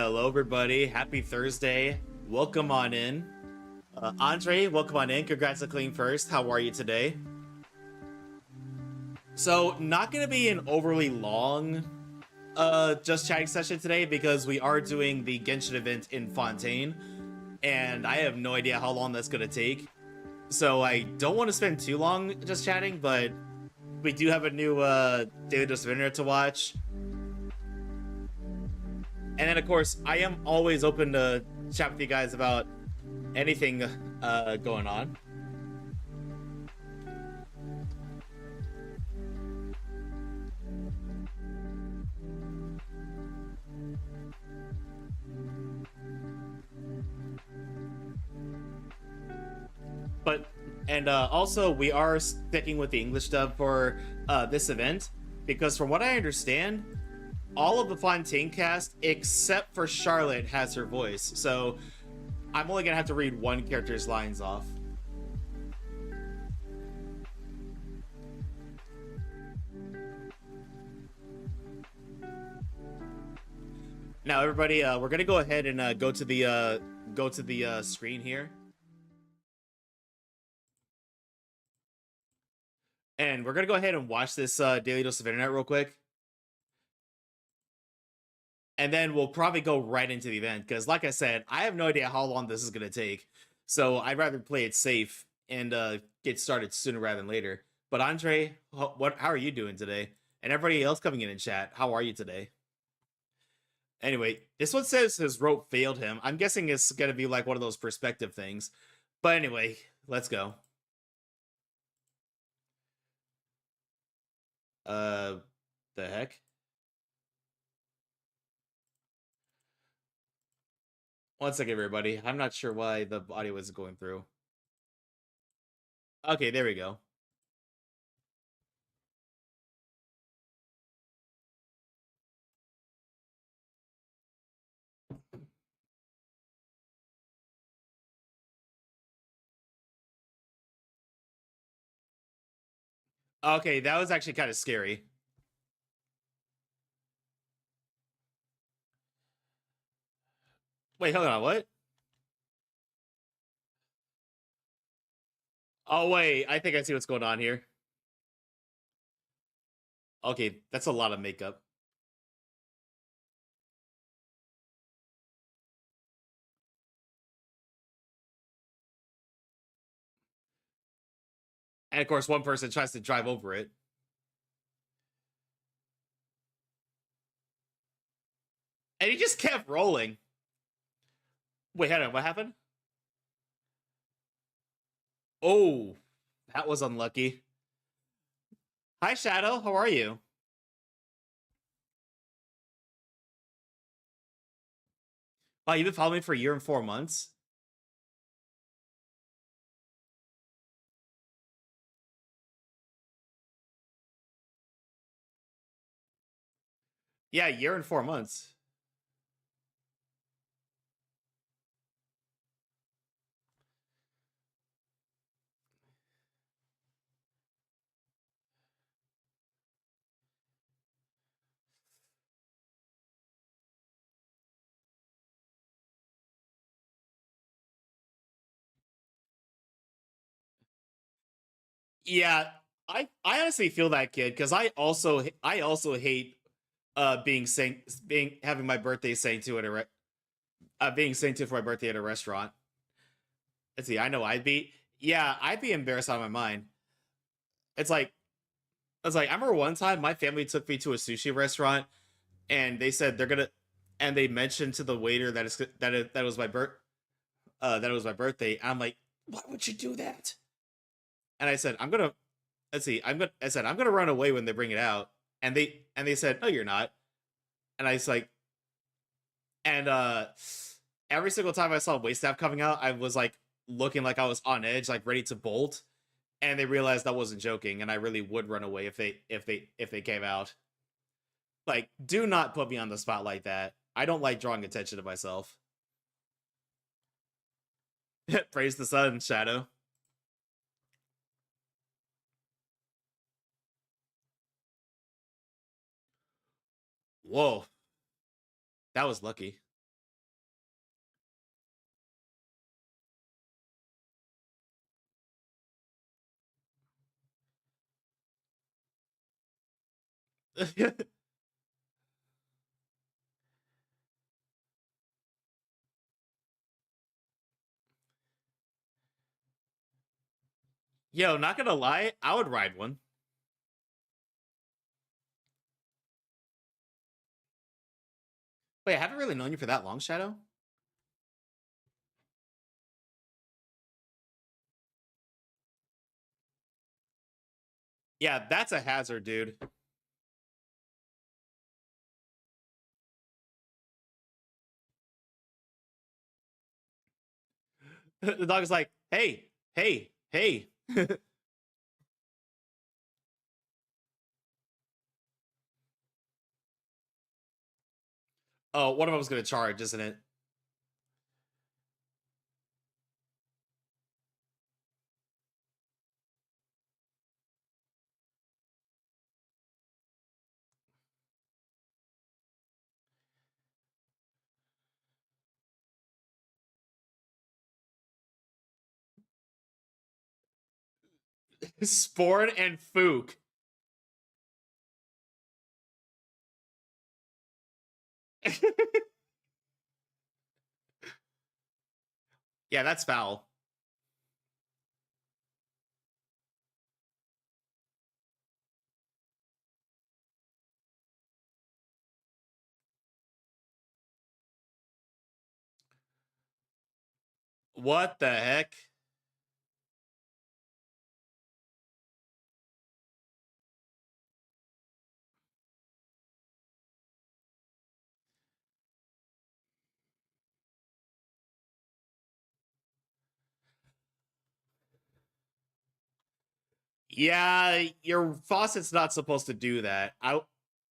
Hello, everybody. Happy Thursday. Welcome on in. Andre, welcome on in. Congrats on clean first. How are you today? So, not going to be an overly long just chatting session today because we are doing the Genshin event in Fontaine, and I have no idea how long that's going to take. So, I don't want to spend too long just chatting, but we do have a new Daily Dose of Internet to watch. And then, of course, I am always open to chat with you guys about anything going on. But, and also, we are sticking with the English dub for this event, because from what I understand, all of the Fontaine cast, except for Charlotte, has her voice. So, I'm only gonna have to read one character's lines off. Now, everybody, we're gonna go ahead and go to the screen here, and we're gonna go ahead and watch this Daily Dose of Internet real quick, and then we'll probably go right into the event. Because, like I said, I have no idea how long this is gonna take, so I'd rather play it safe and get started sooner rather than later. But Andre, how are you doing today? And everybody else coming in chat, how are you today? Anyway, this one says his rope failed him. I'm guessing it's gonna be like one of those perspective things. But anyway, let's go. Uh, the heck? One second, everybody. I'm not sure why the audio isn't going through. Okay, there we go. Okay, that was actually kind of scary. Wait, hold on, what? Oh, wait, I think I see what's going on here. Okay, that's a lot of makeup. And of course, one person tries to drive over it. And he just kept rolling. Wait, hold on, what happened? Oh, that was unlucky. Hi, Shadow, how are you? Wow, you've been following me for a year and 4 months? Yeah, a year and 4 months. Yeah, I honestly feel that kid because I also hate being having my birthday sang to at being sang to for my birthday at a restaurant. Let's see, I know I'd be embarrassed out of my mind. It's like I remember one time my family took me to a sushi restaurant and they said they're gonna and they mentioned to the waiter that it was that it was my birthday. I'm like, why would you do that? And I said, I'm gonna let's see, I said I'm gonna run away when they bring it out. And they said, no, you're not. And I was like, and every single time I saw waitstaff coming out, I was like looking like I was on edge, like ready to bolt. And they realized I wasn't joking, and I really would run away if they came out. Like, do not put me on the spot like that. I don't like drawing attention to myself. Praise the sun, Shadow. Whoa, that was lucky. Yo, not gonna lie, I would ride one. Wait, I haven't really known you for that long, Shadow. Yeah, that's a hazard, dude. The dog is like, hey, hey, hey. Oh, one of them was gonna charge, isn't it? Sporn and Fook. Yeah, that's foul. What the heck? Yeah, your faucet's not supposed to do that. I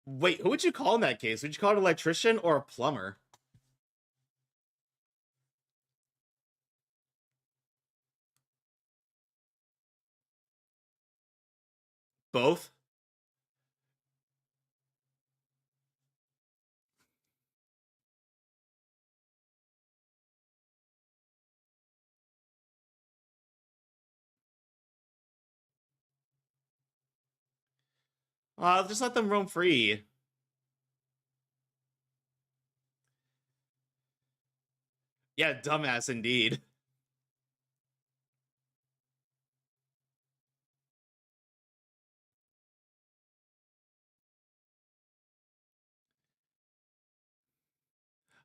wait. Who would you call in that case? Would you call an electrician or a plumber? Both. Just let them roam free. Yeah, dumbass indeed.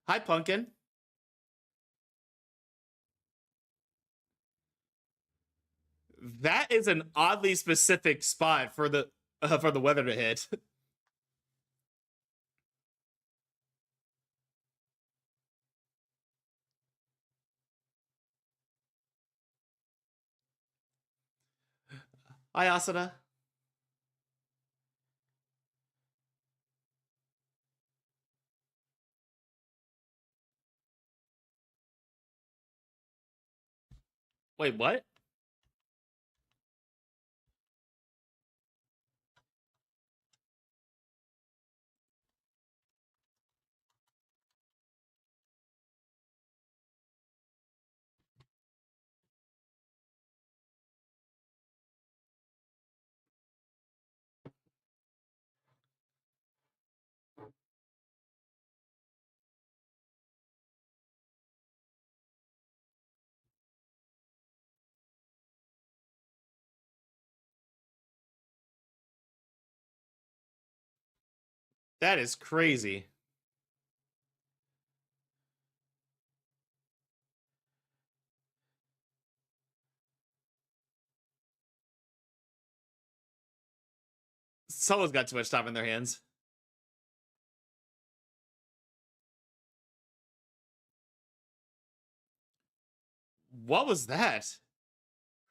Hi, Pumpkin. That is an oddly specific spot for the weather to hit. Hi, Asuna. Wait, what? That is crazy. Someone's got too much time in their hands. What was that?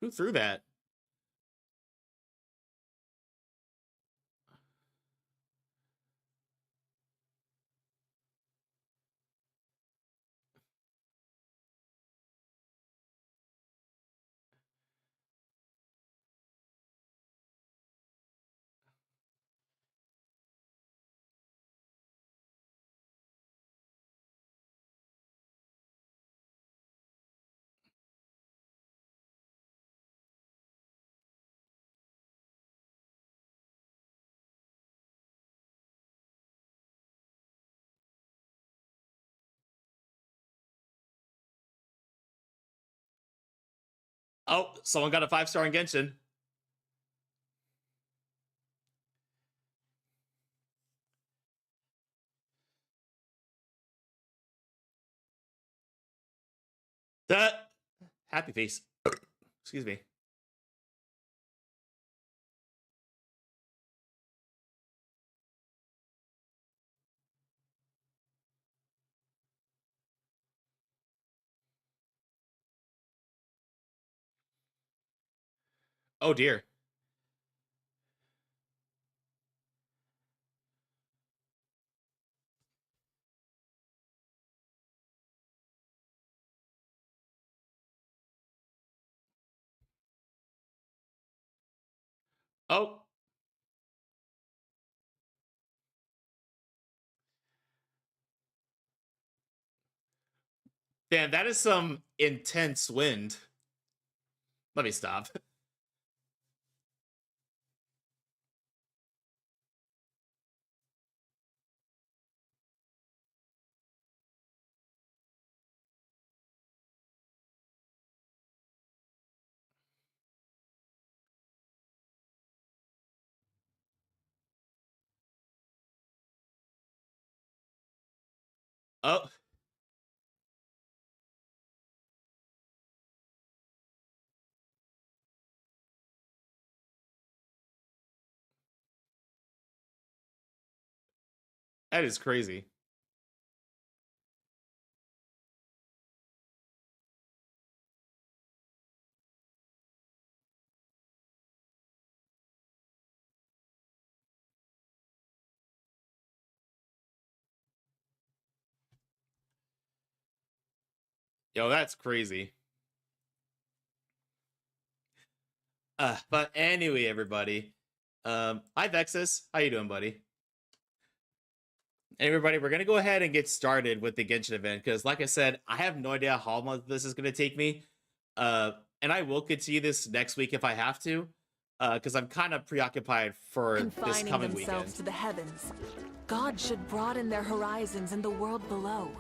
Who threw that? Oh, someone got a 5-star in Genshin. That happy face. Excuse me. Oh dear. Oh, damn, that is some intense wind. Let me stop. Oh, that is crazy. Yo, that's crazy. But anyway, everybody. Hi Vexus. How you doing, buddy? Hey, everybody, we're gonna go ahead and get started with the Genshin event because, like I said, I have no idea how long this is gonna take me. And I will continue this next week if I have to, because I'm kind of preoccupied for this Confining coming themselves weekend. to the heavens. God should broaden their horizons in the world below.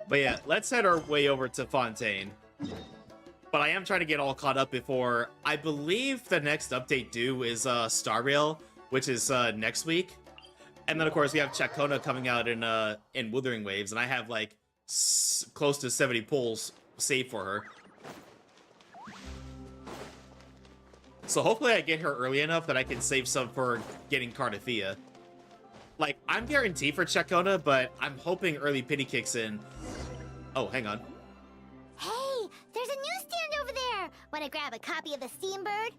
But yeah, let's head our way over to Fontaine. But I am trying to get all caught up before, I believe the next update due is Star Rail, which is next week. And then of course we have Chacona coming out in Wuthering Waves, and I have like close to 70 pulls saved for her. So hopefully I get her early enough that I can save some for getting Cardathia. Like, I'm guaranteed for Chacona, but I'm hoping early pity kicks in. Oh, hang on. Hey, there's a newsstand over there! Wanna grab a copy of the Steambird?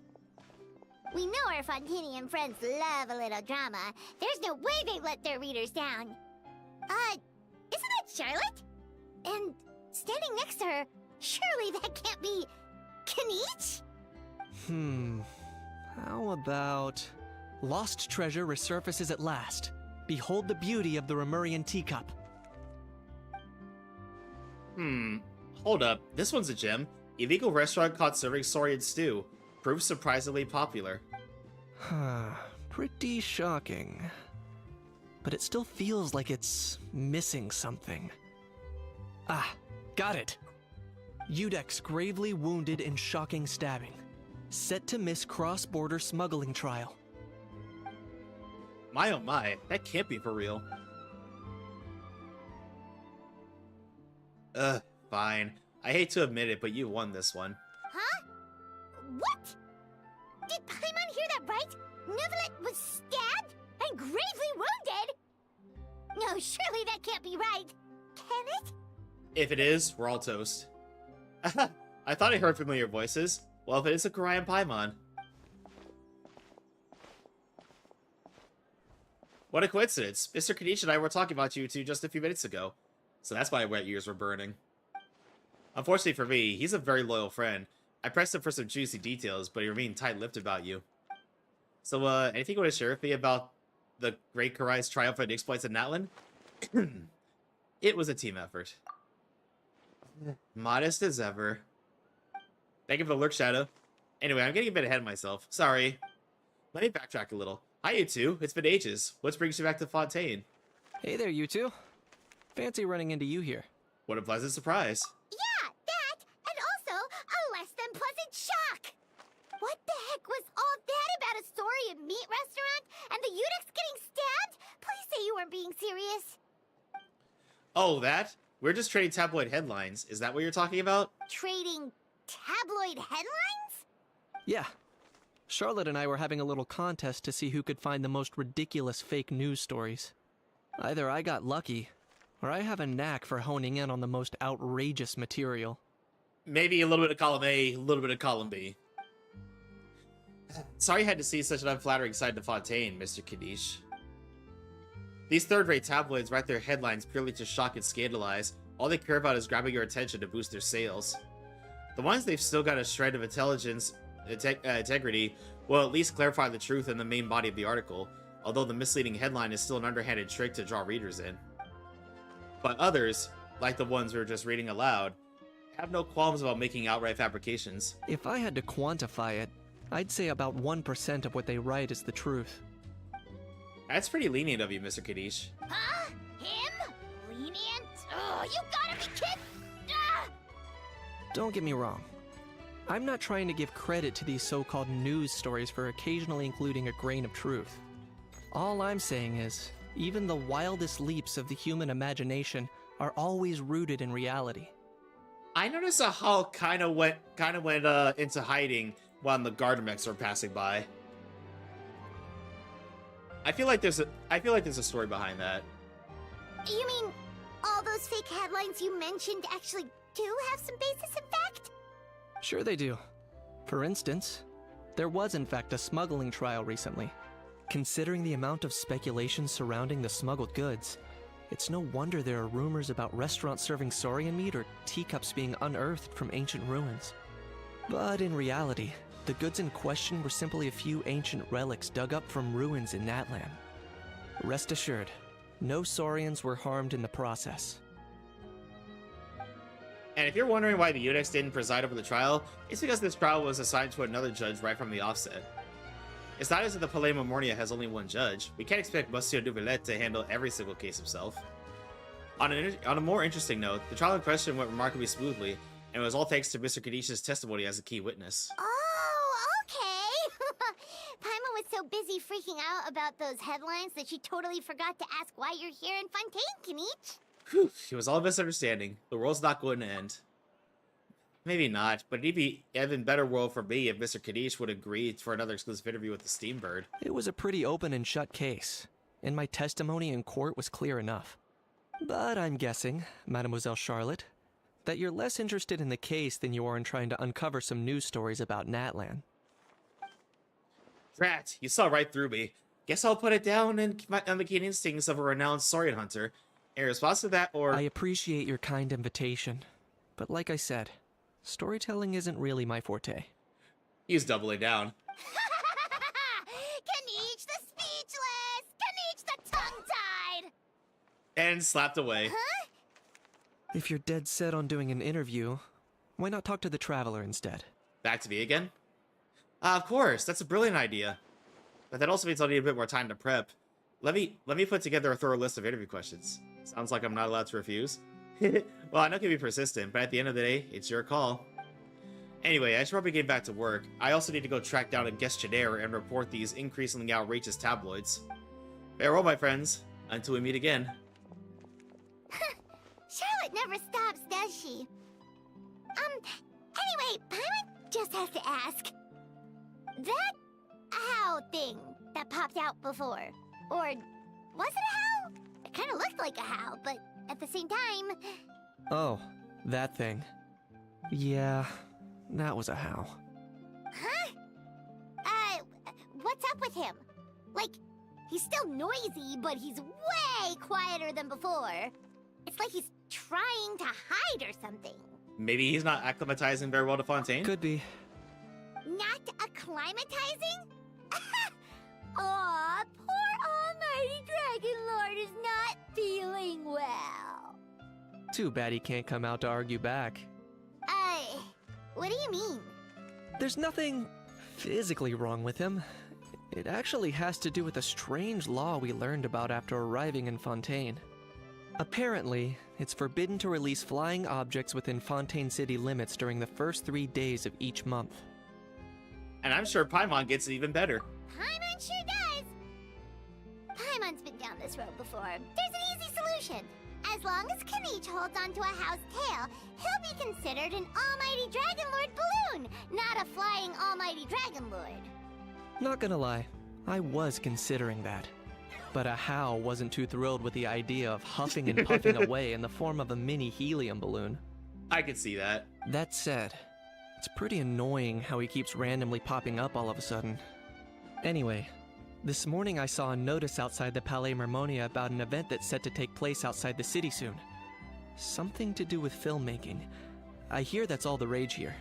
We know our Fontainian friends love a little drama. There's no way they let their readers down. Isn't that Charlotte? And standing next to her, surely that can't be Kanich? How about... Lost treasure resurfaces at last. Behold the beauty of the Remurian teacup. Hold up. This one's a gem. Illegal restaurant caught serving saurian stew. Proves surprisingly popular. Pretty shocking. But it still feels like it's missing something. Ah, got it! Udex gravely wounded in shocking stabbing. Set to miss cross-border smuggling trial. My oh my, that can't be for real. Fine. I hate to admit it, but you won this one. Huh? What? Did Paimon hear that right? Neuvillette was stabbed and gravely wounded? No, surely that can't be right. Can it? If it is, we're all toast. I thought I heard familiar voices. Well, if it is a Kurai and Paimon. What a coincidence. Mr. Kanish and I were talking about you two just a few minutes ago. So that's why my wet ears were burning. Unfortunately for me, he's a very loyal friend. I pressed him for some juicy details, but he remained tight-lipped about you. So, anything you want to share with me about the great Kurai's triumphant exploits in Natlan? It was a team effort. Modest as ever. Thank you for the lurk, Shadow. Anyway, I'm getting a bit ahead of myself. Sorry. Let me backtrack a little. Hi, you two. It's been ages. What brings you back to Fontaine? Hey there, you two. Fancy running into you here. What a pleasant surprise. Yeah, that, and also a less than pleasant shock. What the heck was all that about a Saurian meat restaurant and the eunuchs getting stabbed? Please say you weren't being serious. Oh, that? We're just trading tabloid headlines. Is that what you're talking about? Trading tabloid headlines? Yeah. Charlotte and I were having a little contest to see who could find the most ridiculous fake news stories. Either I got lucky, or I have a knack for honing in on the most outrageous material. Maybe a little bit of column A, a little bit of column B. Sorry you had to see such an unflattering side to Fontaine, Mr. Kadish. These third-rate tabloids write their headlines purely to shock and scandalize. All they care about is grabbing your attention to boost their sales. The ones they've still got a shred of intelligence, integrity, will at least clarify the truth in the main body of the article, although the misleading headline is still an underhanded trick to draw readers in. But others, like the ones we were just reading aloud, have no qualms about making outright fabrications. If I had to quantify it, I'd say about 1% of what they write is the truth. That's pretty lenient of you, Mr. Kadish. Huh? Him? Lenient? Oh, you gotta be kidding! Ah! Don't get me wrong. I'm not trying to give credit to these so-called news stories for occasionally including a grain of truth. All I'm saying is, even the wildest leaps of the human imagination are always rooted in reality. I noticed a Hulk kind of went into hiding while the Gardamex were passing by. I feel like there's a story behind that. You mean all those fake headlines you mentioned actually do have some basis in fact? Sure they do. For instance, there was in fact a smuggling trial recently. Considering the amount of speculation surrounding the smuggled goods, it's no wonder there are rumors about restaurants serving saurian meat or teacups being unearthed from ancient ruins. But in reality, the goods in question were simply a few ancient relics dug up from ruins in Natlan. Rest assured, no saurians were harmed in the process. And if you're wondering why the eunuchs didn't preside over the trial, it's because this trial was assigned to another judge right from the offset. It's not as if the Palais Memornia has only one judge. We can't expect Monsieur Duvelet to handle every single case himself. On a more interesting note, the trial in question went remarkably smoothly, and it was all thanks to Mr. Kadish's testimony as a key witness. Oh, okay. Paimon was so busy freaking out about those headlines that she totally forgot to ask why you're here in Fontaine, Kanich. Whew, it was all a misunderstanding. The world's not going to end. Maybe not, but it'd be an even better world for me if Mr. Kadish would agree for another exclusive interview with the Steambird. It was a pretty open and shut case, and my testimony in court was clear enough. But I'm guessing, Mademoiselle Charlotte, that you're less interested in the case than you are in trying to uncover some news stories about Natlan. Drat, you saw right through me. Guess I'll put it down on the keen instincts of a renowned saurian hunter. In response to that, or... I appreciate your kind invitation, but like I said, storytelling isn't really my forte. He's doubling down. Kanich the speechless! Kanich the tongue-tied! And slapped away. Huh? If you're dead set on doing an interview, why not talk to the Traveler instead? Back to me again? Of course, that's a brilliant idea. But that also means I'll need a bit more time to prep. Let me put together a thorough list of interview questions. Sounds like I'm not allowed to refuse. Well, I know I can be persistent, but at the end of the day, it's your call. Anyway, I should probably get back to work. I also need to go track down a questionnaire and report these increasingly outrageous tabloids. Farewell, my friends. Until we meet again. Charlotte never stops, does she? Anyway, Paimon just has to ask. That owl thing that popped out before, or was it a howl? It kind of looked like a howl, but at the same time... Oh, that thing. Yeah, that was a howl. Huh? What's up with him? Like, he's still noisy, but he's way quieter than before. It's like he's trying to hide or something. Maybe he's not acclimatizing very well to Fontaine? Could be. Not acclimatizing? Aw, poor almighty Dragon Lord is not feeling well. Too bad he can't come out to argue back. What do you mean? There's nothing physically wrong with him. It actually has to do with a strange law we learned about after arriving in Fontaine. Apparently, it's forbidden to release flying objects within Fontaine city limits during the first 3 days of each month. And I'm sure Paimon gets it even better. Paimon sure does. Paimon's been down this road before. There's an easy solution. As long as Kaniche holds onto a house tail, he'll be considered an almighty Dragon Lord balloon, not a flying almighty Dragon Lord. Not gonna lie, I was considering that. But Ahau wasn't too thrilled with the idea of huffing and puffing away in the form of a mini helium balloon. I can see that. That said, it's pretty annoying how he keeps randomly popping up all of a sudden. Anyway, this morning I saw a notice outside the Palais Mermonia about an event that's set to take place outside the city soon. Something to do with filmmaking. I hear that's all the rage here.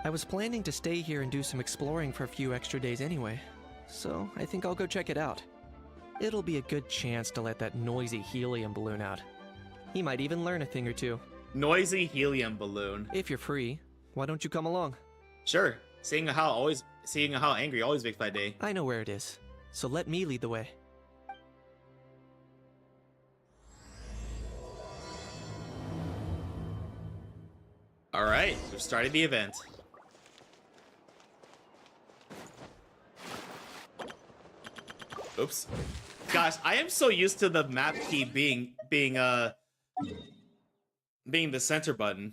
I was planning to stay here and do some exploring for a few extra days anyway, so I think I'll go check it out. It'll be a good chance to let that noisy helium balloon out. He might even learn a thing or two. Noisy helium balloon. If you're free, why don't you come along? Sure. Seeing how angry always makes my day. I know where it is, so let me lead the way. Alright, we've started the event. Oops. Gosh, I am so used to the map key being the center button.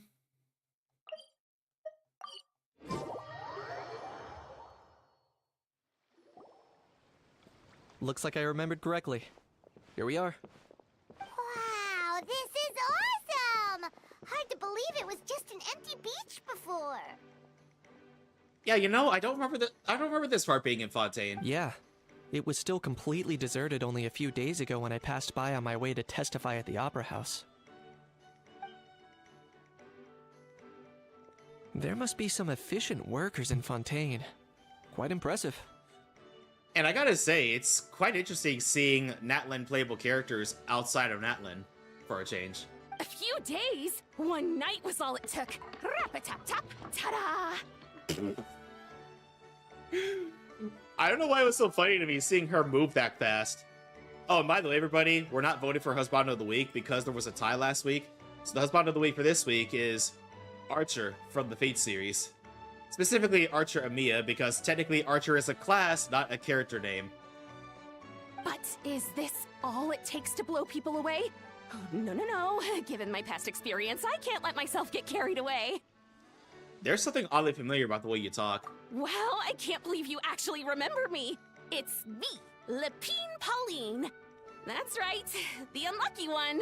Looks like I remembered correctly. Here we are. Wow, this is awesome! Hard to believe it was just an empty beach before. Yeah, you know, I don't remember this part being in Fontaine. Yeah. It was still completely deserted only a few days ago when I passed by on my way to testify at the Opera House. There must be some efficient workers in Fontaine. Quite impressive. And I gotta say, it's quite interesting seeing Natlan playable characters outside of Natlan, for a change. A few days? One night was all it took. Rap-a-tap-tap, ta-da! I don't know why it was so funny to me seeing her move that fast. Oh, and by the way, everybody, we're not voting for Husband of the Week because there was a tie last week. So the Husband of the Week for this week is Archer from the Fate series. Specifically Archer Amiya, because technically Archer is a class, not a character name. But is this all it takes to blow people away? Oh, no. Given my past experience, I can't let myself get carried away. There's something oddly familiar about the way you talk. Well, I can't believe you actually remember me. It's me, Lepine Pauline. That's right, the unlucky one.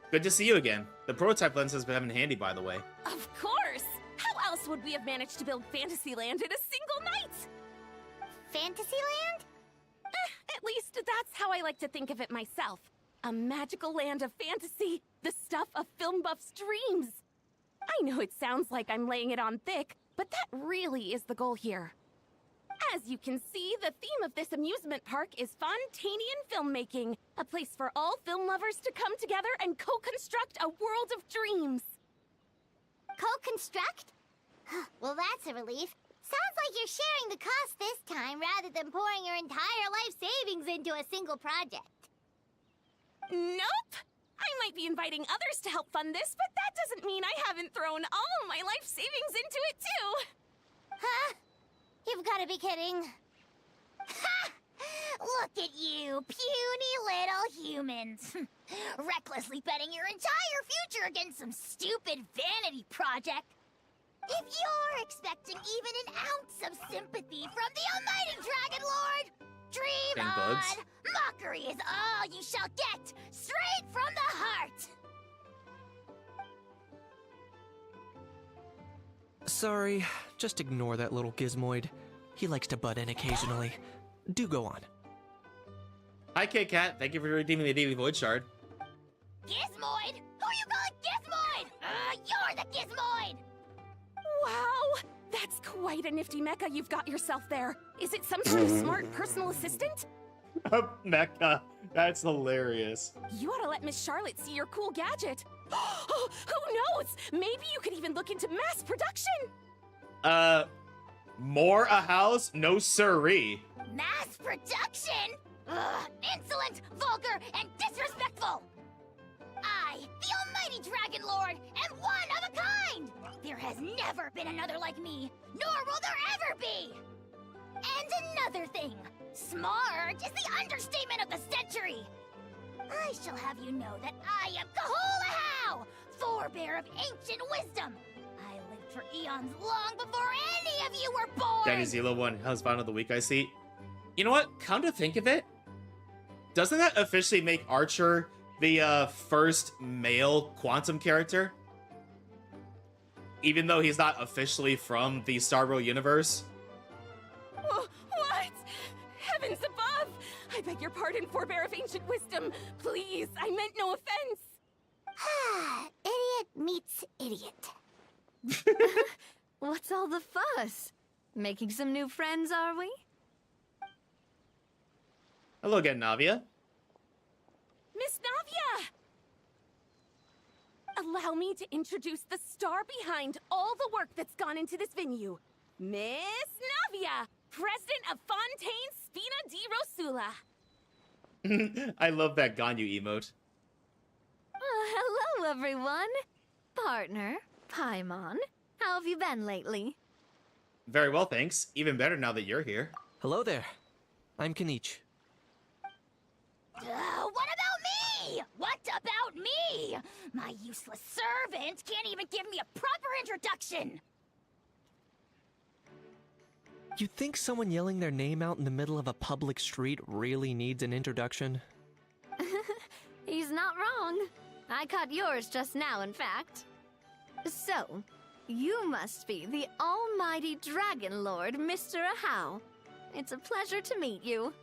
Good to see you again. The prototype lens has been having handy, by the way. Of course! How else would we have managed to build Fantasyland in a single night? Fantasyland? At least that's how I like to think of it myself. A magical land of fantasy, the stuff of film buffs' dreams. I know it sounds like I'm laying it on thick, but that really is the goal here. As you can see, the theme of this amusement park is Fontainian filmmaking, a place for all film lovers to come together and co-construct a world of dreams. Co-construct? Well, that's a relief. Sounds like you're sharing the cost this time rather than pouring your entire life savings into a single project. Nope! I might be inviting others to help fund this, but that doesn't mean I haven't thrown all of my life savings into it too! Huh? You've got to be kidding. Ha! Look at you, puny little humans. Recklessly betting your entire future against some stupid vanity project. If you're expecting even an ounce of sympathy from the almighty Dragon Lord, dream And on! bugs. Mockery is all you shall get, straight from the heart! Sorry, just ignore that little gizmoid. He likes to butt in occasionally. Do go on. Hi, Kit Kat. Thank you for redeeming the Daily Void Shard. Gizmoid? Who you calling Gizmoid? You're the Gizmoid! Wow! That's quite a nifty mecha you've got yourself there. Is it some sort of smart personal assistant? Mecha. That's hilarious. You ought to let Miss Charlotte see your cool gadget. Who knows? Maybe you could even look into mass production. More a house? No siree. Mass production? Ugh, insolent, vulgar, and disrespectful! I, the Almighty Dragon Lord, am one of a kind! There has never been another like me, nor will there ever be! And another thing, smart is the understatement of the century! I shall have you know that I am Kahulahau, forebear of ancient wisdom! I lived for eons long before any of you were born! Danny Zelo won Husband of the Week, I see. You know what? Come to think of it, doesn't that officially make Archer the first male Quantum character? Even though he's not officially from the Star Wars universe? Oh, what? Heavens above! I beg your pardon, forebear of ancient wisdom. Please, I meant no offense. Idiot meets idiot. What's all the fuss? Making some new friends, are we? Hello again, Navia. Miss Navia! Allow me to introduce the star behind all the work that's gone into this venue. Miss Navia, president of Fontaine Spina di Rosula. I love that Ganyu emote. Hello, everyone. Partner, Paimon. How have you been lately? Very well, thanks. Even better now that you're here. Hello there. I'm Kanich. What about me? What about me? My useless servant can't even give me a proper introduction. You think someone yelling their name out in the middle of a public street really needs an introduction? He's not wrong. I caught yours just now, in fact. So, you must be the almighty Dragon Lord, Mr. Ahau. It's a pleasure to meet you.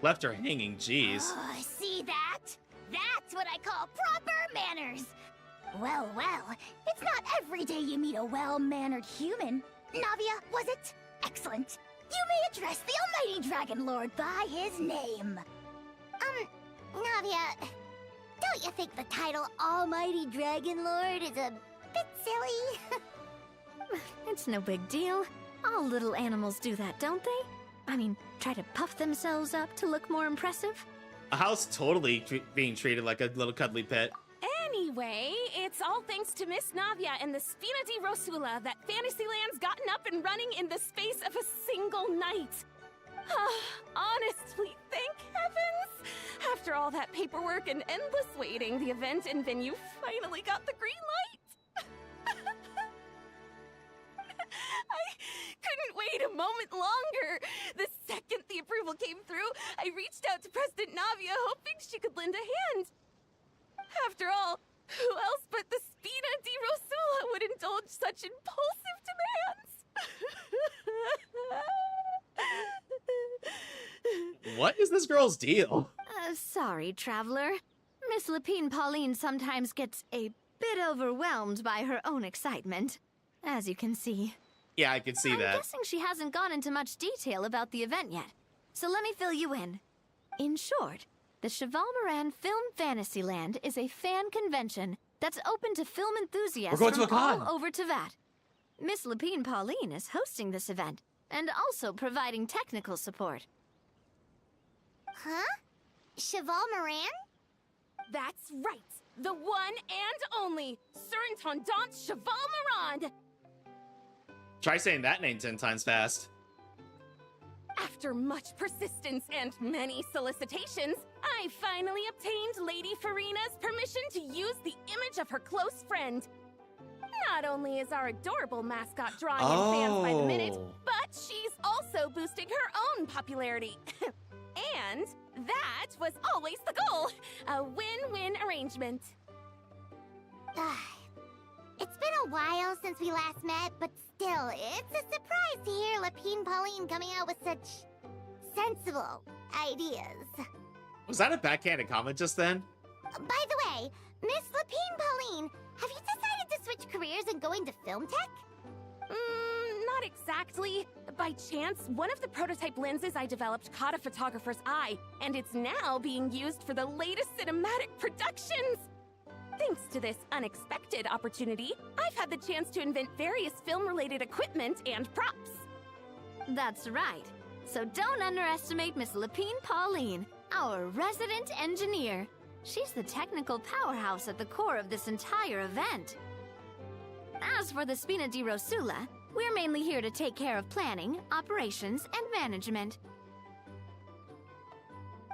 Left her hanging, jeez. Oh, see that? That's what I call proper manners. Well, it's not every day you meet a well-mannered human. Navia, was it? Excellent. You may address the Almighty Dragon Lord by his name. Navia, don't you think the title Almighty Dragon Lord is a bit silly? It's no big deal. All little animals do that, don't they? I mean, try to puff themselves up to look more impressive. A house totally being treated like a little cuddly pet. Anyway, it's all thanks to Miss Navia and the Spina di Rosula that Fantasyland's gotten up and running in the space of a single night. Honestly, thank heavens! After all that paperwork and endless waiting, the event and venue finally got the green light. I couldn't wait a moment longer. The second the approval came through, I reached out to President Navia, hoping she could lend a hand. After all, who else but the Spina di Rosula would indulge such impulsive demands? What is this girl's deal? Sorry, traveler. Miss Lapine Pauline sometimes gets a bit overwhelmed by her own excitement, as you can see. Yeah, I could see I'm that. guessing she hasn't gone into much detail about the event yet, so let me fill you in. In short, the Cheval Moran Film Fantasyland is a fan convention that's open to film enthusiasts We're going to from a con. all over Teyvat. Miss Lapine Pauline is hosting this event, and also providing technical support. Huh? Cheval Moran? That's right. The one and only Surintendant Cheval Moran. Try saying that name 10 times fast. After much persistence and many solicitations, I finally obtained Lady Farina's permission to use the image of her close friend. Not only is our adorable mascot drawing in fans by the minute, but she's also boosting her own popularity. And that was always the goal, a win-win arrangement. It's been a while since we last met, but still, it's a surprise to hear Lapine Pauline coming out with such sensible ideas. Was that a backhanded comment just then? By the way, Miss Lapine Pauline, have you decided to switch careers and go into film tech? Not exactly. By chance, one of the prototype lenses I developed caught a photographer's eye, and it's now being used for the latest cinematic productions. Thanks to this unexpected opportunity, I've had the chance to invent various film-related equipment and props. That's right. So don't underestimate Miss Lapine Pauline, our resident engineer. She's the technical powerhouse at the core of this entire event. As for the Spina di Rosula, we're mainly here to take care of planning, operations, and management.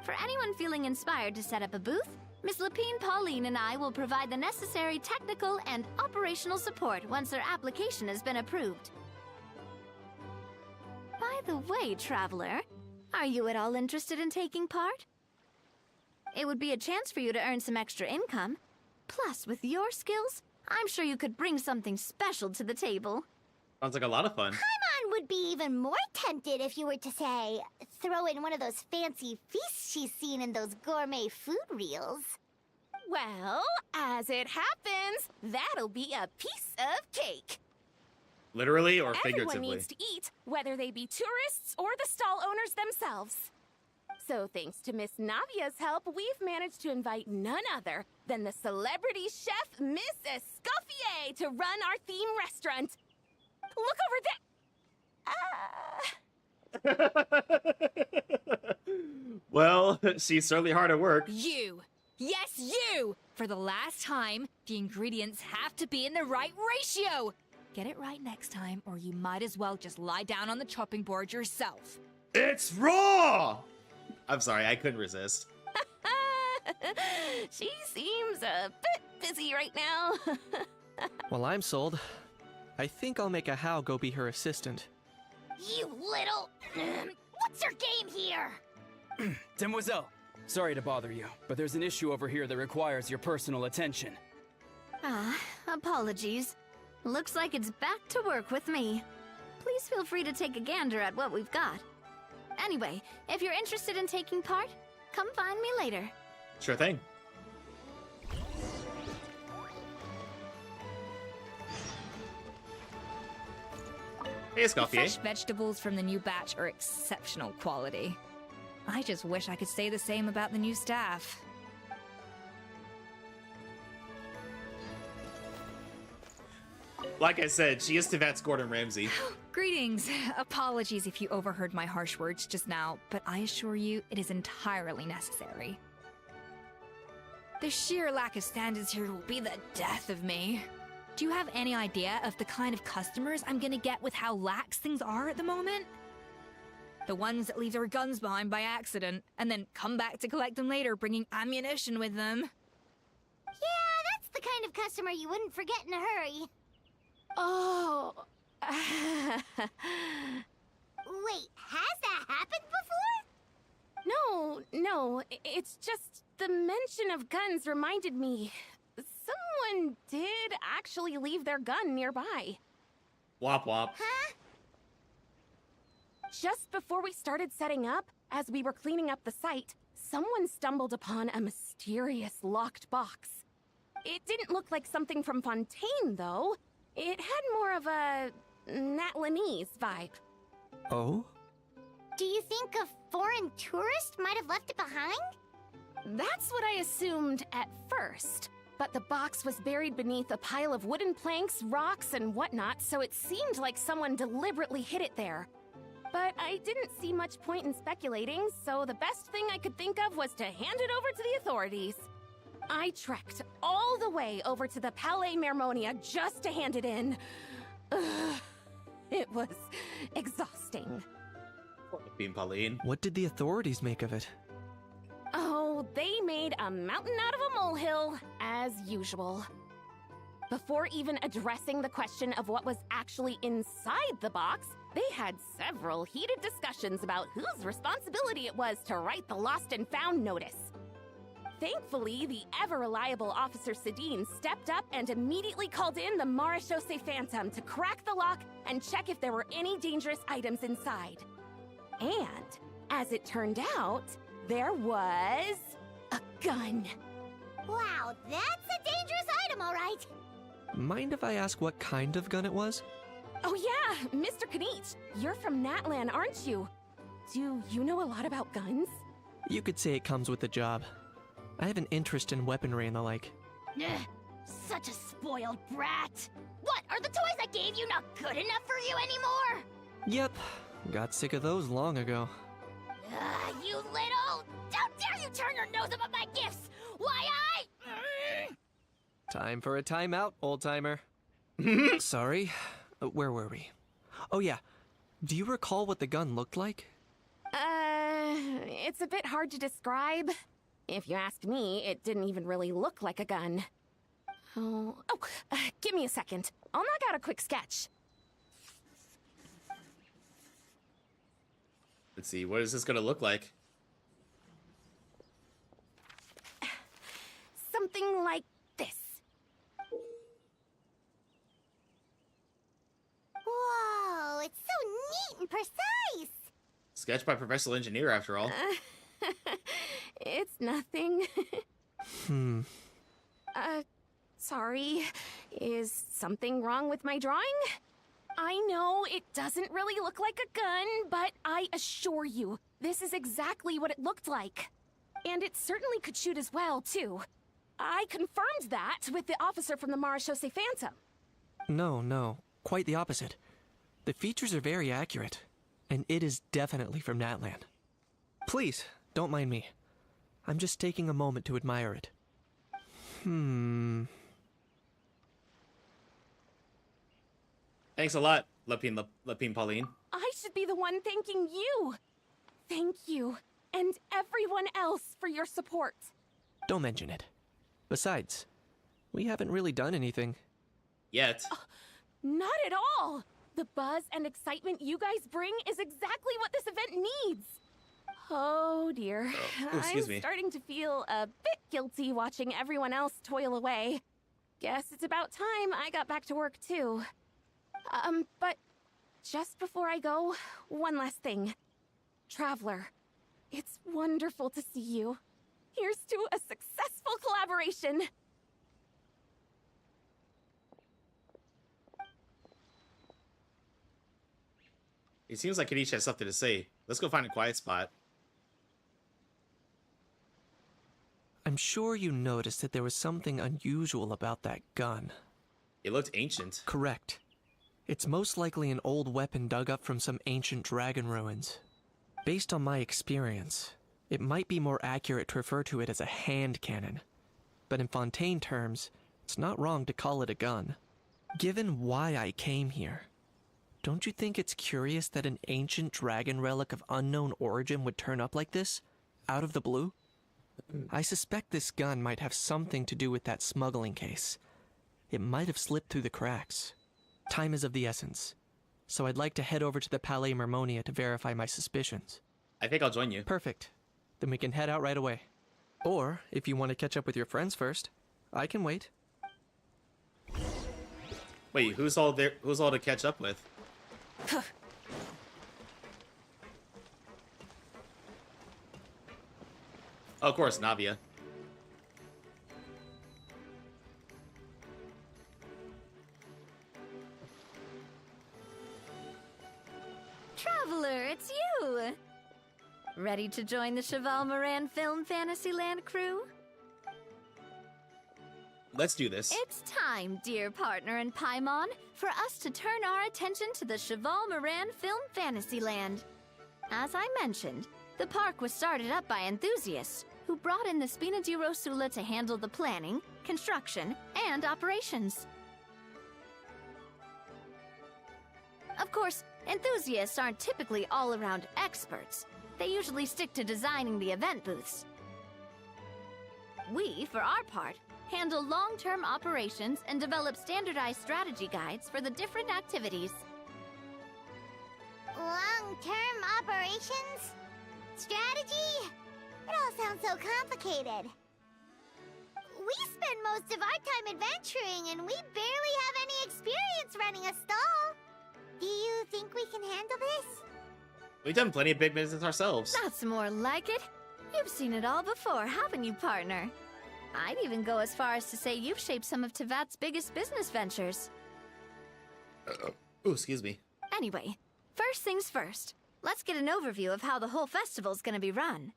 For anyone feeling inspired to set up a booth, Miss Lapine Pauline and I will provide the necessary technical and operational support once their application has been approved. By the way, traveler, are you at all interested in taking part? It would be a chance for you to earn some extra income. Plus, with your skills, I'm sure you could bring something special to the table. Sounds like a lot of fun. Paimon would be even more tempted if you were to, say, throw in one of those fancy feasts she's seen in those gourmet food reels. Well, as it happens, that'll be a piece of cake. Literally or Everyone figuratively? needs to eat, whether they be tourists or the stall owners themselves. So thanks to Miss Navia's help, we've managed to invite none other than the celebrity chef, Miss Escoffier, to run our theme restaurant. Look over there! Well, she's certainly hard at work. You! Yes, you! For the last time, the ingredients have to be in the right ratio! Get it right next time, or you might as well just lie down on the chopping board yourself. It's raw! I'm sorry, I couldn't resist. She seems a bit busy right now. Well, I'm sold. I think I'll make a How go be her assistant. You little... What's your game here? Demoiselle, sorry to bother you, but there's an issue over here that requires your personal attention. Apologies. Looks like it's back to work with me. Please feel free to take a gander at what we've got. Anyway, if you're interested in taking part, come find me later. Sure thing. Hey, The Escoffier. fresh vegetables from the new batch are exceptional quality. I just wish I could say the same about the new staff. Like I said, she is Tevet's Gordon Ramsay. Greetings. Apologies if you overheard my harsh words just now, but I assure you it is entirely necessary. The sheer lack of standards here will be the death of me. Do you have any idea of the kind of customers I'm gonna get with how lax things are at the moment? The ones that leave their guns behind by accident, and then come back to collect them later bringing ammunition with them. Yeah, that's the kind of customer you wouldn't forget in a hurry. Oh. Wait, has that happened before? No, it's just the mention of guns reminded me. Someone did actually leave their gun nearby. Wop wop. Huh? Just before we started setting up, as we were cleaning up the site, someone stumbled upon a mysterious locked box. It didn't look like something from Fontaine, though. It had more of a Natlanese vibe. Oh? Do you think a foreign tourist might have left it behind? That's what I assumed at first. But the box was buried beneath a pile of wooden planks, rocks, and whatnot, so it seemed like someone deliberately hid it there. But I didn't see much point in speculating, so the best thing I could think of was to hand it over to the authorities. I trekked all the way over to the Palais Mermonia just to hand it in. Ugh, it was exhausting. Being Pauline. What did the authorities make of it? Oh, they made a mountain out of a molehill, as usual. Before even addressing the question of what was actually inside the box, they had several heated discussions about whose responsibility it was to write the lost and found notice. Thankfully, the ever-reliable Officer Sedine stepped up and immediately called in the Marechaussee Phantom to crack the lock and check if there were any dangerous items inside. And, as it turned out, there was a gun. Wow, that's a dangerous item, all right. Mind if I ask what kind of gun it was? Oh yeah, Mr. Kanich, you're from Natlan, aren't you? Do you know a lot about guns? You could say it comes with the job. I have an interest in weaponry and the like. Ugh, such a spoiled brat. What, are the toys I gave you not good enough for you anymore? Yep, Got sick of those long ago. You little... How dare you turn your nose up at my gifts! Why Time for a timeout, old-timer. Sorry, where were we? Oh yeah, do you recall what the gun looked like? It's a bit hard to describe. If you ask me, it didn't even really look like a gun. Give me a second. I'll knock out a quick sketch. Let's see, what is this gonna look like? Something like this. Whoa, it's so neat and precise! Sketched by professional engineer, after all. It's nothing. Sorry. Is something wrong with my drawing? I know it doesn't really look like a gun, but I assure you, this is exactly what it looked like. And it certainly could shoot as well, too. I confirmed that with the officer from the Marechaussee Phantom. No, quite the opposite. The features are very accurate, and it is definitely from Natlan. Please, don't mind me. I'm just taking a moment to admire it. Thanks a lot, Lapine Pauline. I should be the one thanking you. Thank you, and everyone else for your support. Don't mention it. Besides, we haven't really done anything. Yet. Not at all! The buzz and excitement you guys bring is exactly what this event needs. Oh dear. excuse I'm me. starting to feel a bit guilty watching everyone else toil away. Guess it's about time I got back to work too. But just before I go, one last thing. Traveler, it's wonderful to see you. Here's to a successful collaboration. It seems like Kenichi has something to say. Let's go find a quiet spot. I'm sure you noticed that there was something unusual about that gun. It looked ancient. Correct. It's most likely an old weapon dug up from some ancient dragon ruins. Based on my experience, it might be more accurate to refer to it as a hand cannon. But in Fontaine terms, it's not wrong to call it a gun. Given why I came here, don't you think it's curious that an ancient dragon relic of unknown origin would turn up like this, out of the blue? I suspect this gun might have something to do with that smuggling case. It might have slipped through the cracks. Time is of the essence, so I'd like to head over to the Palais Mermonia to verify my suspicions. I think I'll join you. Perfect. Then we can head out right away. Or, if you want to catch up with your friends first, I can wait. Wait, who's all there? Who's all to catch up with? Oh, of course, Navia. Traveler, it's you! Ready to join the Cheval Moran Film Fantasyland crew? Let's do this. It's time, dear partner in Paimon, for us to turn our attention to the Cheval Moran Film Fantasyland. As I mentioned, the park was started up by enthusiasts who brought in the Spina di Rosula to handle the planning, construction, and operations. Of course, enthusiasts aren't typically all-around experts. They usually stick to designing the event booths. We, for our part, handle long-term operations and develop standardized strategy guides for the different activities. Long-term operations? Strategy? It all sounds so complicated. We spend most of our time adventuring, and we barely have any experience running a stall. Do you think we can handle this? We've done plenty of big business ourselves. That's more like it. You've seen it all before, haven't you, partner? I'd even go as far as to say you've shaped some of Tevat's biggest business ventures. Ooh, excuse me. Anyway, first things first. Let's get an overview of how the whole festival's gonna be run.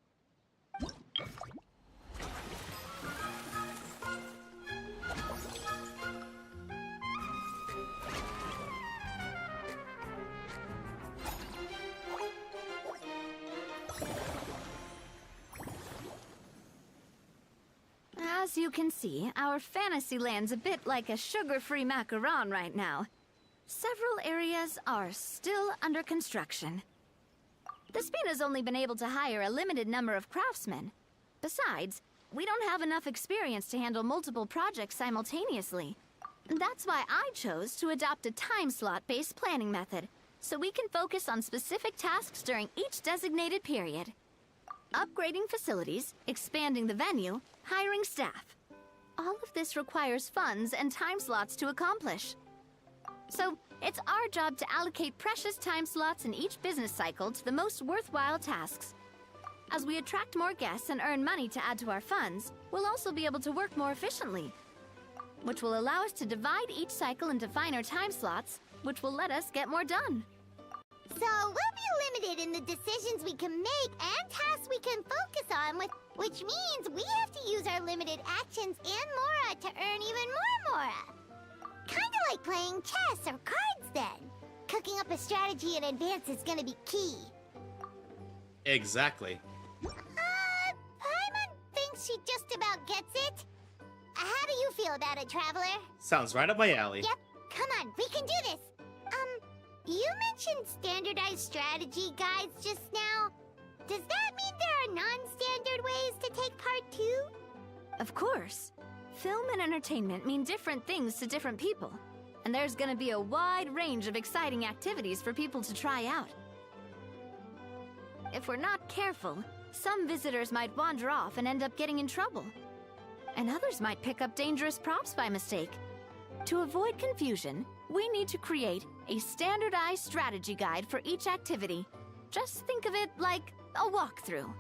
As you can see, our fantasy land's a bit like a sugar-free macaron right now. Several areas are still under construction. The Spina's only been able to hire a limited number of craftsmen. Besides, we don't have enough experience to handle multiple projects simultaneously. That's why I chose to adopt a time slot-based planning method, so we can focus on specific tasks during each designated period. Upgrading facilities, expanding the venue, hiring staff. All of this requires funds and time slots to accomplish. So, it's our job to allocate precious time slots in each business cycle to the most worthwhile tasks. As we attract more guests and earn money to add to our funds, we'll also be able to work more efficiently, which will allow us to divide each cycle into finer time slots, which will let us get more done. So we'll be limited in the decisions we can make and tasks we can focus on, which means we have to use our limited actions and Mora to earn even more Mora. Kinda like playing chess or cards then. Cooking up a strategy in advance is gonna be key. Exactly. Paimon thinks she just about gets it. How do you feel about it, Traveler? Sounds right up my alley. Yep, come on, we can do this. You mentioned standardized strategy guides just now. Does that mean there are non-standard ways to take part too? Of course. Film and entertainment mean different things to different people, and there's gonna be a wide range of exciting activities for people to try out. If we're not careful, some visitors might wander off and end up getting in trouble. And others might pick up dangerous props by mistake. To avoid confusion, we need to create a standardized strategy guide for each activity. Just think of it like a walkthrough.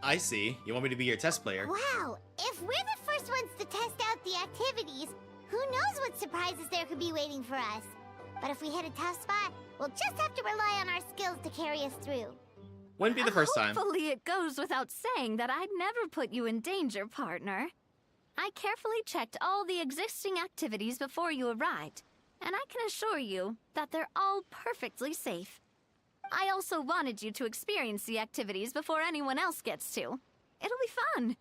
I see. You want me to be your test player? Wow, if we're the first ones to test out the activities, who knows what surprises there could be waiting for us. But if we hit a tough spot, we'll just have to rely on our skills to carry us through. Wouldn't be the first time. Hopefully it goes without saying that I'd never put you in danger, partner. I carefully checked all the existing activities before you arrived, and I can assure you that they're all perfectly safe. I also wanted you to experience the activities before anyone else gets to. It'll be fun.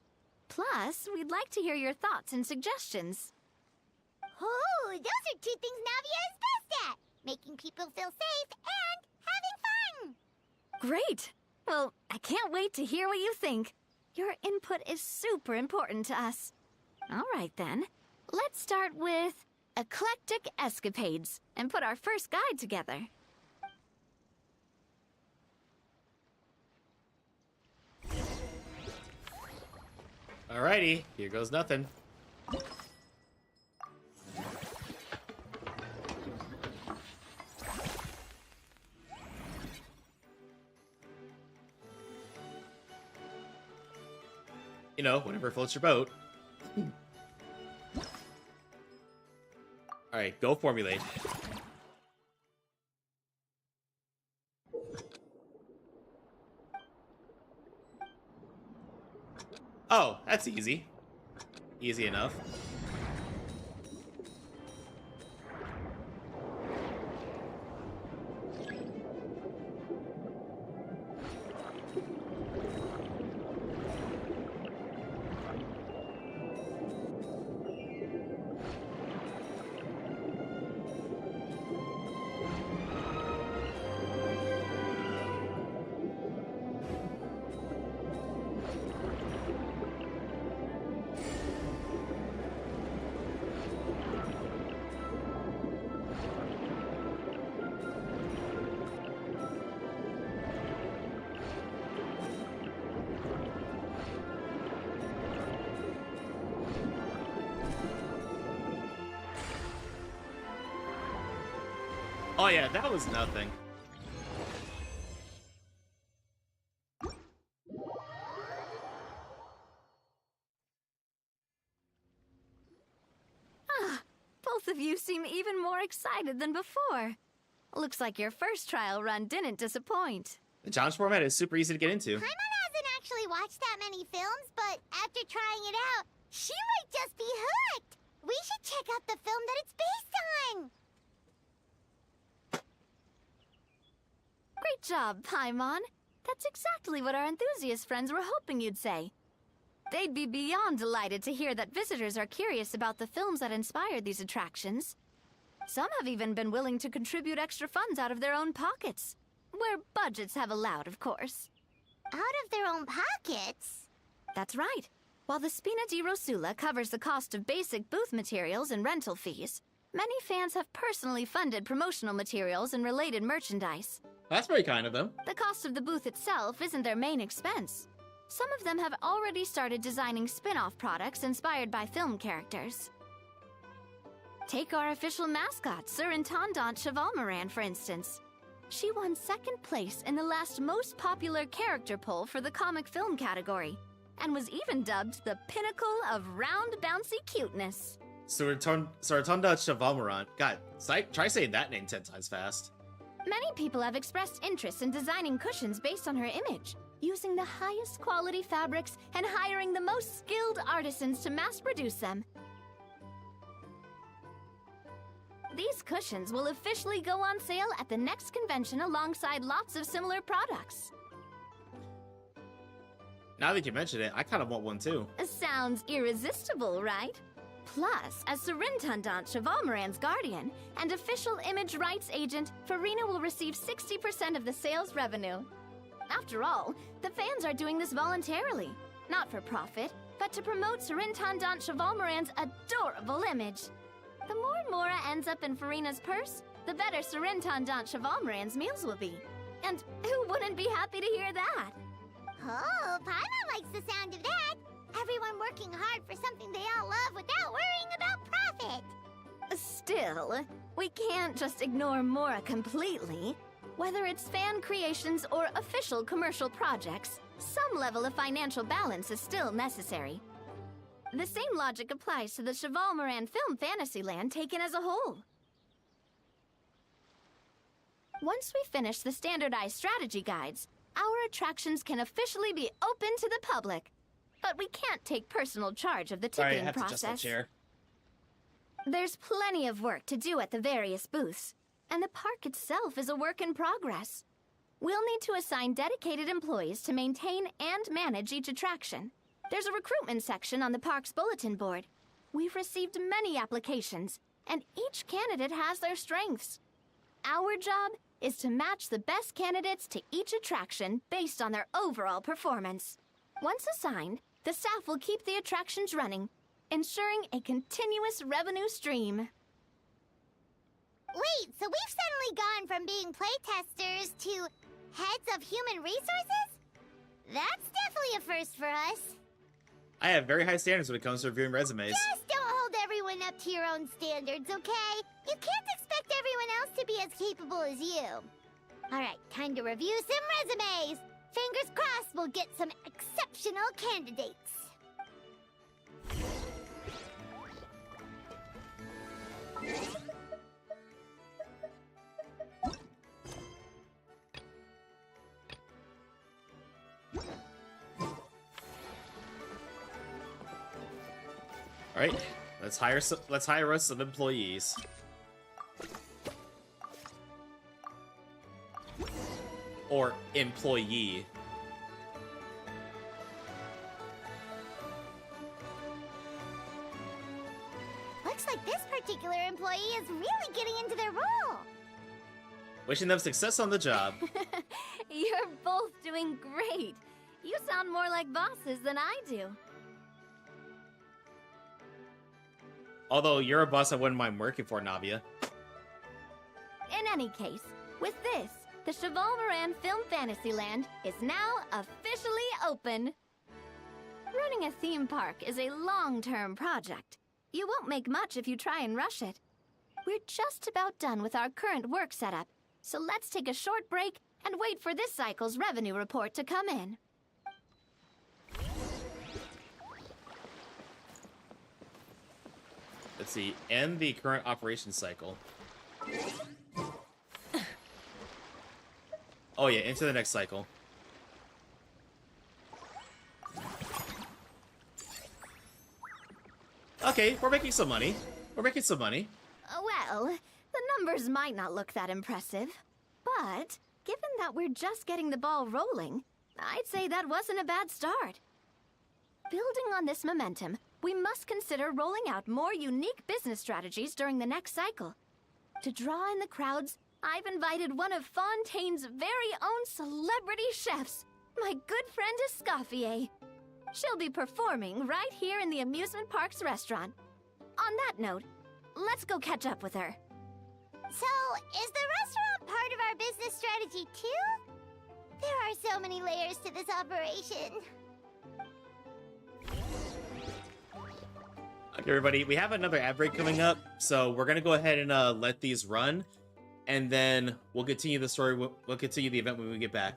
Plus, we'd like to hear your thoughts and suggestions. Oh, those are two things Navia is best at. Making people feel safe and having fun. Great! Well, I can't wait to hear what you think. Your input is super important to us. All right, then. Let's start with Eclectic Escapades and put our first guide together. Alrighty, here goes nothing. You know, whatever floats your boat. Alright, go formulate. Oh, that's easy. Easy enough. Oh yeah, that was nothing. Both of you seem even more excited than before. Looks like your first trial run didn't disappoint. The challenge format is super easy to get into. Paimon hasn't actually watched that many films, but after trying it out, she might just be hooked. We should check out the film that it's based on. Great job, Paimon. That's exactly what our enthusiast friends were hoping you'd say. They'd be beyond delighted to hear that visitors are curious about the films that inspired these attractions. Some have even been willing to contribute extra funds out of their own pockets. Where budgets have allowed, of course. Out of their own pockets? That's right. While the Spina di Rosula covers the cost of basic booth materials and rental fees, many fans have personally funded promotional materials and related merchandise. That's very kind of them. The cost of the booth itself isn't their main expense. Some of them have already started designing spin-off products inspired by film characters. Take our official mascot, Surintendant Chevalmoran, for instance. She won second place in the last most popular character poll for the comic film category, and was even dubbed the pinnacle of round bouncy cuteness. Surintendant Chevalmoran. God, try saying that name 10 times fast. Many people have expressed interest in designing cushions based on her image, using the highest quality fabrics and hiring the most skilled artisans to mass produce them. These cushions will officially go on sale at the next convention alongside lots of similar products. Now that you mention it, I kind of want one too. Sounds irresistible, right? Plus, as Surintendant Chevalmoran's guardian and official image rights agent, Farina will receive 60% of the sales revenue. After all, the fans are doing this voluntarily, not for profit, but to promote Surintendant Chevalmoran's adorable image. The more Mora ends up in Farina's purse, the better Surintendant Chevalmoran's meals will be. And who wouldn't be happy to hear that? Oh, Paimon likes the sound of that. Everyone working hard for something they all love without worrying about profit. Still, we can't just ignore Mora completely. Whether it's fan creations or official commercial projects, some level of financial balance is still necessary. The same logic applies to the Chevalmoran Film Fantasyland taken as a whole. Once we finish the standardized strategy guides, our attractions can officially be open to the public. But we can't take personal charge of the Sorry, I ticketing have to adjust my process. chair. There's plenty of work to do at the various booths, and the park itself is a work in progress. We'll need to assign dedicated employees to maintain and manage each attraction. There's a recruitment section on the park's bulletin board. We've received many applications, and each candidate has their strengths. Our job is to match the best candidates to each attraction based on their overall performance. Once assigned, the staff will keep the attractions running, ensuring a continuous revenue stream. Wait, so we've suddenly gone from being playtesters to heads of human resources? That's definitely a first for us. I have very high standards when it comes to reviewing resumes. Just don't hold everyone up to your own standards, okay? You can't expect everyone else to be as capable as you. Alright, time to review some resumes. Fingers crossed we'll get some exceptional candidates. All right, let's hire us some employees. Or employee. Looks like this particular employee is really getting into their role. Wishing them success on the job. You're both doing great. You sound more like bosses than I do. Although you're a boss I wouldn't mind working for, Navia. In any case, with this, the Chevalmoran Film Fantasyland is now officially open. Running a theme park is a long-term project. You won't make much if you try and rush it. We're just about done with our current work setup, so let's take a short break and wait for this cycle's revenue report to come in. Let's see, end the current operation cycle. Oh yeah, into the next cycle. Okay, we're making some money. We're making some money. Well, the numbers might not look that impressive, but given that we're just getting the ball rolling, I'd say that wasn't a bad start. Building on this momentum, we must consider rolling out more unique business strategies during the next cycle. To draw in the crowds, I've invited one of Fontaine's very own celebrity chefs, my good friend Escoffier. She'll be performing right here in the amusement park's restaurant. On that note, let's go catch up with her. So, is the restaurant part of our business strategy too? There are so many layers to this operation. Okay, everybody, we have another ad break coming up, so we're gonna go ahead and let these run, and then we'll continue the story. We'll continue the event when we get back.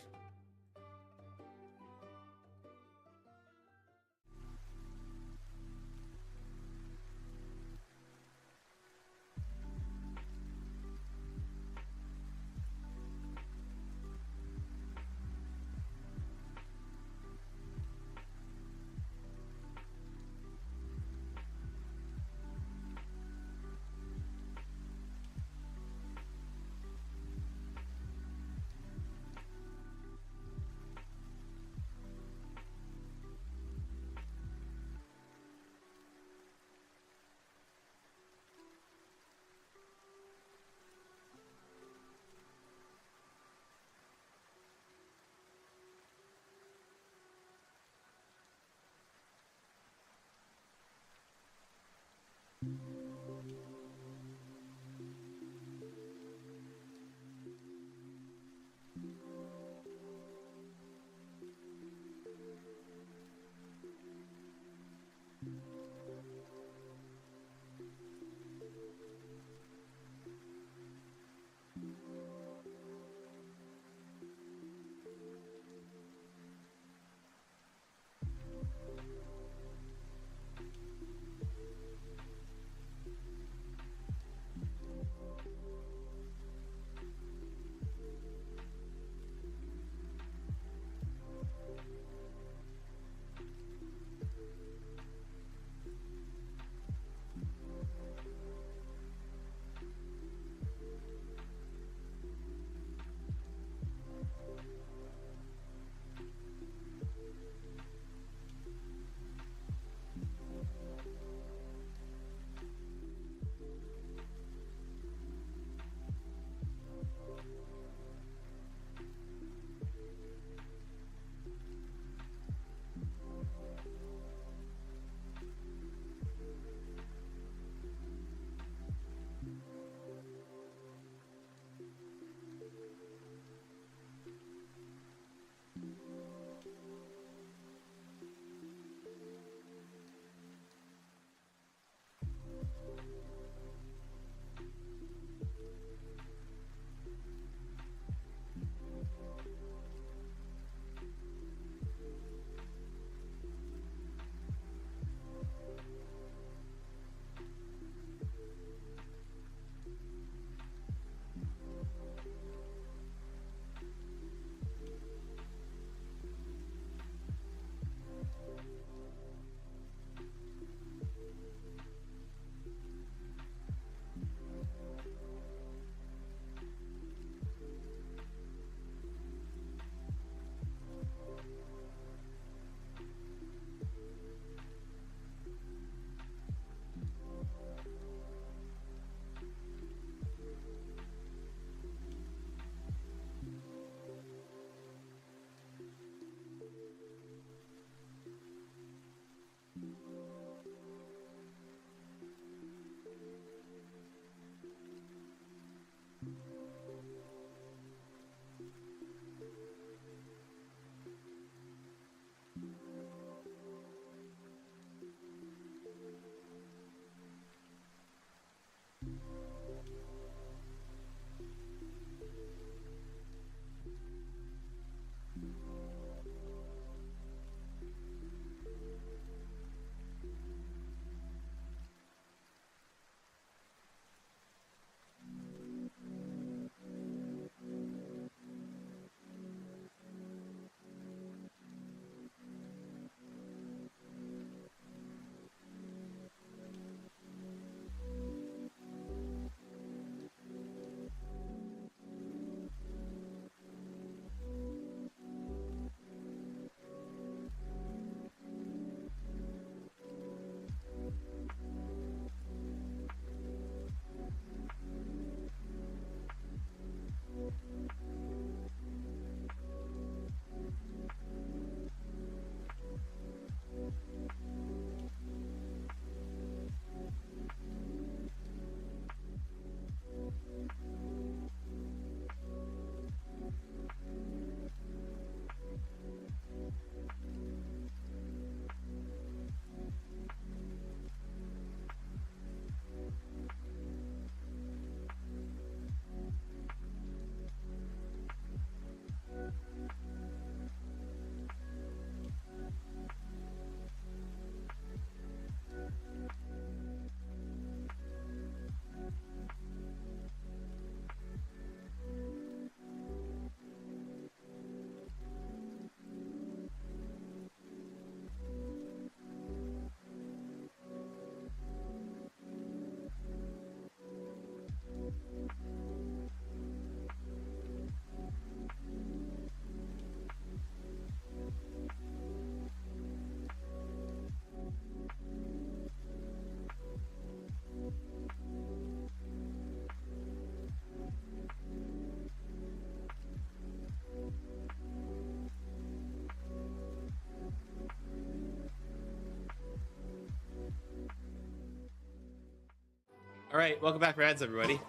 All right, welcome back, Rads, everybody.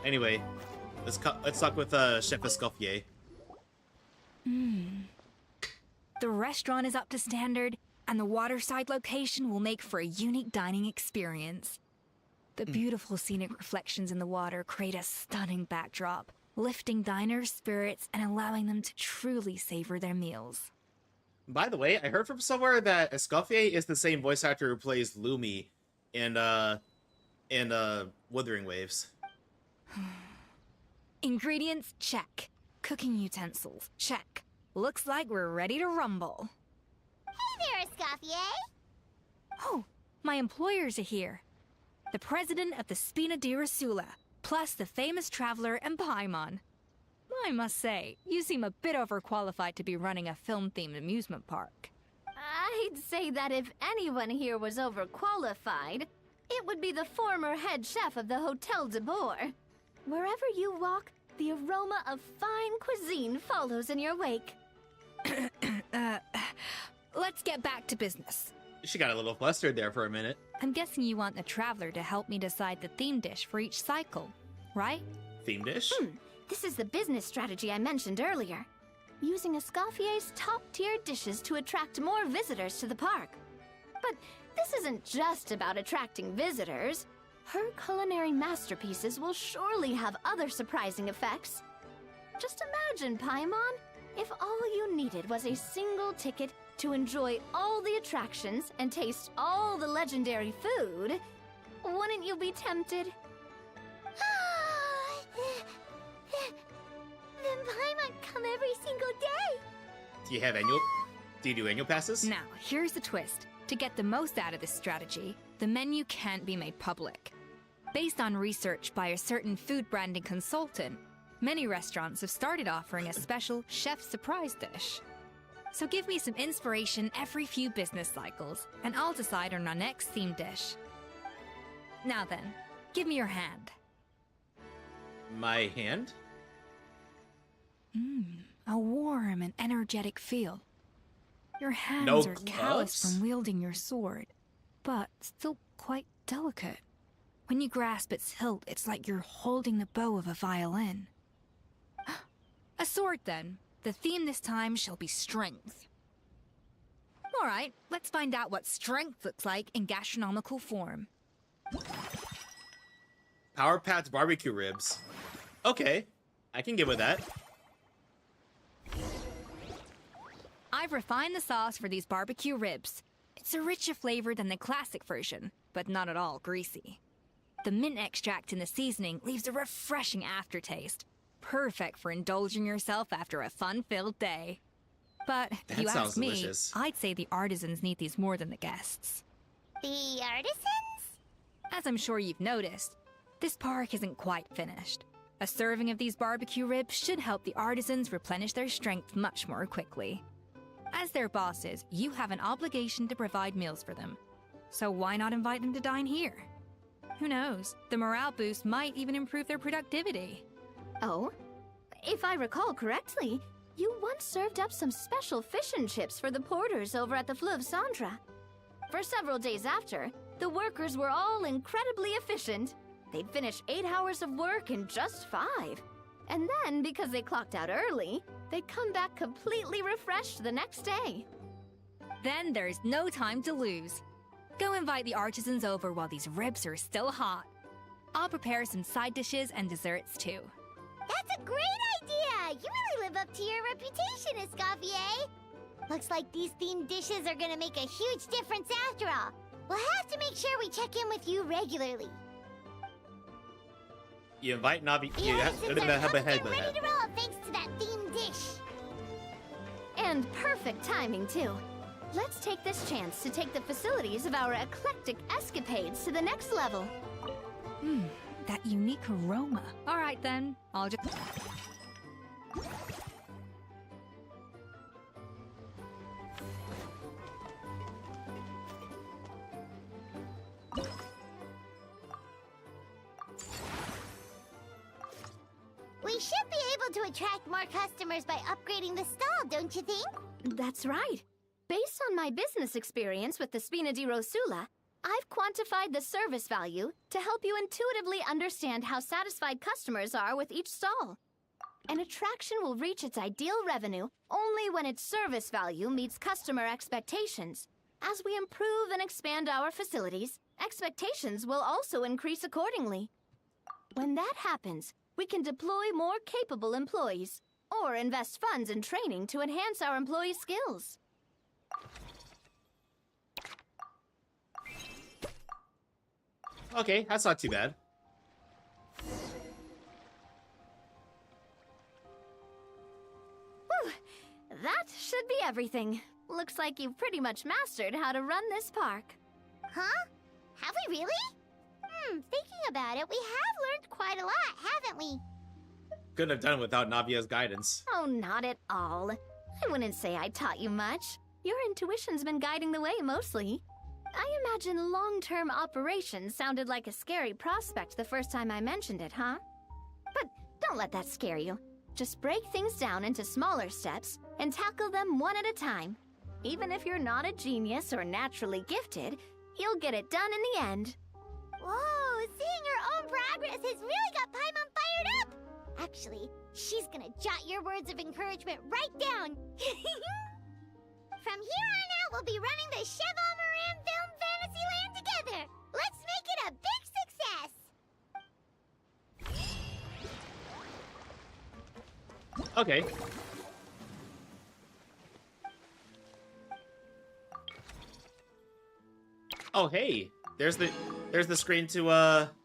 Anyway, let's talk with Chef Escoffier. The restaurant is up to standard, and the waterside location will make for a unique dining experience. The beautiful scenic reflections in the water create a stunning backdrop, lifting diners' spirits and allowing them to truly savor their meals. By the way, I heard from somewhere that Escoffier is the same voice actor who plays Lumi in Wuthering Waves. Ingredients, check. Cooking utensils, check. Looks like we're ready to rumble. Hey there, Escoffier! Oh, my employers are here. The president of the Spina di Rosula, plus the famous traveler and Paimon. I must say, you seem a bit overqualified to be running a film-themed amusement park. I'd say that if anyone here was overqualified, it would be the former head chef of the Hotel de Boer. Wherever you walk, the aroma of fine cuisine follows in your wake. Let's get back to business. She got a little flustered there for a minute. I'm guessing you want the traveler to help me decide the theme dish for each cycle, right? Theme dish? This is the business strategy I mentioned earlier. Using Escoffier's top-tier dishes to attract more visitors to the park. But this isn't just about attracting visitors. Her culinary masterpieces will surely have other surprising effects. Just imagine, Paimon, if all you needed was a single ticket to enjoy all the attractions and taste all the legendary food. Wouldn't you be tempted? Then Paimon come every single day! Do you do annual passes? Now, here's the twist. To get the most out of this strategy, the menu can't be made public. Based on research by a certain food branding consultant, many restaurants have started offering a special chef surprise dish. So give me some inspiration every few business cycles, and I'll decide on our next theme dish. Now then, give me your hand. My hand? A warm and energetic feel. Your hands No are calloused gloves? from wielding your sword, but still quite delicate. When you grasp its hilt, it's like you're holding the bow of a violin. A sword, then. The theme this time shall be strength. All right, let's find out what strength looks like in gastronomical form. Power Pat's barbecue ribs. Okay, I can get with that. I've refined the sauce for these barbecue ribs. It's a richer flavor than the classic version, but not at all greasy. The mint extract in the seasoning leaves a refreshing aftertaste, perfect for indulging yourself after a fun-filled day. But if That you sounds ask me, delicious. I'd say the artisans need these more than the guests. The artisans? As I'm sure you've noticed, this park isn't quite finished. A serving of these barbecue ribs should help the artisans replenish their strength much more quickly. As their bosses, you have an obligation to provide meals for them. So why not invite them to dine here? Who knows? The morale boost might even improve their productivity. Oh? If I recall correctly, you once served up some special fish and chips for the porters over at the Fleuve Centre. For several days after, the workers were all incredibly efficient. They'd finish 8 hours of work in just 5. And then, because they clocked out early, they'd come back completely refreshed the next day. Then there's no time to lose. Go invite the artisans over while these ribs are still hot. I'll prepare some side dishes and desserts too. That's a great idea! You really live up to your reputation, Escoffier! Looks like these themed dishes are gonna make a huge difference after all. We'll have to make sure we check in with you regularly. You invite Navi. The You have artisans to are have a head pumped with and ready that. to roll thanks to that themed dish. And perfect timing, too. Let's take this chance to take the facilities of our eclectic escapades to the next level. That unique aroma. All right then, I'll just... We should be able to attract more customers by upgrading the stall, don't you think? That's right. Based on my business experience with the Spina di Rosula, I've quantified the service value to help you intuitively understand how satisfied customers are with each stall. An attraction will reach its ideal revenue only when its service value meets customer expectations. As we improve and expand our facilities, expectations will also increase accordingly. When that happens, we can deploy more capable employees or invest funds in training to enhance our employees' skills. Okay, that's not too bad. Whew, that should be everything. Looks like you've pretty much mastered how to run this park. Huh? Have we really? Thinking about it, we have learned quite a lot, haven't we? Couldn't have done it without Navia's guidance. Oh, not at all. I wouldn't say I taught you much. Your intuition's been guiding the way mostly. I imagine long-term operations sounded like a scary prospect the first time I mentioned it, huh? But don't let that scare you. Just break things down into smaller steps and tackle them one at a time. Even if you're not a genius or naturally gifted, you'll get it done in the end. Whoa, seeing your own progress has really got Paimon fired up! Actually, she's gonna jot your words of encouragement right down. From here on out, we'll be running the Cheval Moran Film Fantasyland together. Let's make it a big success. Okay. Oh, hey. There's the screen to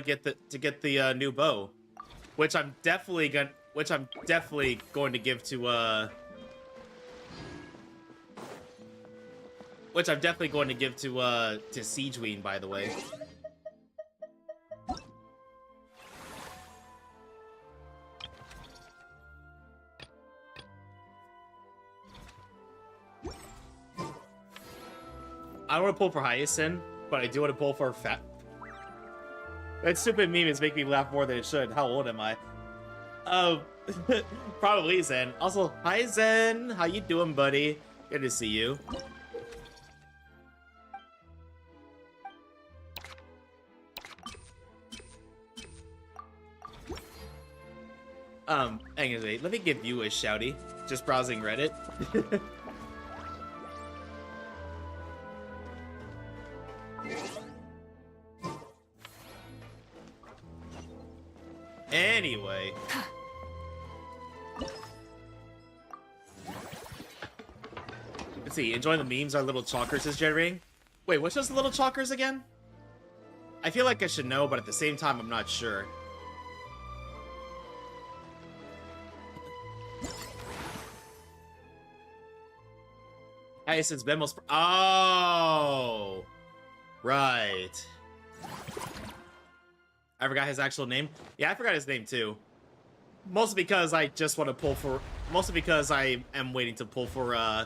get the new bow, which I'm definitely going to give to Siegeween, by the way. I don't want to pull for Hyacinth, but I do want to pull for Fat. That stupid meme is making me laugh more than it should. How old am I? Probably Zen. Also, hi Zen! How you doing, buddy? Good to see you. Anyway, let me give you a shouty. Just browsing Reddit. Anyway. Let's see, enjoying the memes our little chalkers is generating. Wait, what's those little chalkers again? I feel like I should know, but at the same time, I'm not sure. Hyacinth's Benmo's... Oh! Right. I forgot his actual name. Yeah, I forgot his name too. Mostly because I just want to pull for... Mostly because I am waiting to pull for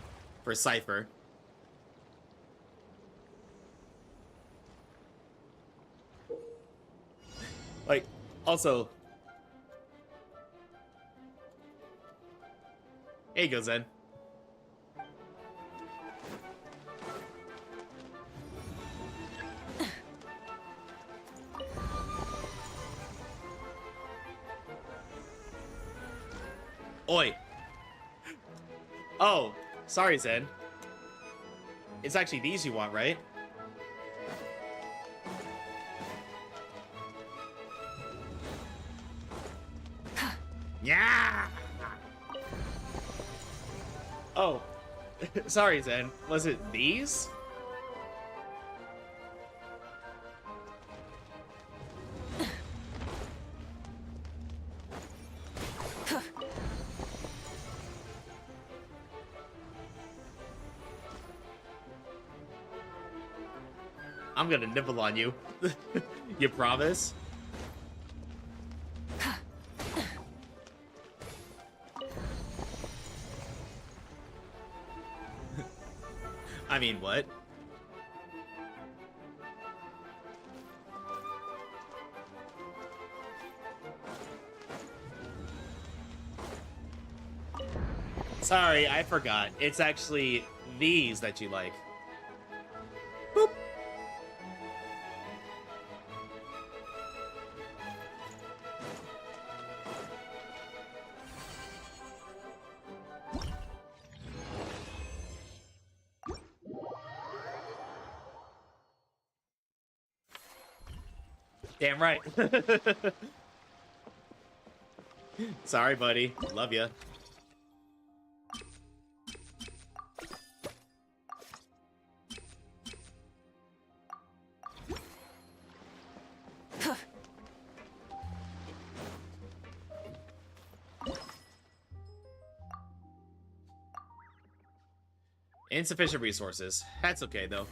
Cypher. Like, also... Here you go, Zen. Oi. Oh, sorry, Zen. It's actually these you want, right? Yeah. Oh, sorry, Zen. Was it these? I'm gonna nibble on you. You promise? I mean, what? Sorry, I forgot. It's actually these that you like. Boop. Damn right. Sorry, buddy. Love ya. Insufficient resources. That's okay, though.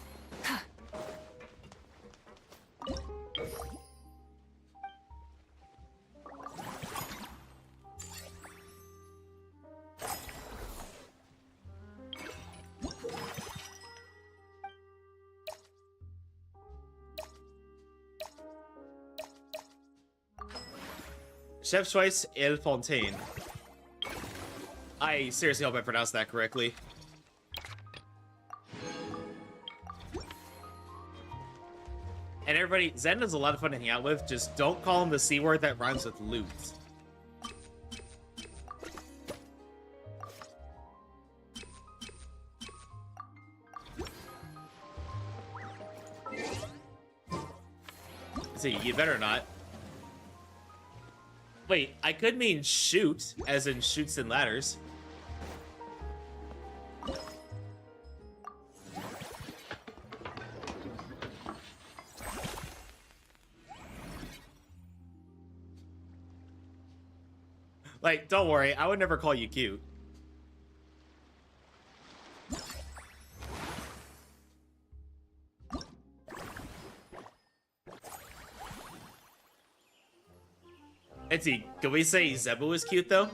Chef's choice, Fontaine. I seriously hope I pronounced that correctly. And everybody, Zen is a lot of fun to hang out with. Just don't call him the C word that rhymes with loot. See, you better not. Wait, I could mean shoot, as in shoots and ladders. Like, don't worry, I would never call you cute. Etsy, can we say Zebu is cute, though?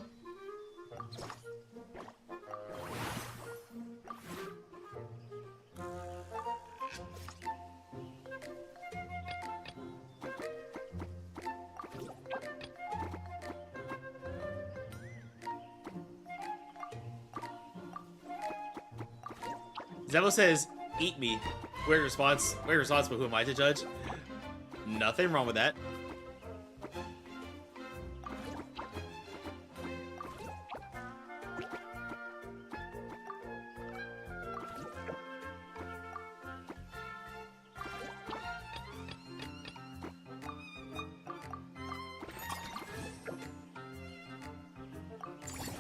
Zebu says, eat me. Weird response, but who am I to judge? Nothing wrong with that.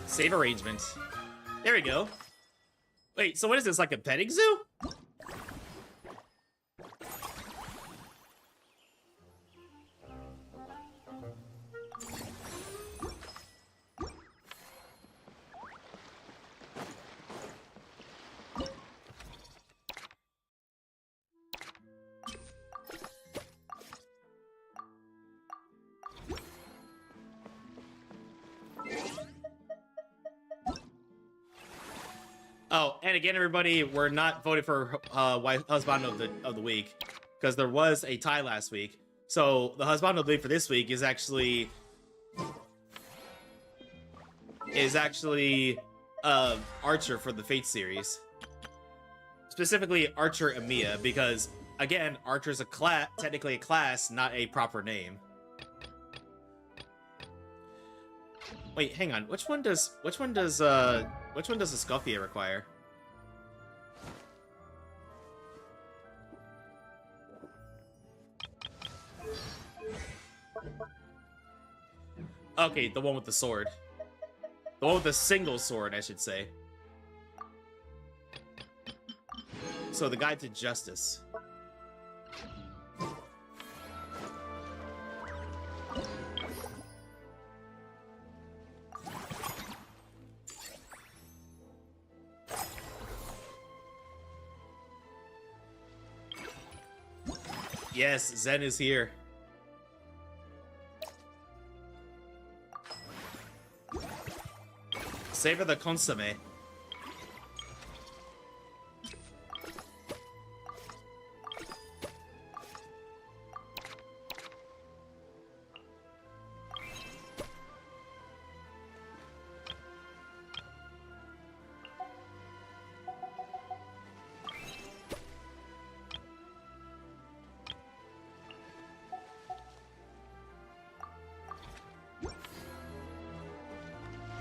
Save arrangement. There we go. Wait, so what is this, like a petting zoo? Oh, and again, everybody, we're not voting for husband of the week because there was a tie last week. So the husband of the week for this week is actually Archer for the Fate series, specifically Archer Emiya, because again, Archer's technically a class, not a proper name. Wait, hang on. Which one does a Scuffia require? Okay, the one with the sword. The one with the single sword, I should say. So the Guide to Justice. Yes, Zen is here. Savor the consomme.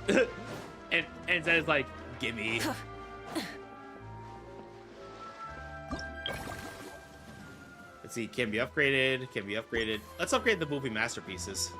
and Zen is like, gimme. Let's see, can be upgraded, can be upgraded. Let's upgrade the movie masterpieces.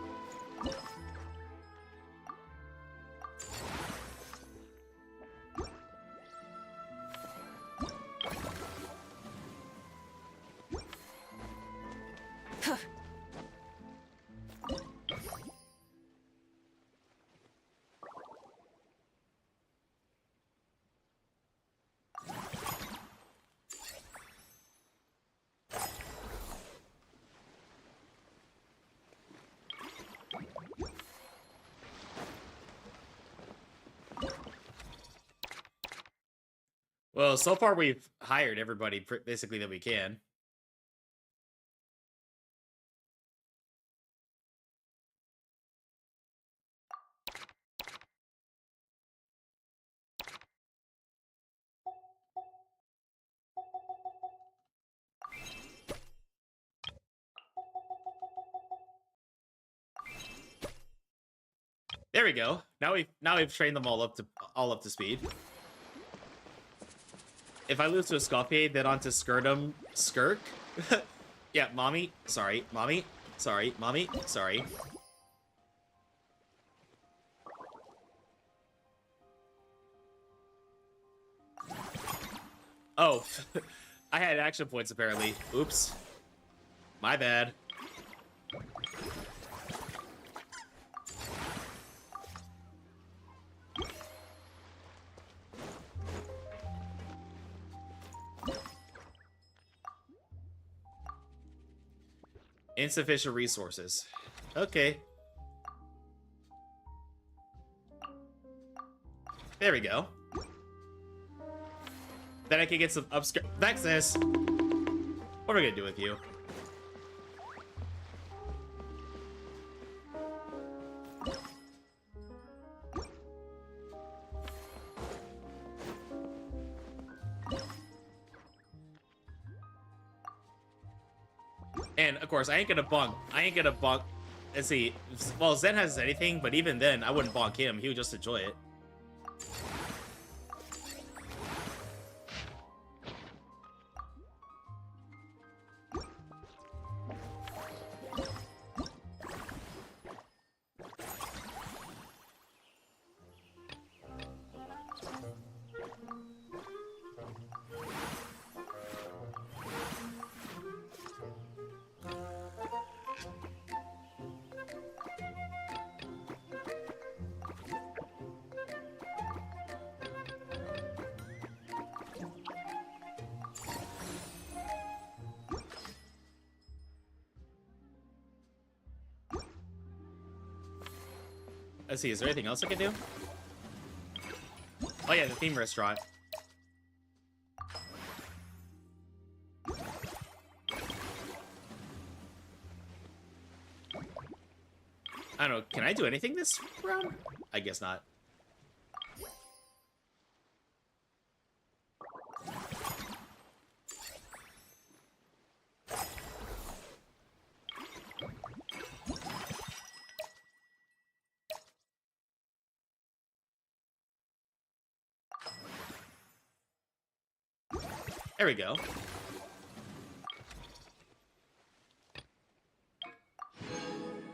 Well, so far we've hired everybody basically that we can. There we go. Now we've trained them all up to speed. If I lose to a Scopier, then on to Skirtum Skirk. Yeah, mommy. Sorry, mommy. Sorry, mommy. Sorry. Oh, I had action points apparently. Oops. My bad. Insufficient resources. Okay. There we go. Then I can get some upskirt. Vexus! What are we gonna do with you? And of course, I ain't gonna bonk. Let's see. Well, Zen has anything, but even then, I wouldn't bonk him. He would just enjoy it. Let's see, is there anything else I can do? Oh yeah, the theme restaurant. I don't know, can I do anything this round? I guess not. There we go.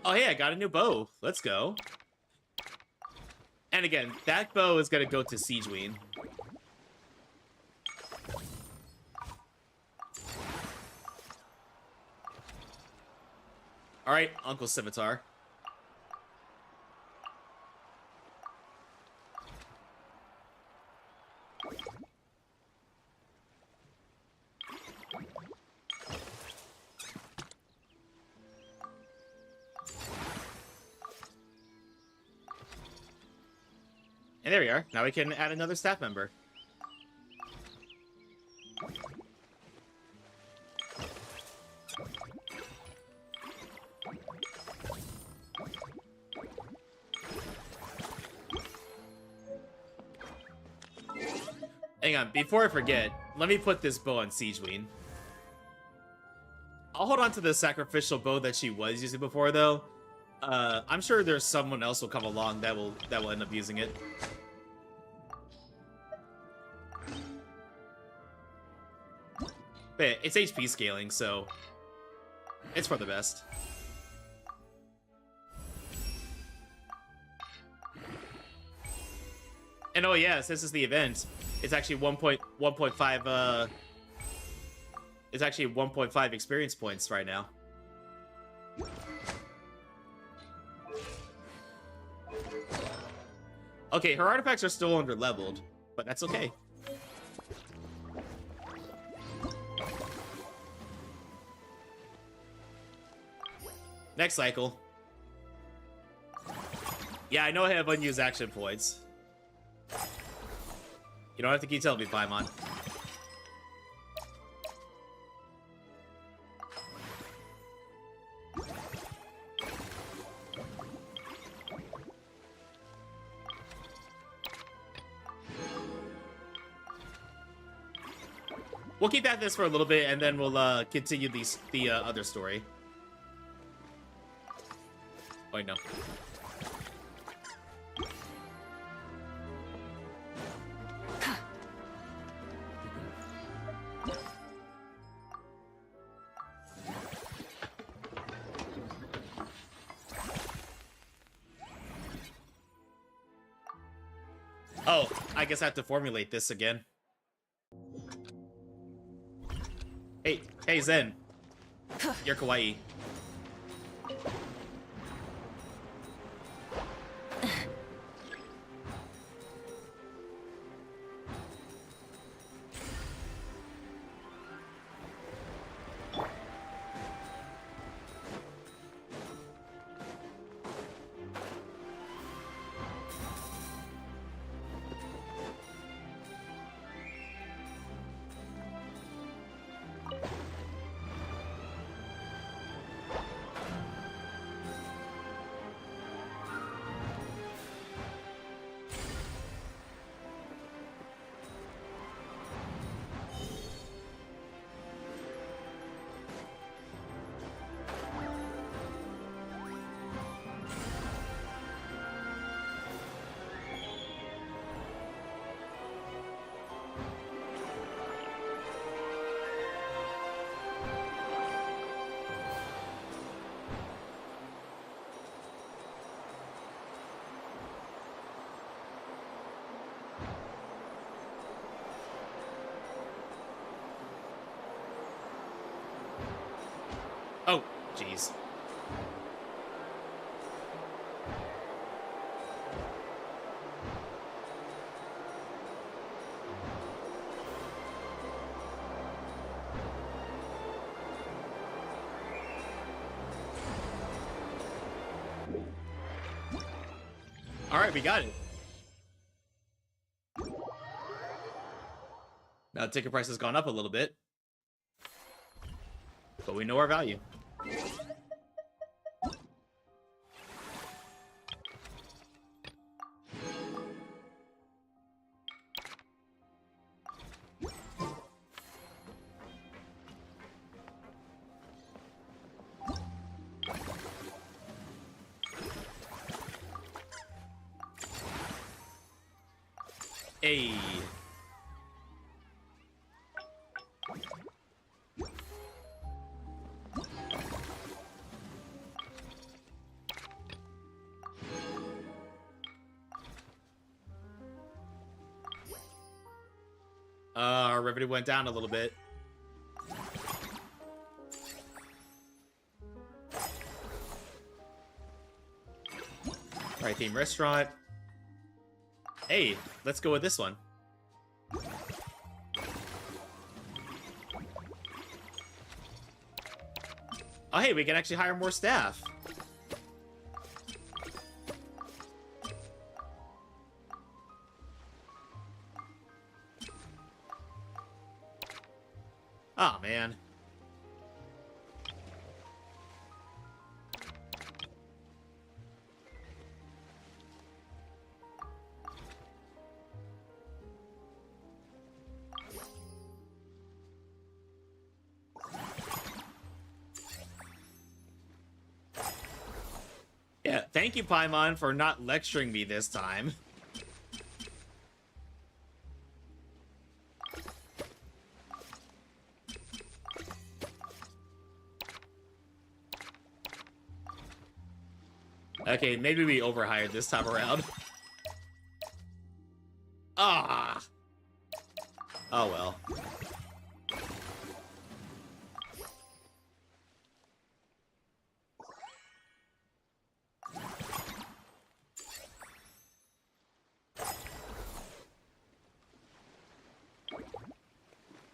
Oh, hey, I got a new bow. Let's go. And again, that bow is gonna go to Siegeween. Alright, Uncle Scimitar. And there we are. Now we can add another staff member. Hang on, before I forget, let me put this bow on Siegeween. I'll hold on to the sacrificial bow that she was using before, though. I'm sure there's someone else will come along that will end up using it. But it's HP scaling, so it's for the best. And oh yeah, since it's the event, it's actually 1.5 it's actually 1.5 experience points right now. Okay, her artifacts are still under leveled, but that's okay. Next cycle. Yeah, I know I have unused action points. You don't have to keep telling me, Paimon. We'll keep at this for a little bit, and then we'll continue the other story. Wait, no. Oh, I guess I have to formulate this again. Hey, Zen. You're kawaii. Oh, jeez. All right, we got it. Now, ticket price has gone up a little bit, but we know our value. Hey. Our revenue went down a little bit. Alright, theme restaurant. Hey, let's go with this one. Oh, hey, we can actually hire more staff. Oh, man. Thank you, Paimon, for not lecturing me this time. Okay, maybe we overhired this time around. Ah! Oh well.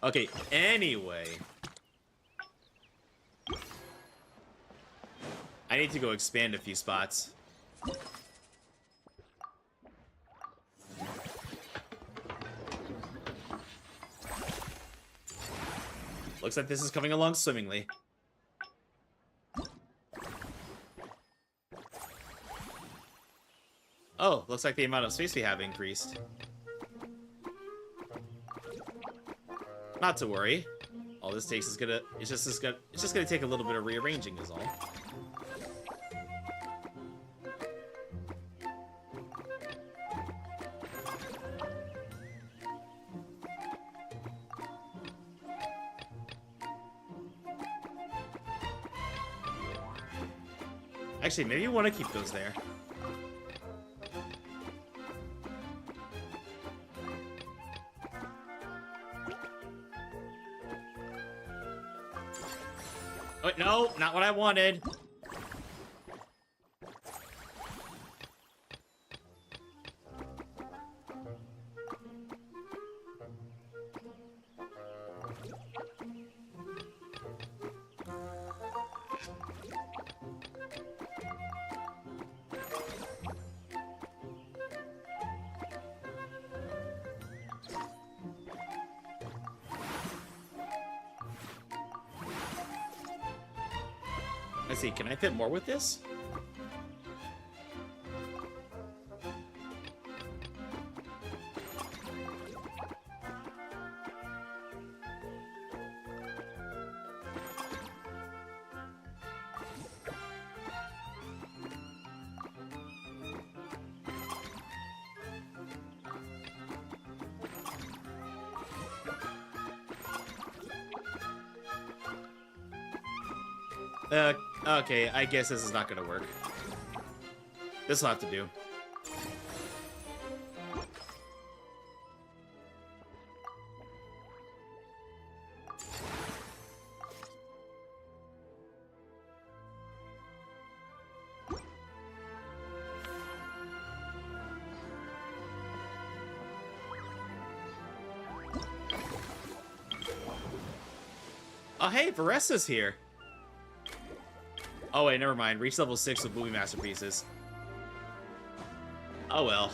Okay, anyway. I need to go expand a few spots. Looks like this is coming along swimmingly. Oh, looks like the amount of space we have increased. Not to worry. All this takes is it's just gonna take a little bit of rearranging is all. Actually, maybe you want to keep those there. Oh, no, not what I wanted. Let's see, can I fit more with this? Okay, I guess this is not gonna work. This'll have to do. Oh, hey, Varessa's here. Oh, wait, never mind. Reach level 6 with movie masterpieces. Oh, well.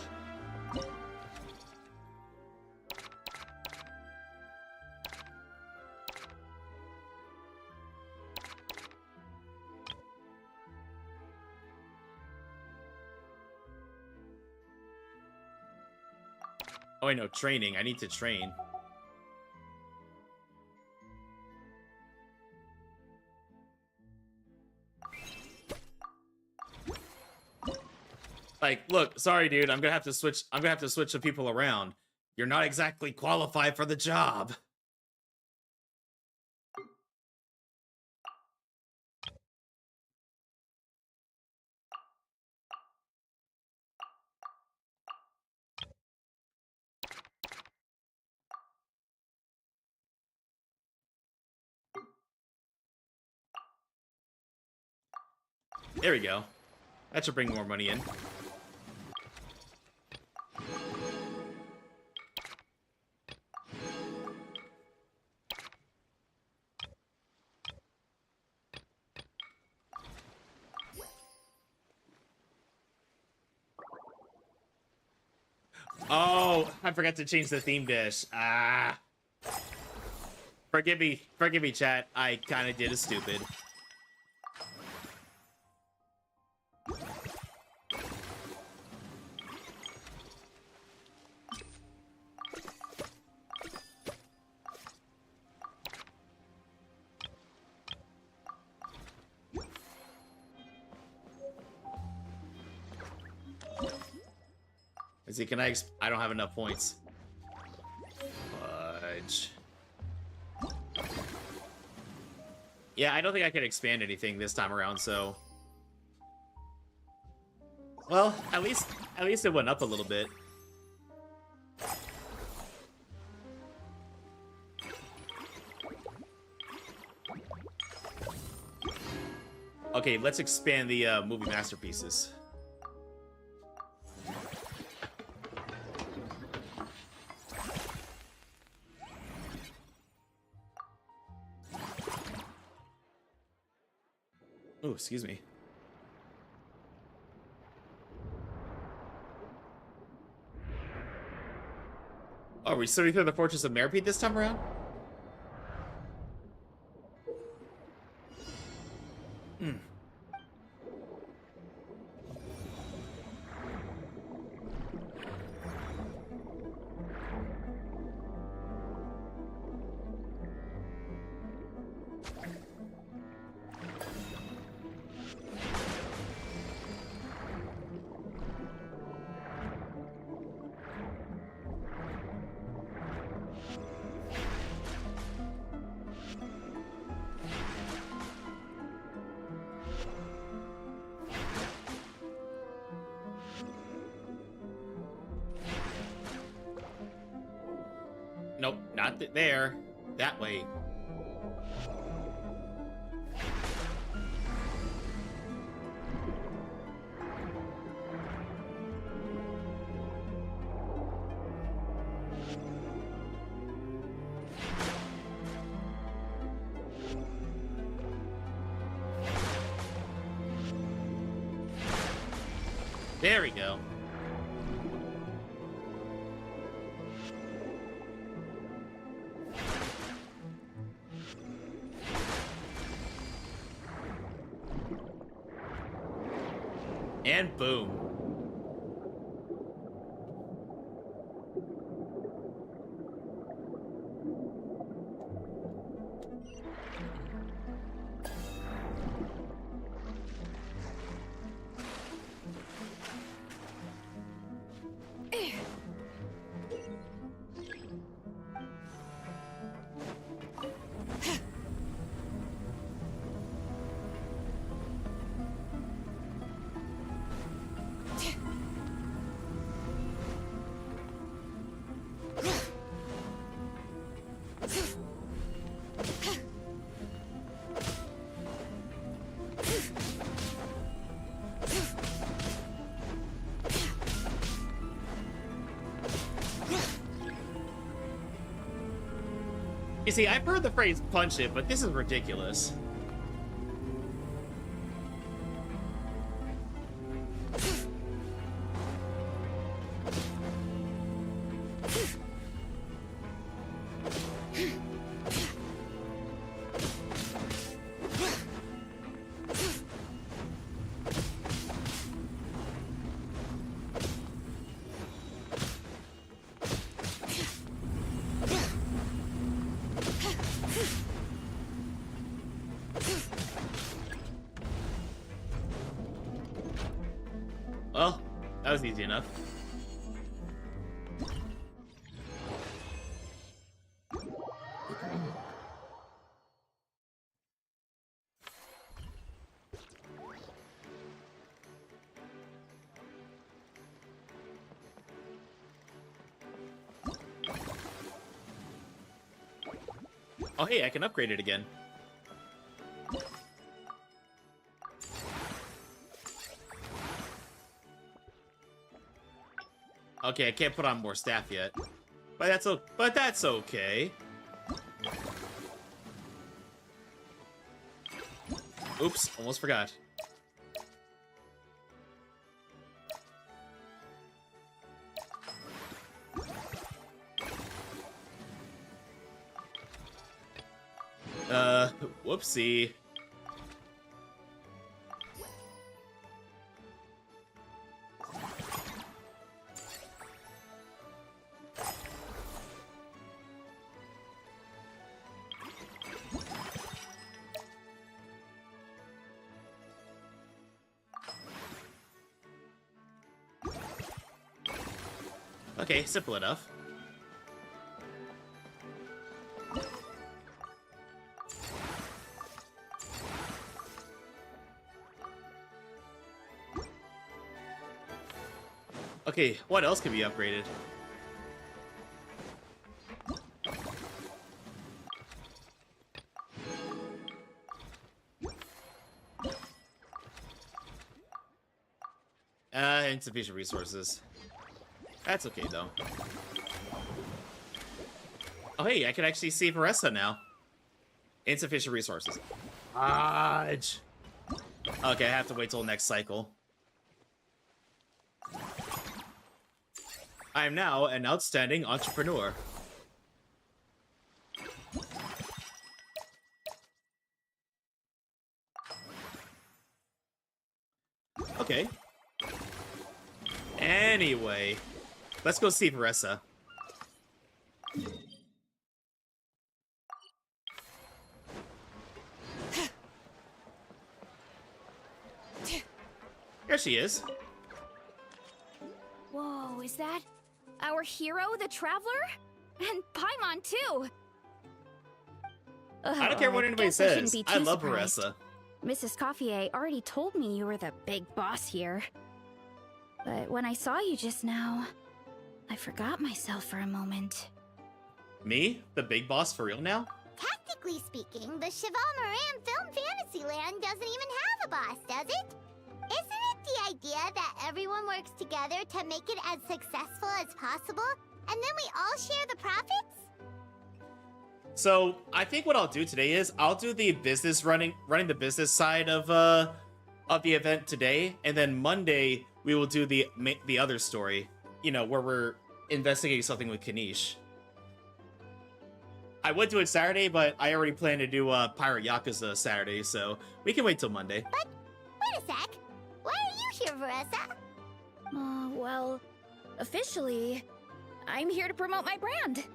Oh, wait, no, training. I need to train. Like, look, sorry, dude. I'm gonna have to switch some people around. You're not exactly qualified for the job. There we go. That should bring more money in. Oh, I forgot to change the theme dish. Ah. Forgive me, chat. I kind of did a stupid. Let's see, can I don't have enough points. Fudge. Yeah, I don't think I can expand anything this time around, so... Well, at least it went up a little bit. Okay, let's expand the movie masterpieces. Oh, excuse me. Oh, are we swimming through the Fortress of Merrepeat this time around? Hmm. Nope, not there. That way. There we go. And boom. You see, I've heard the phrase punch it, but this is ridiculous. Well, that was easy enough. Oh, hey, I can upgrade it again. Okay, I can't put on more staff yet, but that's okay. Oops, almost forgot. Whoopsie. Okay, simple enough. Okay, what else can be upgraded? Insufficient resources. That's okay, though. Oh, hey, I can actually see Marissa now. Insufficient resources. Fudge. Okay, I have to wait till next cycle. I am now an outstanding entrepreneur. Okay. Anyway, let's go see Marissa. Here she is. Whoa, is that our hero, the Traveler? And Paimon, too! I don't care what anybody says. I love surprised. Marissa. Mrs. Coiffier already told me you were the big boss here. But when I saw you just now, I forgot myself for a moment. Me? The big boss for real now? Tactically speaking, the Cheval Moran Film Fantasyland doesn't even have a boss, does it? Isn't it the idea that everyone works together to make it as successful as possible, and then we all share the profits? So, I think what I'll do today is I'll do the business running the business side of the event today, and then Monday we will do the other story, you know, where we're investigating something with Kanish. I would do it Saturday, but I already plan to do Pirate Yakuza Saturday, so we can wait till Monday. But, wait a sec. Why are you here, Marissa? Well, officially, I'm here to promote my brand.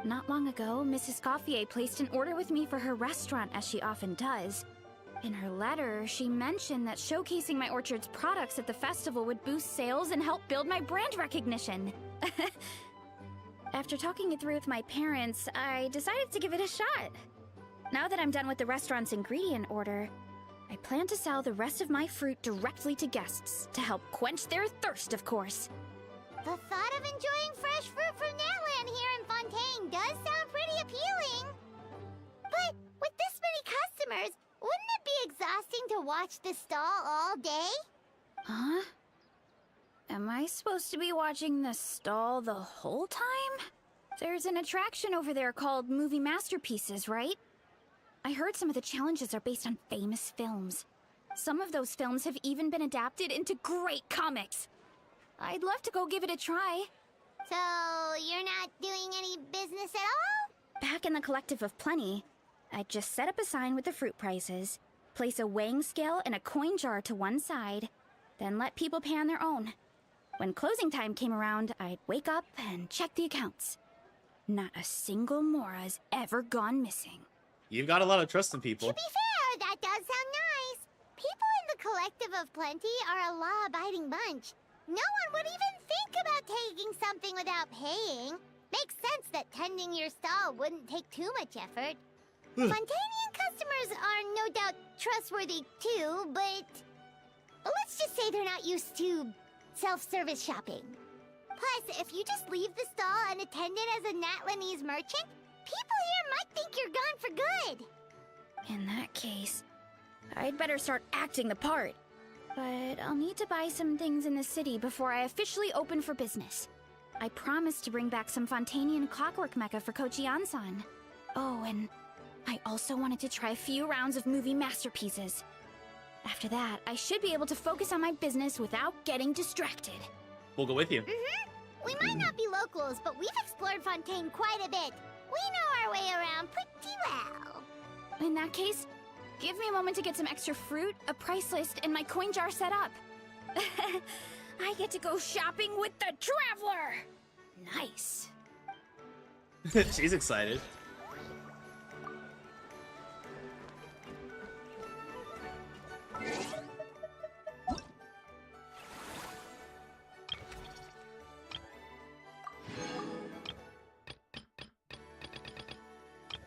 Not long ago, Mrs. Coiffier placed an order with me for her restaurant, as she often does. In her letter, she mentioned that showcasing my orchard's products at the festival would boost sales and help build my brand recognition. After talking it through with my parents, I decided to give it a shot. Now that I'm done with the restaurant's ingredient order, I plan to sell the rest of my fruit directly to guests to help quench their thirst, of course. The thought of enjoying fresh fruit from Natland here in Fontaine does sound pretty appealing. But with this many customers, wouldn't it be exhausting to watch the stall all day? Huh? Am I supposed to be watching the stall the whole time? There's an attraction over there called Movie Masterpieces, right? I heard some of the challenges are based on famous films. Some of those films have even been adapted into great comics. I'd love to go give it a try. So, you're not doing any business at all? Back in the Collective of Plenty, I'd just set up a sign with the fruit prices, place a weighing scale and a coin jar to one side, then let people pay on their own. When closing time came around, I'd wake up and check the accounts. Not a single Mora's ever gone missing. You've got a lot of trust in people. To be fair, that does sound nice. People in the Collective of Plenty are a law-abiding bunch. No one would even think about taking something without paying. Makes sense that tending your stall wouldn't take too much effort. Fontainian customers are no doubt trustworthy too, but let's just say they're not used to self-service shopping. Plus, if you just leave the stall and attend it as a Natlanese merchant, people here might think you're gone for good. In that case, I'd better start acting the part. But I'll need to buy some things in the city before I officially open for business. I promised to bring back some Fontainian clockwork mecha for Kochi-san. Oh, and I also wanted to try a few rounds of movie masterpieces. After that, I should be able to focus on my business without getting distracted. We'll go with you. We might not be locals, but we've explored Fontaine quite a bit. We know our way around pretty well. In that case, give me a moment to get some extra fruit, a price list, and my coin jar set up. I get to go shopping with the Traveler! Nice. She's excited.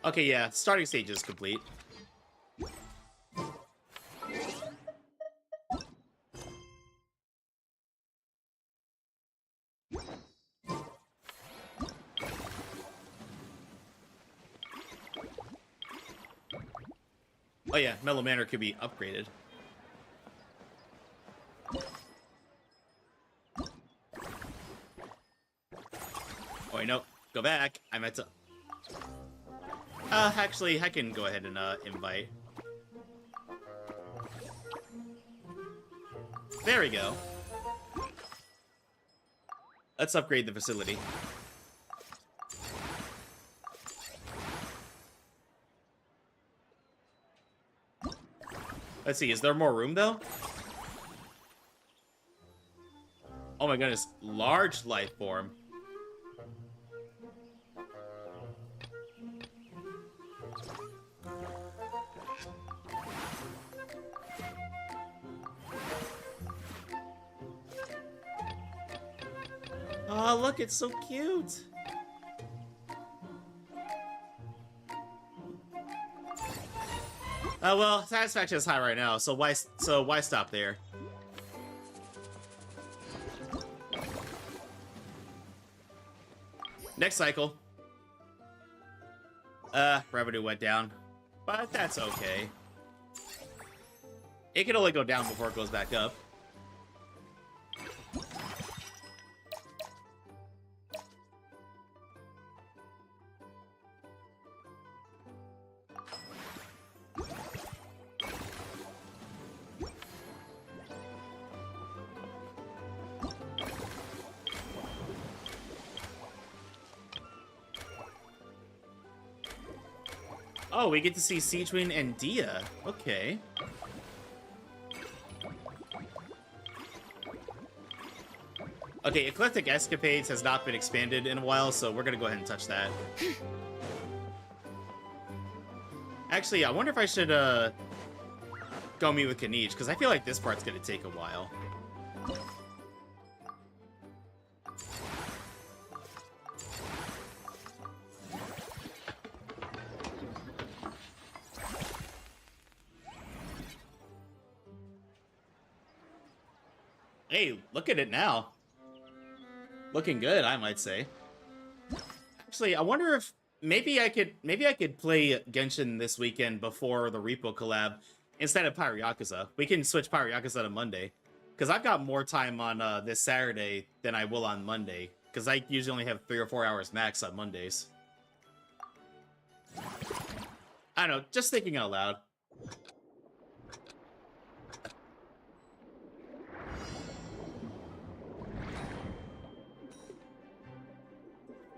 Okay, yeah, starting stage is complete. Oh yeah, Mellow Manor could be upgraded. Oh wait, no. Go back. I meant to... actually, I can go ahead and, invite. There we go. Let's upgrade the facility. Let's see, is there more room, though? Oh my goodness, large life form. Oh, look, it's so cute. Well, satisfaction is high right now, so why stop there? Next cycle. Revenue went down, but that's okay. It can only go down before it goes back up. Oh, we get to see Siegewing and Dia. Okay. Okay, Eclectic Escapades has not been expanded in a while, so we're gonna go ahead and touch that. Actually, I wonder if I should, go meet with Kanich, because I feel like this part's gonna take a while. Hey, look at it now. Looking good, I might say. Actually, I wonder if maybe I could play Genshin this weekend before the Repo collab instead of Pyro Yakuza. We can switch Pyro Yakuza to Monday, because I've got more time on this Saturday than I will on Monday, because I usually only have 3 or 4 hours max on Mondays. I don't know, just thinking out loud.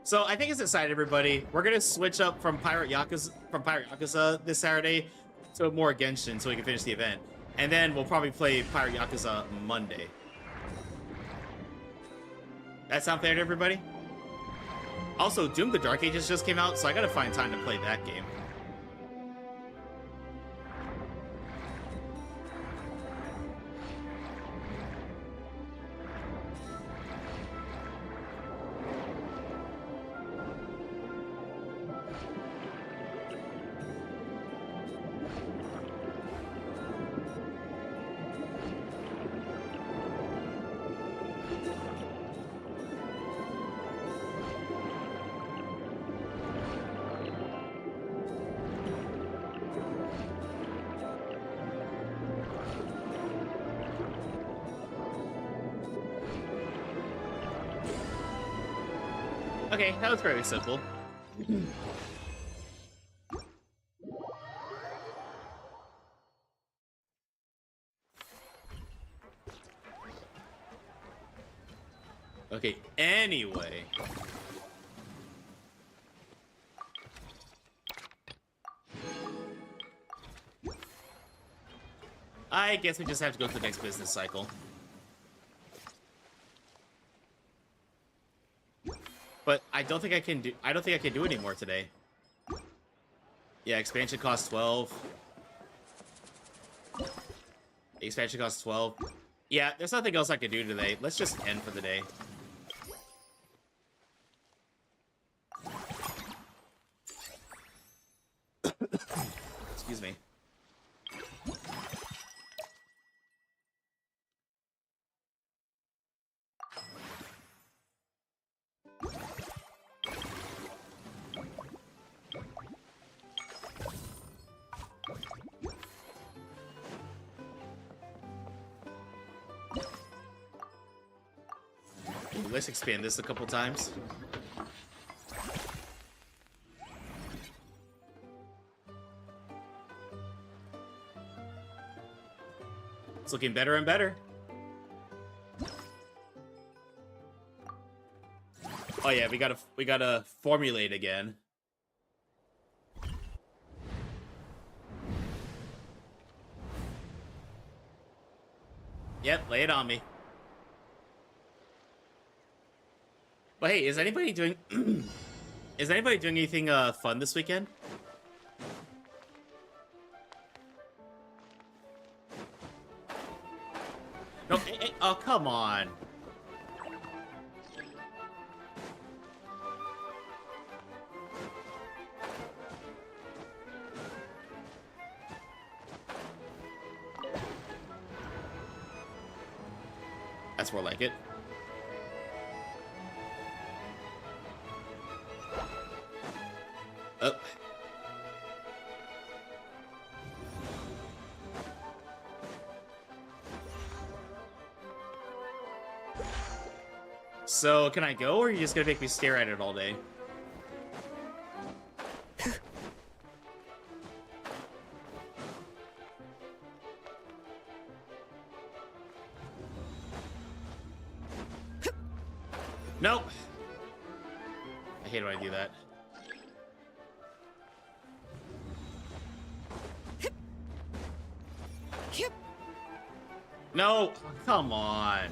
So I think it's decided, everybody. We're gonna switch up from Pirate Yakuza this Saturday to more Genshin so we can finish the event, and then we'll probably play Pirate Yakuza Monday. That sound fair to everybody? Also, Doom: The Dark Ages just came out, so I gotta find time to play that game. Okay, that was very simple. Okay, anyway. I guess we just have to go to the next business cycle. But I don't think I can do any more today. Yeah, expansion costs 12. Expansion costs 12. Yeah, there's nothing else I can do today. Let's just end for the day. Excuse me. Let's expand this a couple times. It's looking better and better. Oh yeah, we gotta formulate again. Yep, lay it on me. But hey, is anybody doing is anybody doing anything fun this weekend? No, oh come on. That's more like it. Oh. So, can I go, or are you just gonna make me stare at it all day? Nope. I hate when I do that. No, come on.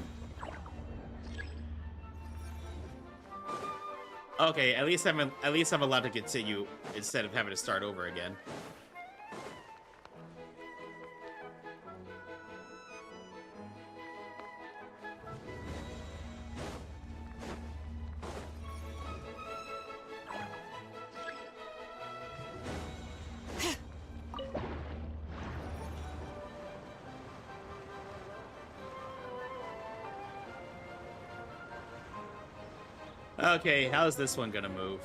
Okay, at least I'm allowed to continue instead of having to start over again. Okay, how's this one gonna move?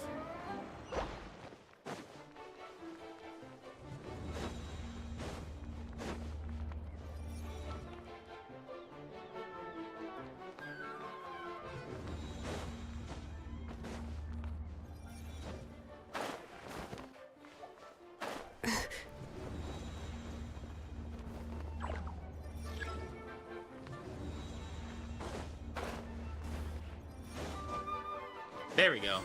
There we go.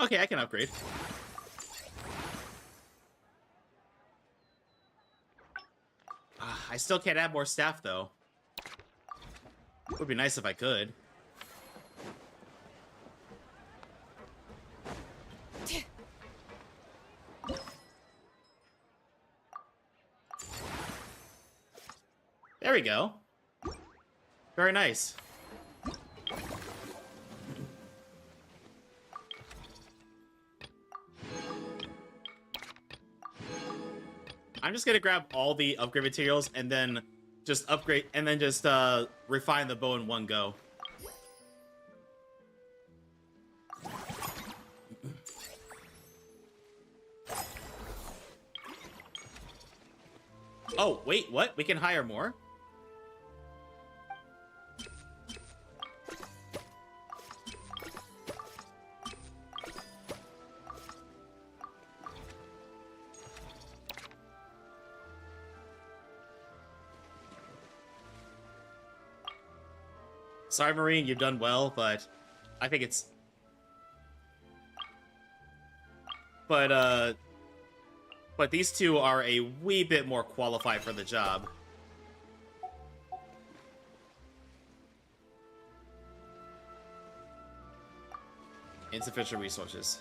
Okay, I can upgrade. I still can't add more staff, though. Would be nice if I could. There we go. Very nice. I'm just gonna grab all the upgrade materials and then just upgrade and then just refine the bow in one go. Oh, wait, what? We can hire more? Sorry, Marine, you've done well, but I think it's... But these two are a wee bit more qualified for the job. Insufficient resources.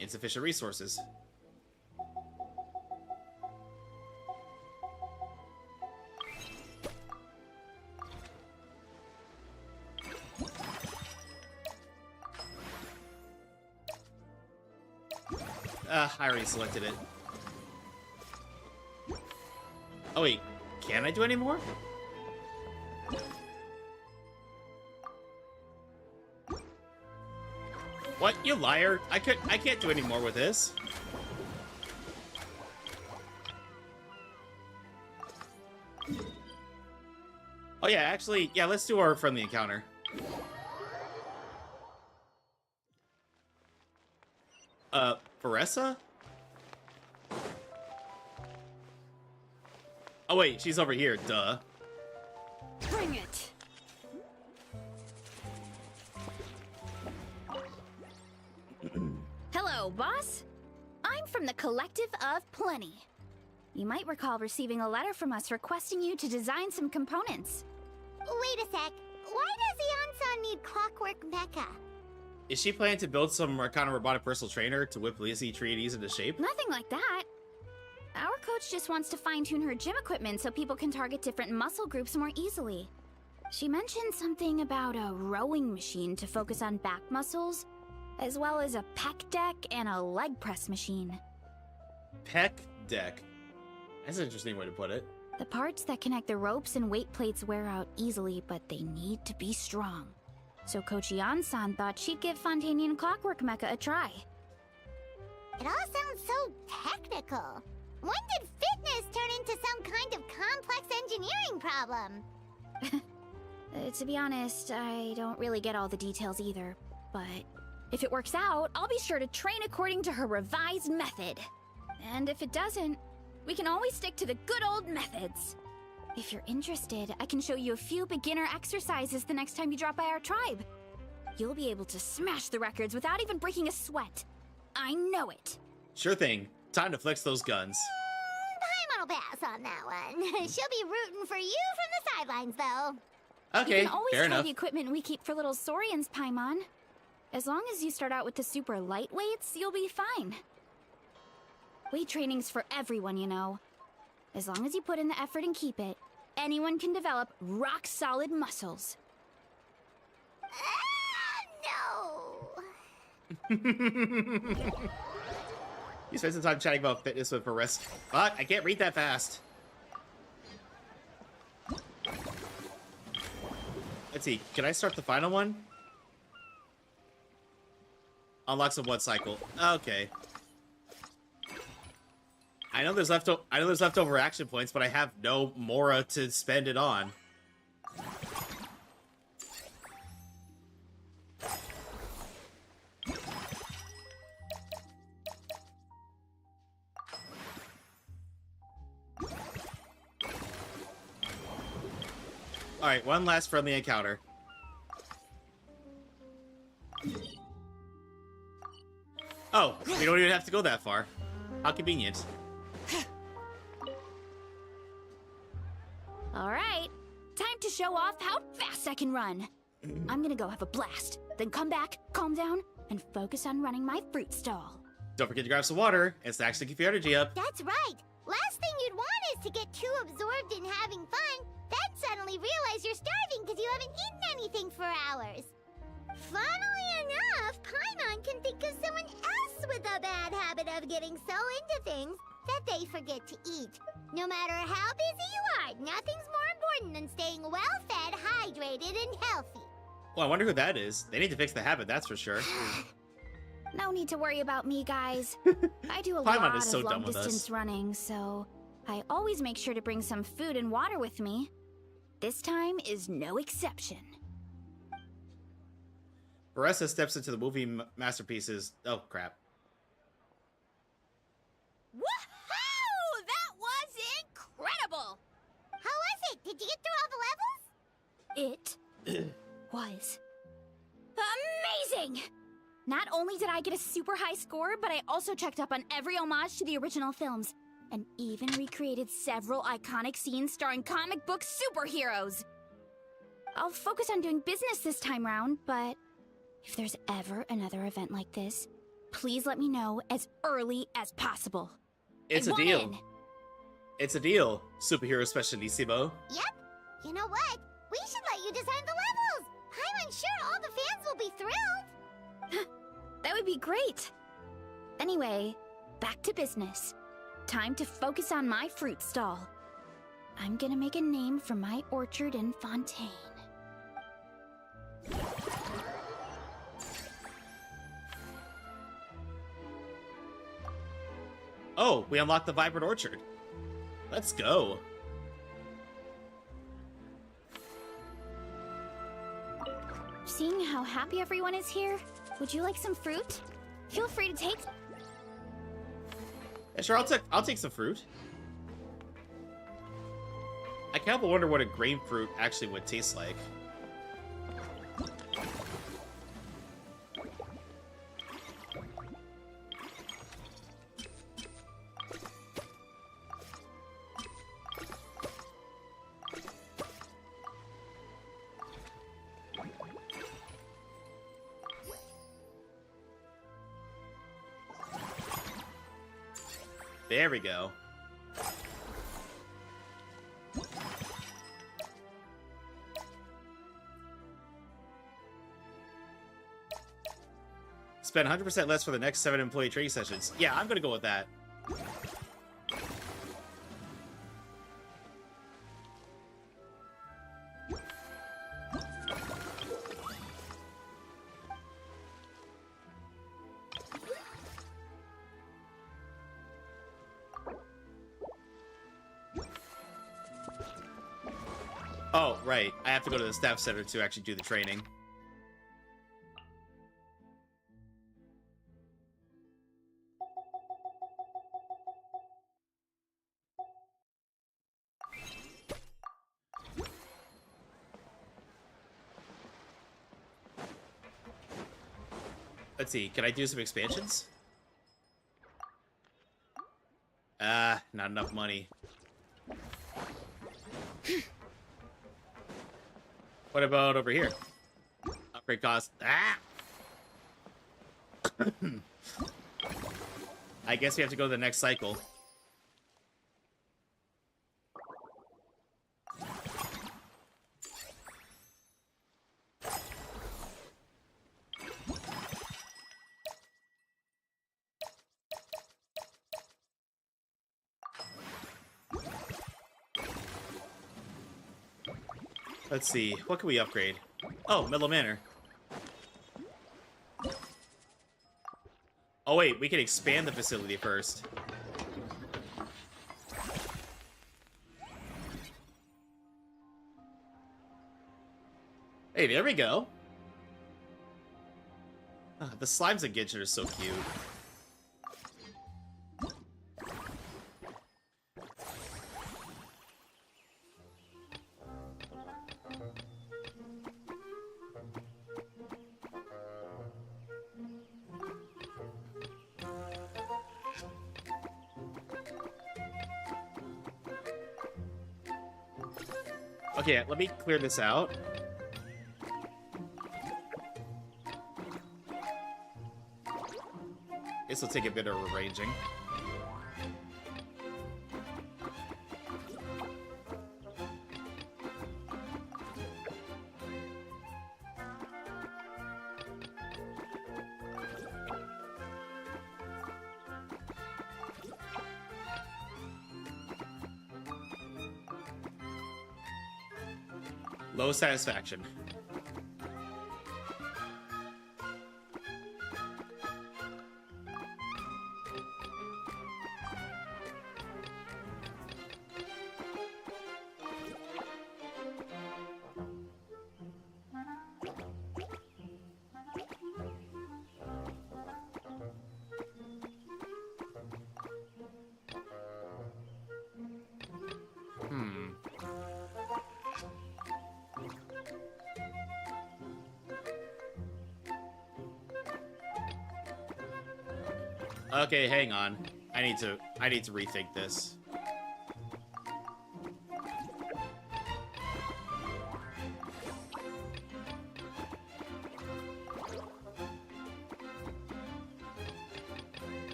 Insufficient resources. I already selected it. Oh wait, can I do any more? What? You liar! I can't do any more with this. Oh yeah, actually, yeah, let's do our friendly encounter. Faressa? Oh wait, she's over here, duh. Bring it! Hello, boss. I'm from the Collective of Plenty. You might recall receiving a letter from us requesting you to design some components. Wait a sec. Why does Yansan need Clockwork Mecha? Is she planning to build some kind of robotic personal trainer to whip Lizzie treaties into shape? Nothing like that. Our coach just wants to fine-tune her gym equipment so people can target different muscle groups more easily. She mentioned something about a rowing machine to focus on back muscles, as well as a pec deck and a leg press machine. Pec deck. That's an interesting way to put it. The parts that connect the ropes and weight plates wear out easily, but they need to be strong. So Coach Yan-san thought she'd give Fontaine and Clockwork Mecha a try. It all sounds so technical. When did fitness turn into some kind of complex engineering problem? To be honest, I don't really get all the details either. But if it works out, I'll be sure to train according to her revised method. And if it doesn't, we can always stick to the good old methods. If you're interested, I can show you a few beginner exercises the next time you drop by our tribe. You'll be able to smash the records without even breaking a sweat. I know it. Sure thing. Time to flex those guns. Paimon will pass on that one. She'll be rooting for you from the sidelines, though. Okay, You can always fair try enough. the equipment we keep for little Saurians, Paimon. As long as you start out with the super light weights, you'll be fine. Weight training's for everyone, you know. As long as you put in the effort and keep it, anyone can develop rock-solid muscles. No. You spent some time chatting about fitness with Faressa. Fuck, I can't read that fast. Let's see, can I start the final one? Unlocks a blood cycle. Okay. I know there's leftover action points, but I have no Mora to spend it on. Alright, one last friendly encounter. Oh, we don't even have to go that far. How convenient. Alright, time to show off how fast I can run. I'm gonna go have a blast, then come back, calm down, and focus on running my fruit stall. Don't forget to grab some water and snacks to keep your energy up. That's right. Last thing you'd want is to get too absorbed in having fun, then suddenly realize you're starving because you haven't eaten anything for hours. Funnily enough, Paimon can think of someone else with a bad habit of getting so into things that they forget to eat. No matter how busy you are, nothing's more important than staying well-fed, hydrated, and healthy. Well, I wonder who that is. They need to fix the habit, that's for sure. No need to worry about me, guys. I do a Paimon lot is so of done with us. long-distance running, so I always make sure to bring some food and water with me. This time is no exception. Faressa steps into the movie masterpieces. Oh, crap. Woohoo! That was incredible! How was it? Did you get through all the levels? It was amazing! Not only did I get a super high score, but I also checked up on every homage to the original films, and even recreated several iconic scenes starring comic book superheroes. I'll focus on doing business this time round, but if there's ever another event like this, Please let me know as early as possible. It's I a want deal. in. It's a deal, superhero specialissimo. Yep. You know what? We should let you design the levels. I'm sure all the fans will be thrilled. That would be great. Anyway, back to business. Time to focus on my fruit stall. I'm gonna make a name for my orchard in Fontaine. Oh, we unlocked the Vibrant Orchard. Let's go. Seeing how happy everyone is here, would you like some fruit? Feel free to take. Yeah, sure, I'll take some fruit. I kind of wonder what a grapefruit actually would taste like. There we go. Spend 100% less for the next 7 employee training sessions. Yeah, I'm gonna go with that. Oh, right. I have to go to the staff center to actually do the training. Let's see. Can I do some expansions? Not enough money. What about over here? Upgrade cost. Ah! I guess we have to go to the next cycle. Let's see, what can we upgrade? Oh, Metal Manor. Oh wait, we can expand the facility first. Hey, there we go. Ah, the slimes and Gidget are so cute. Okay, let me clear this out. This will take a bit of arranging. Low satisfaction. Okay, hang on. I need to rethink this.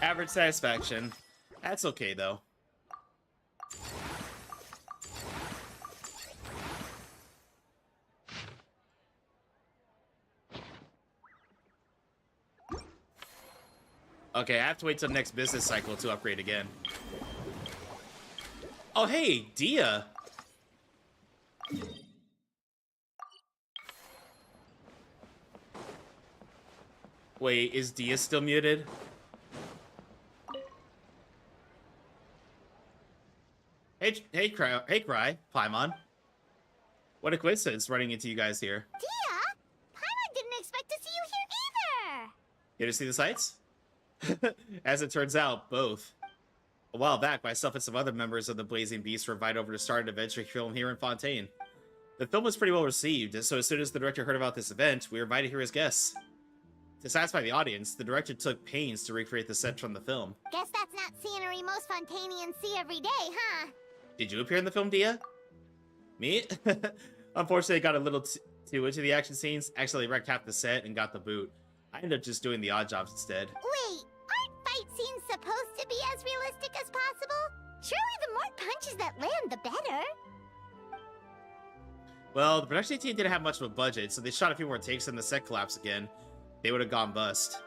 Average satisfaction. That's okay, though. Okay, I have to wait till the next business cycle to upgrade again. Oh, hey, Dia. Wait, is Dia still muted? Hey, Kurai, Paimon. What a coincidence running into you guys here. Dia? Paimon didn't expect to see you here either! Here to see the sights? As it turns out, both. A while back, myself and some other members of the Blazing Beast were invited over to start an adventure film here in Fontaine. The film was pretty well received, and so as soon as the director heard about this event, we were invited here as guests. To satisfy the audience, the director took pains to recreate the set from the film. Guess that's not scenery most Fontainians see every day, huh? Did you appear in the film, Dia? Me? Unfortunately, I got a little too into the action scenes, accidentally wrecked half the set, and got the boot. I ended up just doing the odd jobs instead. Wait, aren't fight scenes supposed to be as realistic as possible? Surely the more punches that land, the better. Well, the production team didn't have much of a budget, so they shot a few more takes and the set collapsed again. They would have gone bust.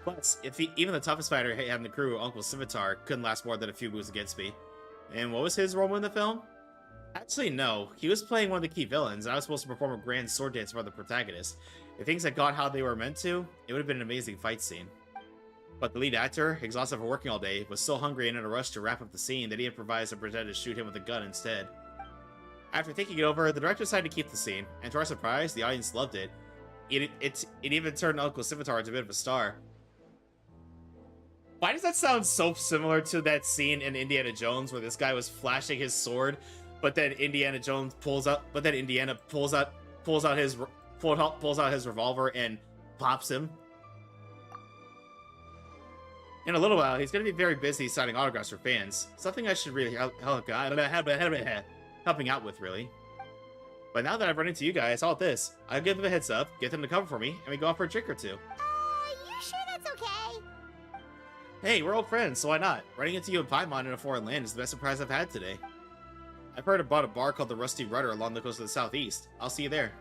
Plus, even the toughest fighter in the crew, Uncle Scimitar, couldn't last more than a few moves against me. And what was his role in the film? Actually, no. He was playing one of the key villains, and I was supposed to perform a grand sword dance for the protagonist. If things had gone how they were meant to, it would have been an amazing fight scene. But the lead actor, exhausted from working all day, was so hungry and in a rush to wrap up the scene that he improvised and pretended to shoot him with a gun instead. After thinking it over, the director decided to keep the scene, and to our surprise, the audience loved it. It even turned Uncle Scimitar into a bit of a star. Why does that sound so similar to that scene in Indiana Jones where this guy was flashing his sword, but then Indiana pulls out his revolver and pops him? In a little while, he's going to be very busy signing autographs for fans. Something I should really helping out with, really. But now that I've run into you guys, all this, I'll give them a heads up, get them to cover for me, and we go out for a drink or two. You sure that's okay? Hey, we're old friends, so why not? Running into you in Paimon in a foreign land is the best surprise I've had today. I've heard about a bar called the Rusty Rudder along the coast of the southeast. I'll see you there.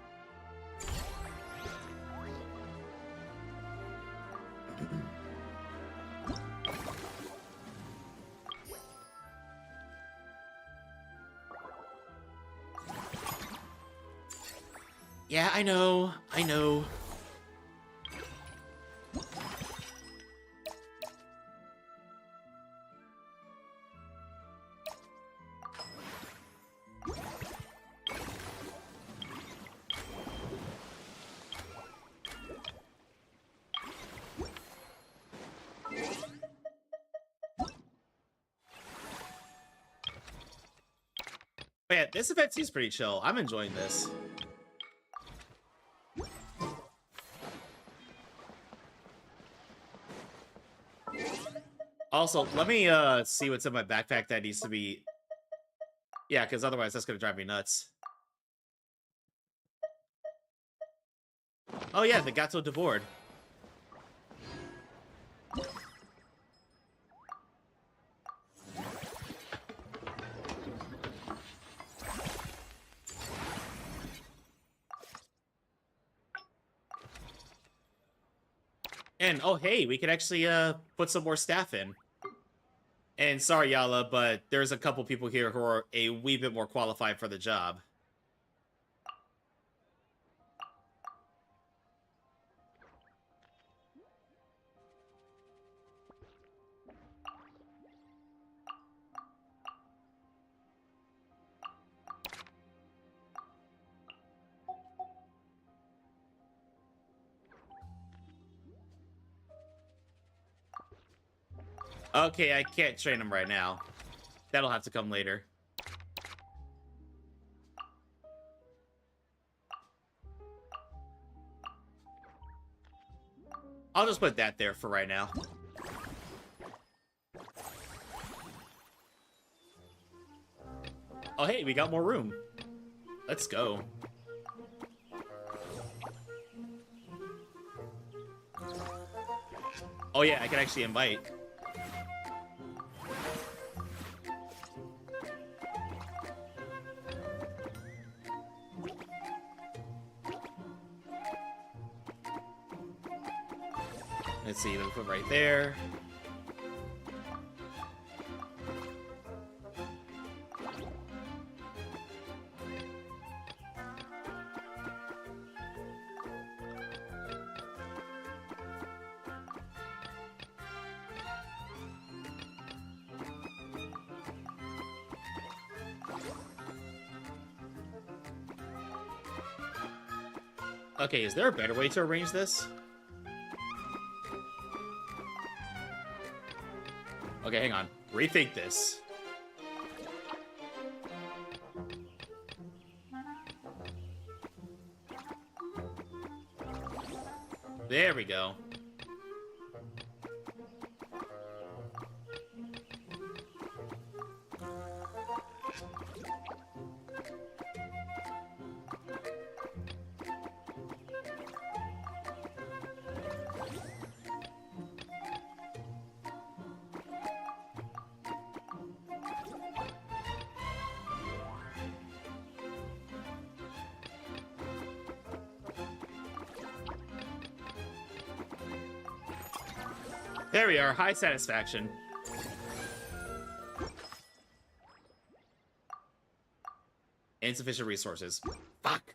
Yeah, I know. But yeah, this event seems pretty chill. I'm enjoying this. Also, let me see what's in my backpack that needs to be... Yeah, because otherwise that's going to drive me nuts. Oh yeah, the Gato de Board. And, oh hey, we could actually put some more staff in. And sorry, Yala, but there's a couple people here who are a wee bit more qualified for the job. Okay, I can't train him right now. That'll have to come later. I'll just put that there for right now. Oh, hey, we got more room. Let's go. Oh yeah, I can actually invite. Let's see, let me put right there. Okay, is there a better way to arrange this? Okay, hang on. Rethink this. There we go. There we are, high satisfaction. Insufficient resources. Fuck.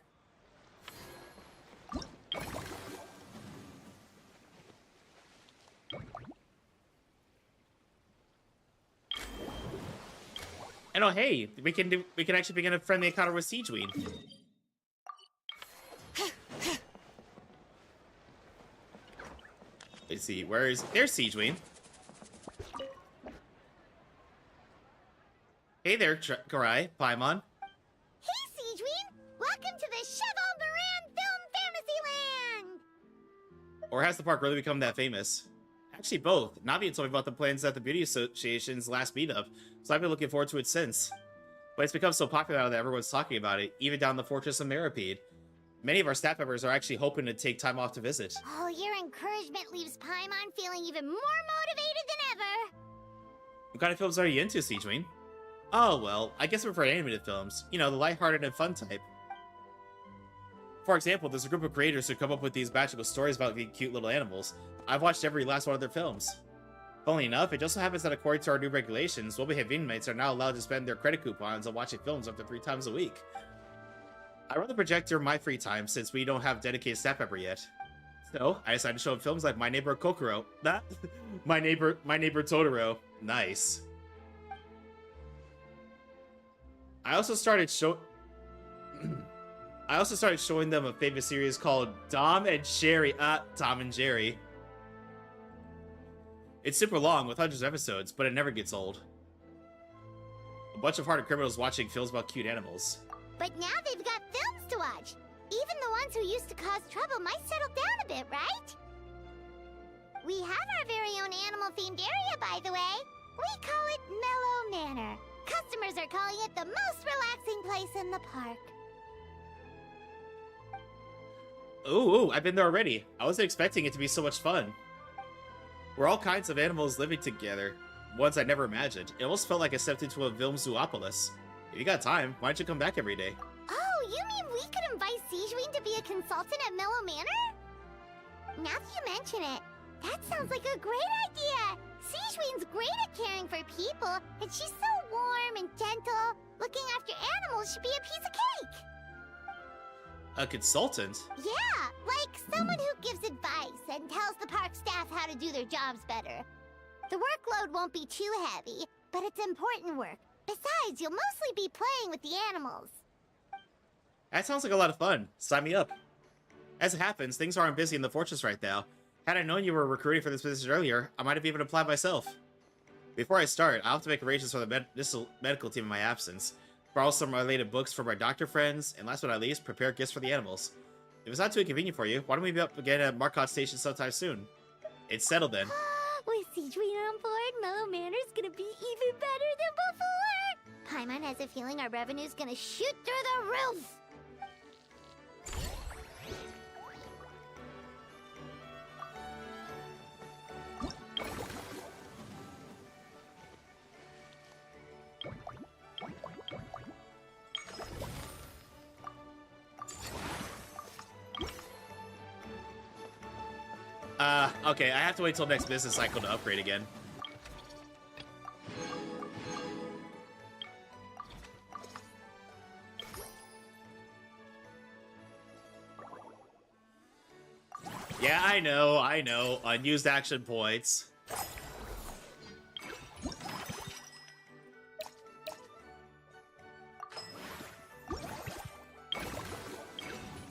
And oh hey, we can actually begin a friendly encounter with Siegeween. Let's see, there's Siegeween. Hey there, Kurai, Paimon. Hey, Siegeween! Welcome to the Cheval Moran Film Fantasyland! Or has the park really become that famous? Actually, both. Navi told me about the plans at the Beauty Association's last meetup, so I've been looking forward to it since. But it's become so popular now that everyone's talking about it, even down the Fortress of Meripede. Many of our staff members are actually hoping to take time off to visit. Oh, your encouragement leaves Paimon feeling even more motivated than ever! What kind of films are you into, Siegeween? Oh, well, I guess I prefer animated films. You know, the lighthearted and fun type. For example, there's a group of creators who come up with these magical stories about the cute little animals. I've watched every last one of their films. Funnily enough, it just so happens that according to our new regulations, well-behaved inmates are now allowed to spend their credit coupons on watching films up to 3 times a week. I run the projector in my free time since we don't have dedicated staff member yet. So, I decided to show them films like My Neighbor Kokoro. My Neighbor Totoro. Nice. I also started showing them a famous series called Tom and Jerry. Tom and Jerry. It's super long with hundreds of episodes, but it never gets old. A bunch of hardened criminals watching films about cute animals. But now they've got films to watch. Even the ones who used to cause trouble might settle down a bit, right? We have our very own animal-themed area, by the way. We call it Mellow Manor. Customers are calling it the most relaxing place in the park. Ooh, I've been there already. I wasn't expecting it to be so much fun. We're all kinds of animals living together. Ones I never imagined. It almost felt like I stepped into a film zoopolis. If you got time, why don't you come back every day? Oh, you mean we could invite Siegeween to be a consultant at Mellow Manor? Now that you mention it, that sounds like a great idea! Siegeween's great at caring for people, and she's so warm and gentle. Looking after animals should be a piece of cake! A consultant? Yeah, like someone who gives advice and tells the park staff how to do their jobs better. The workload won't be too heavy, but it's important work. Besides, you'll mostly be playing with the animals. That sounds like a lot of fun. Sign me up. As it happens, things aren't busy in the fortress right now. Had I known you were recruiting for this position earlier, I might have even applied myself. Before I start, I'll have to make arrangements for the medical team in my absence, borrow some related books from my doctor friends, and last but not least, prepare gifts for the animals. If it's not too inconvenient for you, why don't we be up again at Marcotte Station sometime soon? It's settled then. With Siegeween on board, Mellow Manor's gonna be even better than before! Paimon has a feeling our revenue's gonna shoot through the roof! Okay, I have to wait till next business cycle to upgrade again. Yeah, I know. Unused action points.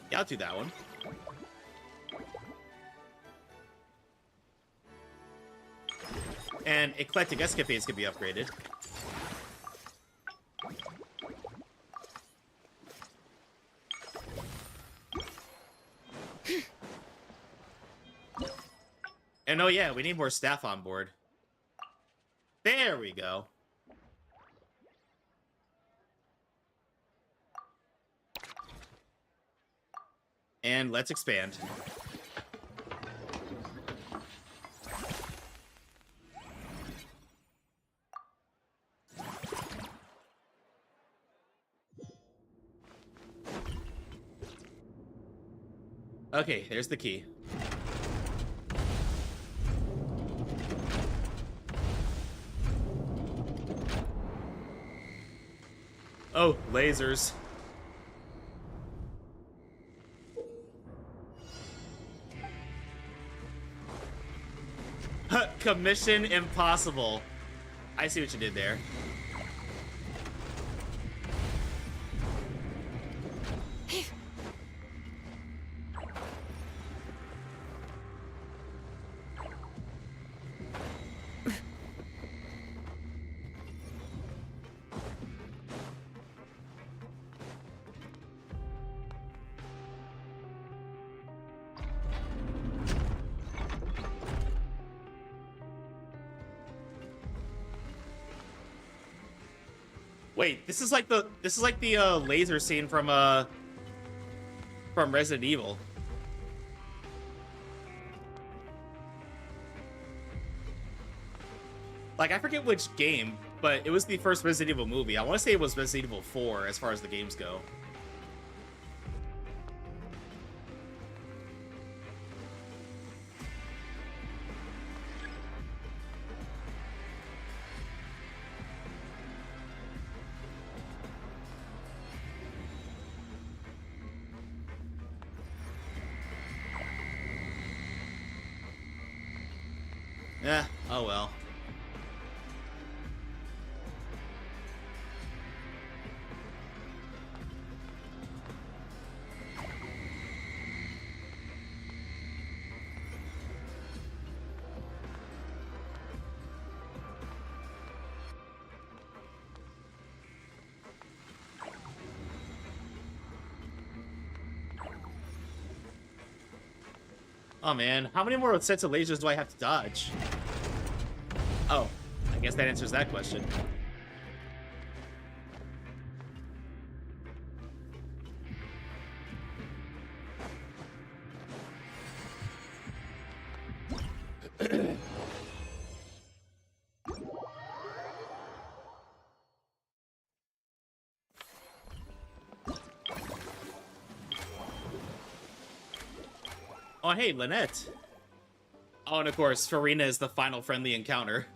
Yeah, I'll do that one. And eclectic escapades can be upgraded. And oh yeah, we need more staff on board. There we go. And let's expand. Okay, there's the key. Oh, lasers. Commission impossible. I see what you did there. Wait, this is like the laser scene from Resident Evil. Like, I forget which game, but it was the first Resident Evil movie. I want to say it was Resident Evil 4 as far as the games go. Eh, oh well. Oh man, how many more sets of lasers do I have to dodge? Oh, I guess that answers that question. Oh, hey, Lynette. Oh, and of course, Farina is the final friendly encounter.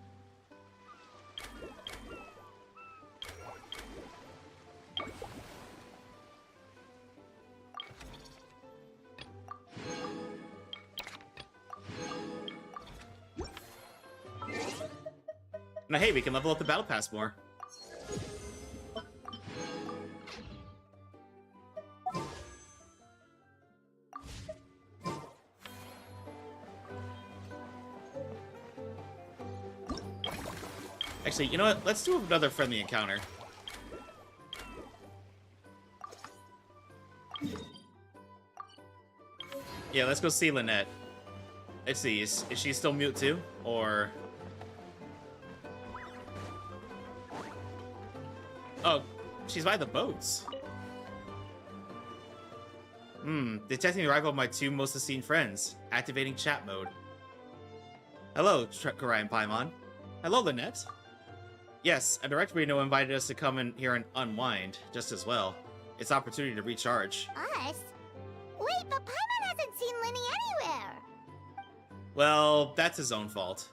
Now, hey, we can level up the battle pass more. Actually, you know what? Let's do another friendly encounter. Yeah, let's go see Lynette. Let's see, is she still mute too? Or... Oh, she's by the boats. Detecting the arrival of my two most esteemed friends. Activating chat mode. Hello, Kurai and Paimon. Hello, Lynette. Yes, a direct Reno invited us to come in here and unwind, just as well. It's opportunity to recharge. Us? Wait, but Paimon hasn't seen Linny anywhere. Well, that's his own fault.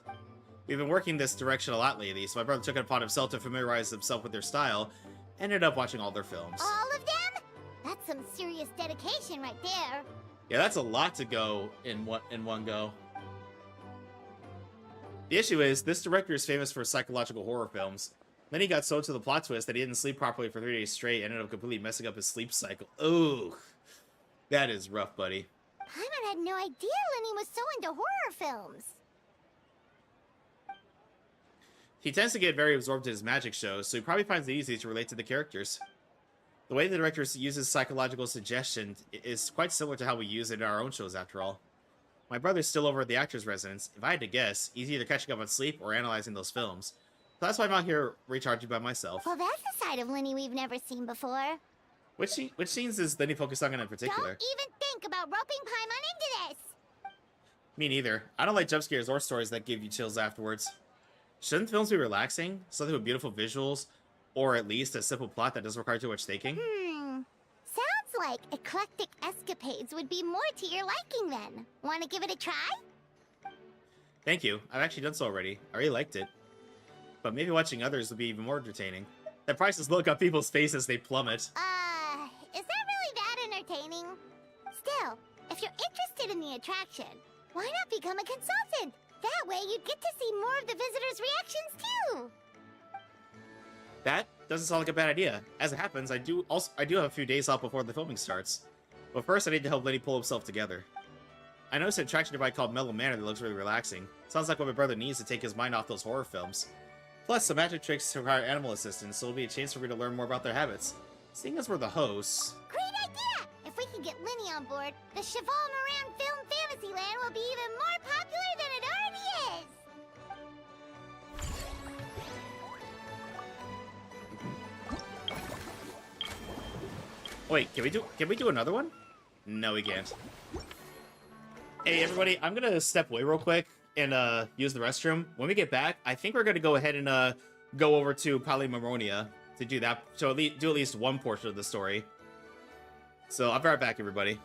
We've been working this direction a lot lately, so my brother took it upon himself to familiarize himself with their style, and ended up watching all their films. All of them? That's some serious dedication right there. Yeah, that's a lot to go in one go. The issue is, this director is famous for psychological horror films. Then he got so into the plot twist that he didn't sleep properly for 3 days straight, and ended up completely messing up his sleep cycle. Ooh, that is rough, buddy. Paimon had no idea Lenny was so into horror films. He tends to get very absorbed in his magic shows, so he probably finds it easy to relate to the characters. The way the director uses psychological suggestion is quite similar to how we use it in our own shows, after all. My brother's still over at the actor's residence. If I had to guess, he's either catching up on sleep or analyzing those films. So that's why I'm out here recharging by myself. Well, that's a side of Lenny we've never seen before. Which scenes is Lenny focused on in particular? Don't even think about roping Paimon into this! Me neither. I don't like jump scares or stories that give you chills afterwards. Shouldn't films be relaxing? Something with beautiful visuals? Or at least a simple plot that doesn't require too much thinking? Sounds like eclectic escapades would be more to your liking then. Want to give it a try? Thank you. I've actually done so already. I really liked it. But maybe watching others would be even more entertaining. The prices look on people's faces, they plummet. Is that really that entertaining? Still, if you're interested in the attraction, why not become a consultant? That way you'd get to see more of the visitors' reactions too. That doesn't sound like a bad idea. As it happens, I do have a few days off before the filming starts. But first I need to help Lenny pull himself together. I noticed an attraction nearby called Mellow Manor that looks really relaxing. Sounds like what my brother needs to take his mind off those horror films. Plus, some magic tricks require animal assistance, so it'll be a chance for me to learn more about their habits. Seeing as we're the hosts... Great idea! If we can get Lenny on board, the Cheval Moran Film Fantasyland will be even more popular than it already is! Wait, can we do another one? No, we can't. Hey, everybody, I'm gonna step away real quick and use the restroom. When we get back, I think we're gonna go ahead and go over to Polymeronia to do that, to do at least one portion of the story. So I'll be right back, everybody.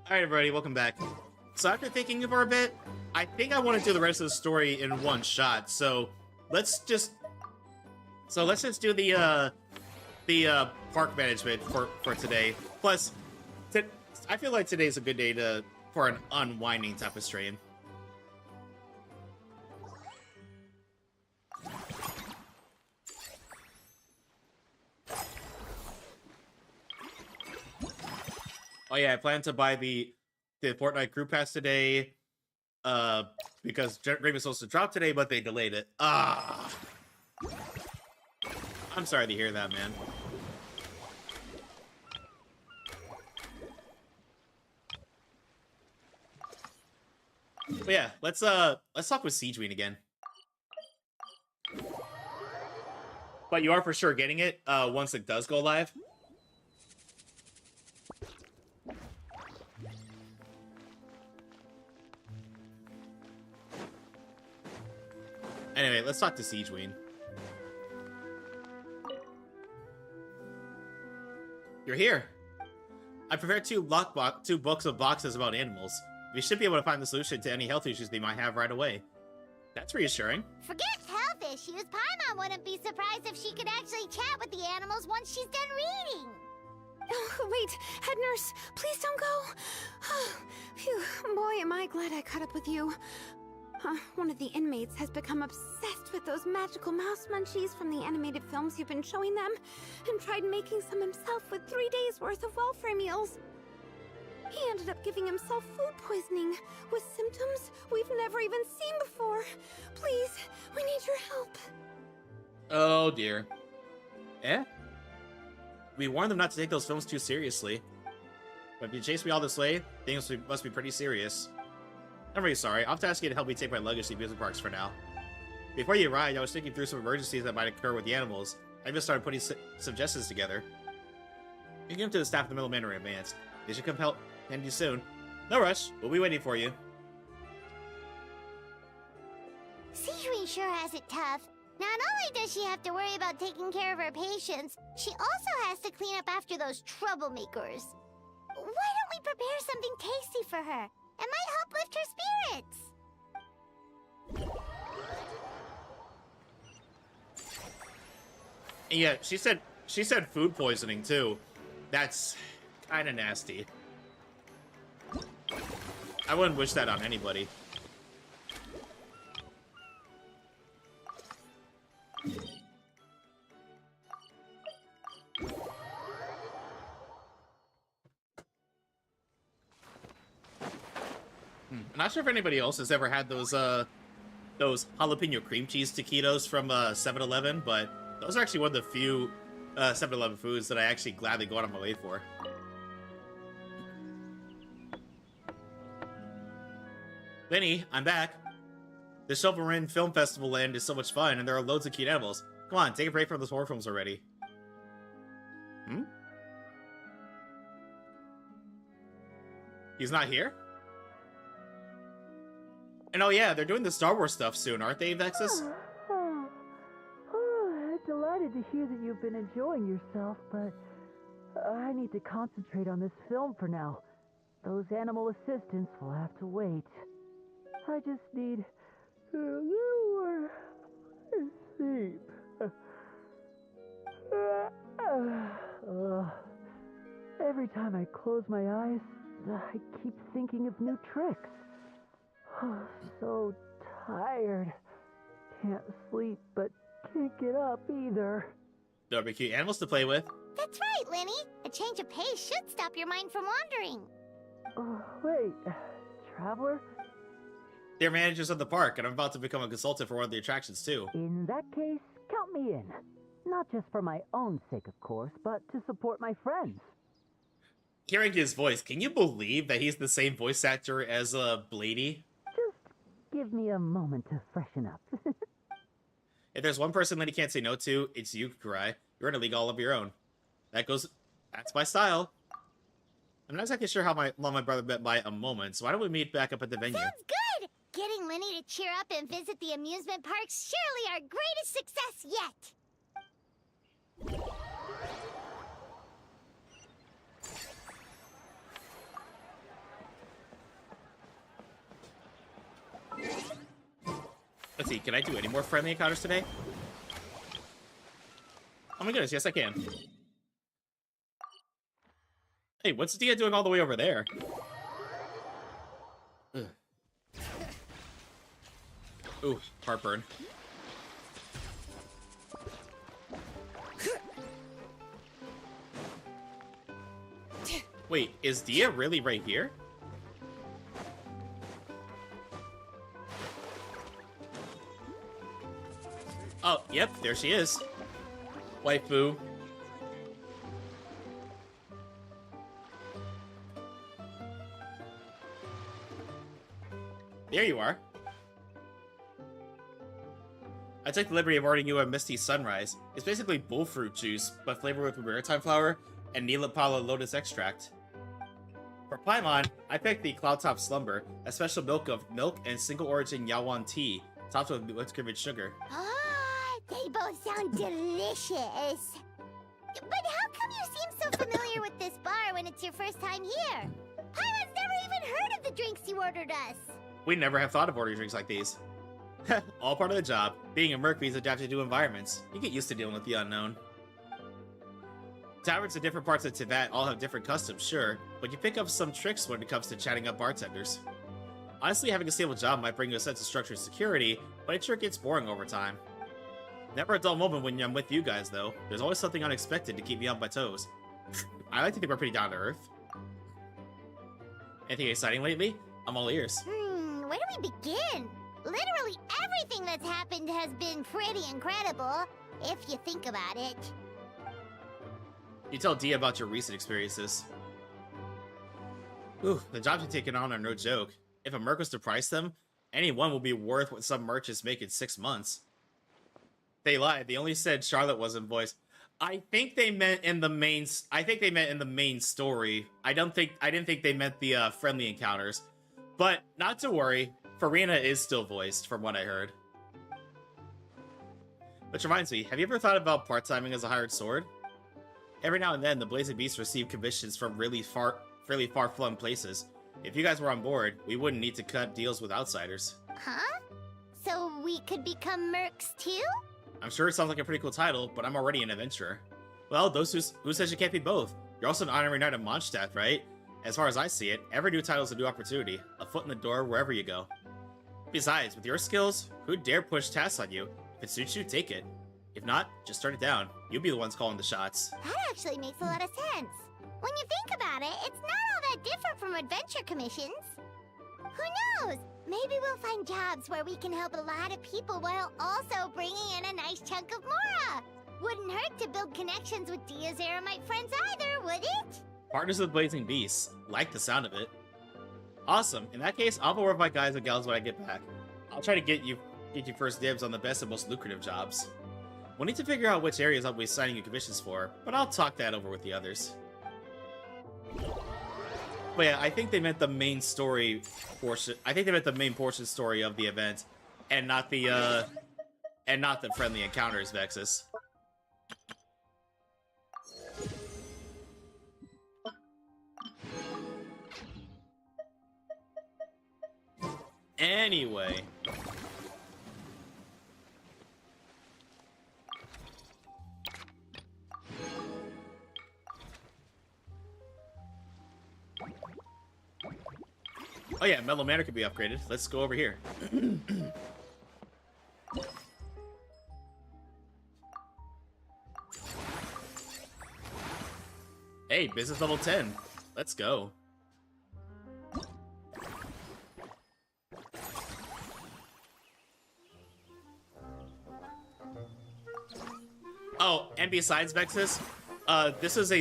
Alright, everybody, welcome back. So after thinking for a bit, I think I want to do the rest of the story in one shot. So let's just do the park management for today. Plus, I feel like today's a good day for an unwinding type of stream. Oh yeah, I plan to buy the Fortnite Group Pass today, because Raven was supposed to drop today, but they delayed it. Ah, I'm sorry to hear that, man. But yeah, let's talk with Siegeween again. But you are for sure getting it once it does go live. Anyway, let's talk to Siegeween. You're here. I prepared two books of boxes about animals. We should be able to find the solution to any health issues they might have right away. That's reassuring. Forget health issues. Paimon wouldn't be surprised if she could actually chat with the animals once she's done reading. Oh, wait, head nurse, please don't go. Phew, boy, am I glad I caught up with you. One of the inmates has become obsessed with those magical mouse munchies from the animated films you've been showing them, and tried making some himself with 3 days' worth of welfare meals. He ended up giving himself food poisoning, with symptoms we've never even seen before. Please, we need your help. Oh dear. Eh? We warned them not to take those films too seriously. But if you chase me all this way, things must be pretty serious. I'm really sorry. I'll have to ask you to help me take my luggage to amusement parks for now. Before you arrived, I was thinking through some emergencies that might occur with the animals. I just started putting suggestions together. You can give them to the staff of the Middle Manor in advance. They should come help you soon. No rush. We'll be waiting for you. Siegeween sure has it tough. Not only does she have to worry about taking care of her patients, she also has to clean up after those troublemakers. Why don't we prepare something tasty for her? It might help lift her spirits. And yeah, she said food poisoning too. That's kind of nasty. I wouldn't wish that on anybody. I'm not sure if anybody else has ever had those jalapeno cream cheese taquitos from 7-Eleven, but those are actually one of the few 7-Eleven foods that I actually gladly go out of my way for. Vinny, I'm back. The Silverin Film Festival land is so much fun, and there are loads of cute animals. Come on, take a break from those horror films already. Hmm? He's not here? And oh yeah, they're doing the Star Wars stuff soon, aren't they, Vexus? Delighted to hear that you've been enjoying yourself, but I need to concentrate on this film for now. Those animal assistants will have to wait. I just need a little more sleep. Every time I close my eyes, I keep thinking of new tricks. So tired. Can't sleep, but can't get up either. There'll be cute animals to play with. That's right, Lenny. A change of pace should stop your mind from wandering. Wait, Traveler? They're managers of the park, and I'm about to become a consultant for one of the attractions, too. In that case, count me in. Not just for my own sake, of course, but to support my friends. Hearing his voice, can you believe that he's the same voice actor as Blady? Just give me a moment to freshen up. If there's one person Lenny can't say no to, it's you, Kurai. You're in a league all of your own. That's my style. I'm not exactly sure how long my brother met by a moment, so why don't we meet back up at the venue? Sounds good! Getting Lenny to cheer up and visit the amusement park's surely our greatest success yet! Let's see, can I do any more friendly encounters today? Oh my goodness, yes I can. Hey, what's Dia doing all the way over there? Ugh. Ooh, heartburn. Wait, is Dia really right here? Oh, yep, there she is. Waifu. There you are. I took the liberty of ordering you a Misty Sunrise. It's basically bullfruit juice, but flavored with maritime flower and Nilapala lotus extract. For Paimon, I picked the Cloud Top Slumber, a special milk and single origin Yawan tea, topped with whipped cream and sugar. Ah, they both sound delicious. But how come you seem so familiar with this bar when it's your first time here? Paimon's never even heard of the drinks you ordered us. We never have thought of ordering drinks like these. All part of the job. Being a merc means adapting to new environments. You get used to dealing with the unknown. Taverns in different parts of Tibet all have different customs, sure, but you pick up some tricks when it comes to chatting up bartenders. Honestly, having a stable job might bring you a sense of structure and security, but it sure gets boring over time. Never a dull moment when I'm with you guys, though. There's always something unexpected to keep me on my toes. I like to think we're pretty down to earth. Anything exciting lately? I'm all ears. Where do we begin? Literally everything that's happened has been pretty incredible, if you think about it. You tell Dia about your recent experiences. Ooh, the jobs you've taken on are no joke. If a merc was to price them, any one will be worth what some merchants make in 6 months. They lied. They only said Charlotte wasn't voiced. I think they meant in the main. I think they meant in the main story. I didn't think they meant the friendly encounters. But not to worry. Farina is still voiced, from what I heard. Which reminds me, have you ever thought about part-timing as a hired sword? Every now and then, the Blazing Beasts receive commissions from really far-flung places. If you guys were on board, we wouldn't need to cut deals with outsiders. Huh? So we could become mercs too? I'm sure it sounds like a pretty cool title, but I'm already an adventurer. Well, who says you can't be both? You're also an honorary knight of Mondstadt, right? As far as I see it, every new title is a new opportunity, a foot in the door wherever you go. Besides, with your skills, who'd dare push tasks on you? If it suits you, take it. If not, just turn it down. You'll be the ones calling the shots. That actually makes a lot of sense. When you think about it, it's not all that different from adventure commissions. Who knows? Maybe we'll find jobs where we can help a lot of people while also bringing in a nice chunk of Mora. Wouldn't hurt to build connections with Dia's Aramite friends either, would it? Partners with Blazing Beasts. Like the sound of it. Awesome. In that case, I'll go with my guys and gals when I get back. I'll try to get you first dibs on the best and most lucrative jobs. We'll need to figure out which areas I'll be signing you commissions for, but I'll talk that over with the others. But yeah, I think they meant the main story portion. I think they meant the main portion story of the event, and not the friendly encounters, Vexus. Anyway. Oh yeah, Mellow Manor could be upgraded. Let's go over here. Hey, business level 10. Let's go. Oh, and besides Vexus, this was a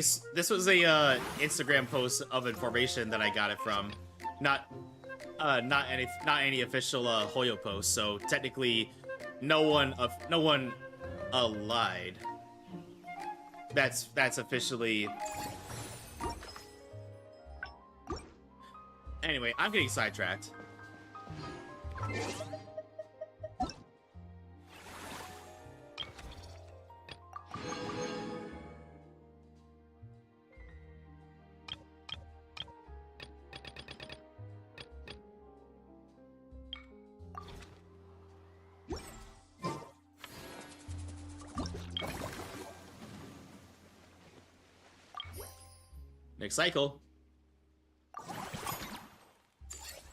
Instagram post of information that I got it from, not any official Hoyo post. So technically, no one lied. That's officially. Anyway, I'm getting sidetracked. Next cycle.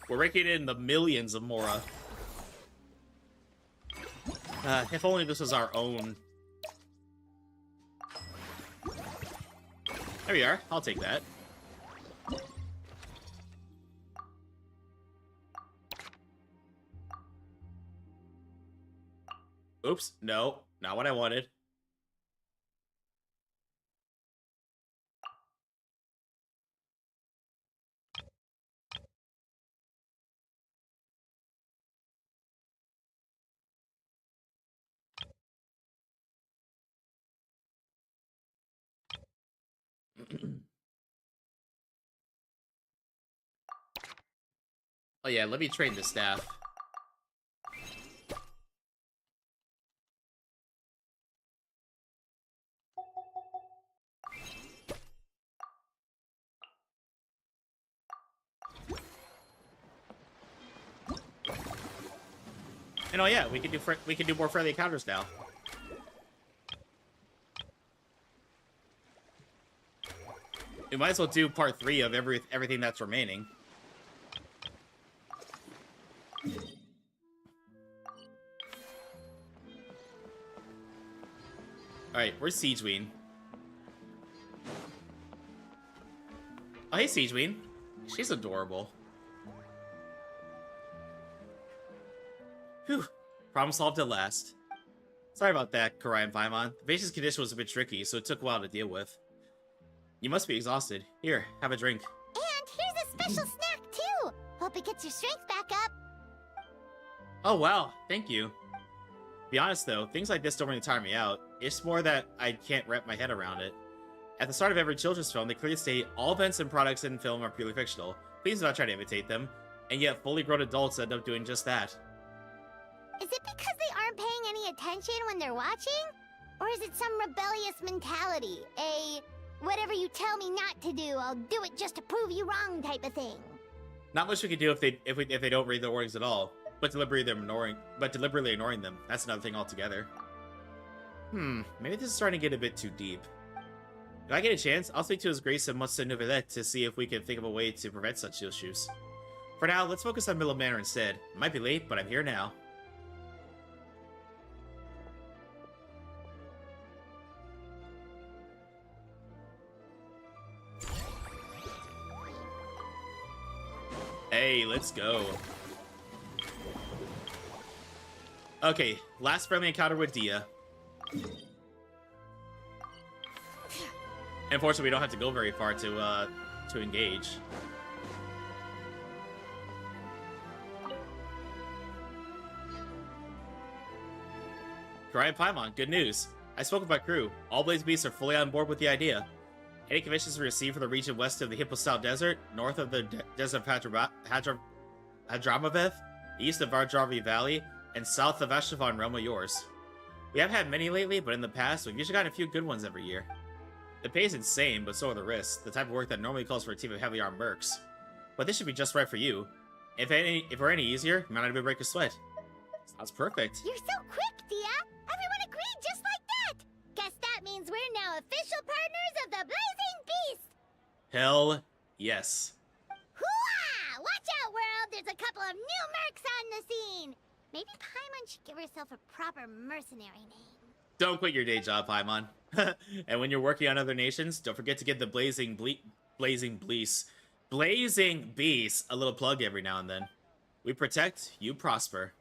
We're raking in the millions of Mora. If only this was our own. There we are. I'll take that. Oops. No. Not what I wanted. Oh yeah, let me train the staff. And oh yeah, we can do more friendly encounters now. We might as well do part 3 of everything that's remaining. Alright, where's Siegeween? Oh, hey, Siegeween. She's adorable. Whew. Problem solved at last. Sorry about that, Kurai and Paimon. The patient's condition was a bit tricky, so it took a while to deal with. You must be exhausted. Here, have a drink. And here's a special snack, too! Hope it gets your strength back up. Oh, wow. Thank you. To be honest, though, things like this don't really tire me out. It's more that I can't wrap my head around it. At the start of every children's film, they clearly state all events and products in film are purely fictional. Please do not try to imitate them. And yet, fully grown adults end up doing just that. Is it because they aren't paying any attention when they're watching? Or is it some rebellious mentality? Whatever you tell me not to do, I'll do it just to prove you wrong type of thing? Not much we can do if they don't read the warnings at all. But deliberately ignoring them. That's another thing altogether. Maybe this is starting to get a bit too deep. If I get a chance, I'll speak to His Grace and Monsieur Novelette to see if we can think of a way to prevent such issues. For now, let's focus on Middle Manor instead. It might be late, but I'm here now. Hey, let's go. Okay, last friendly encounter with Dia. Unfortunately, we don't have to go very far to engage. Kurai and Paimon, good news. I spoke with my crew. All Blaze Beasts are fully on board with the idea. Any commissions we receive for the region west of the Hippo-Style Desert, north of the Desert of Hadramaveth, east of Vardravi Valley, and south of Ashtavan realm are yours. We haven't had many lately, but in the past, we've usually gotten a few good ones every year. The pay is insane, but so are the risks, the type of work that normally calls for a team of heavily armed mercs. But this should be just right for you. If we're any easier, you might not even break a sweat. Sounds perfect. You're so quick, Dia! Everyone agreed just like that! Guess that means we're now official partners of the Blazing Beast! Hell yes. Hooah! Watch out, world! There's a couple of new mercs on the scene! Maybe Paimon should give herself a proper mercenary name. Don't quit your day job, Paimon. And when you're working on other nations, don't forget to give the Blazing Beast a little plug every now and then. We protect, you prosper.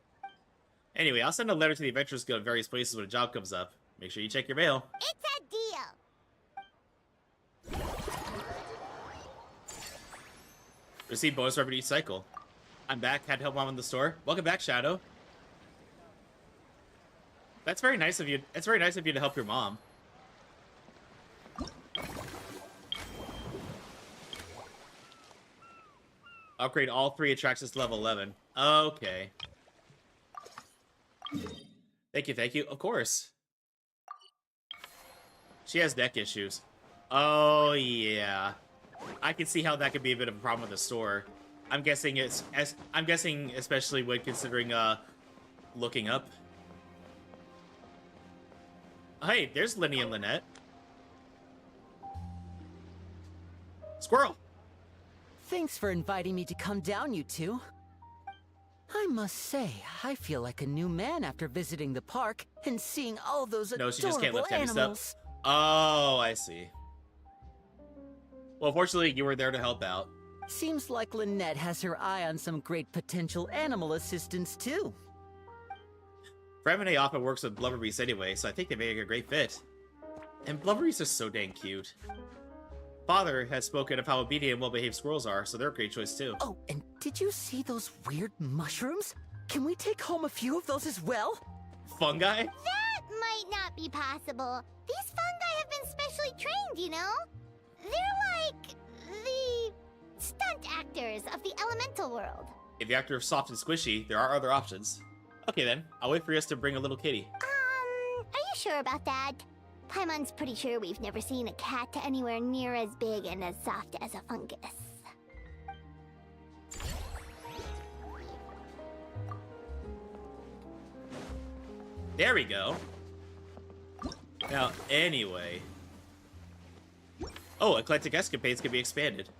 Anyway, I'll send a letter to the Adventurers Guild at various places when a job comes up. Make sure you check your mail. It's a deal! Receive bonus revenue each cycle. I'm back. Had to help Mom in the store. Welcome back, Shadow. That's very nice of you. It's very nice of you to help your mom. Upgrade all 3 attractions to level 11. Okay. Thank you. Of course. She has neck issues. Oh, yeah. I can see how that could be a bit of a problem with the store. I'm guessing especially when considering looking up. Hey, there's Linny and Lynette. Squirrel! Thanks for inviting me to come down, you two. I must say, I feel like a new man after visiting the park and seeing all those No, adorable she just can't lift heavy animals. stuff. Oh, I see. Well, fortunately, you were there to help out. Seems like Lynette has her eye on some great potential animal assistants, too. Fremine often works with Blubberbeast anyway, so I think they make a great fit. And Blubberbeast is so dang cute. Father has spoken of how obedient and well-behaved squirrels are, so they're a great choice too. Oh, and did you see those weird mushrooms? Can we take home a few of those as well? Fungi? That might not be possible. These fungi have been specially trained, you know? They're like the stunt actors of the elemental world. If the actor is soft and squishy, there are other options. Okay then, I'll wait for us to bring a little kitty. Are you sure about that? Paimon's pretty sure we've never seen a cat anywhere near as big and as soft as a fungus. There we go. Now, anyway. Oh, eclectic escapades can be expanded.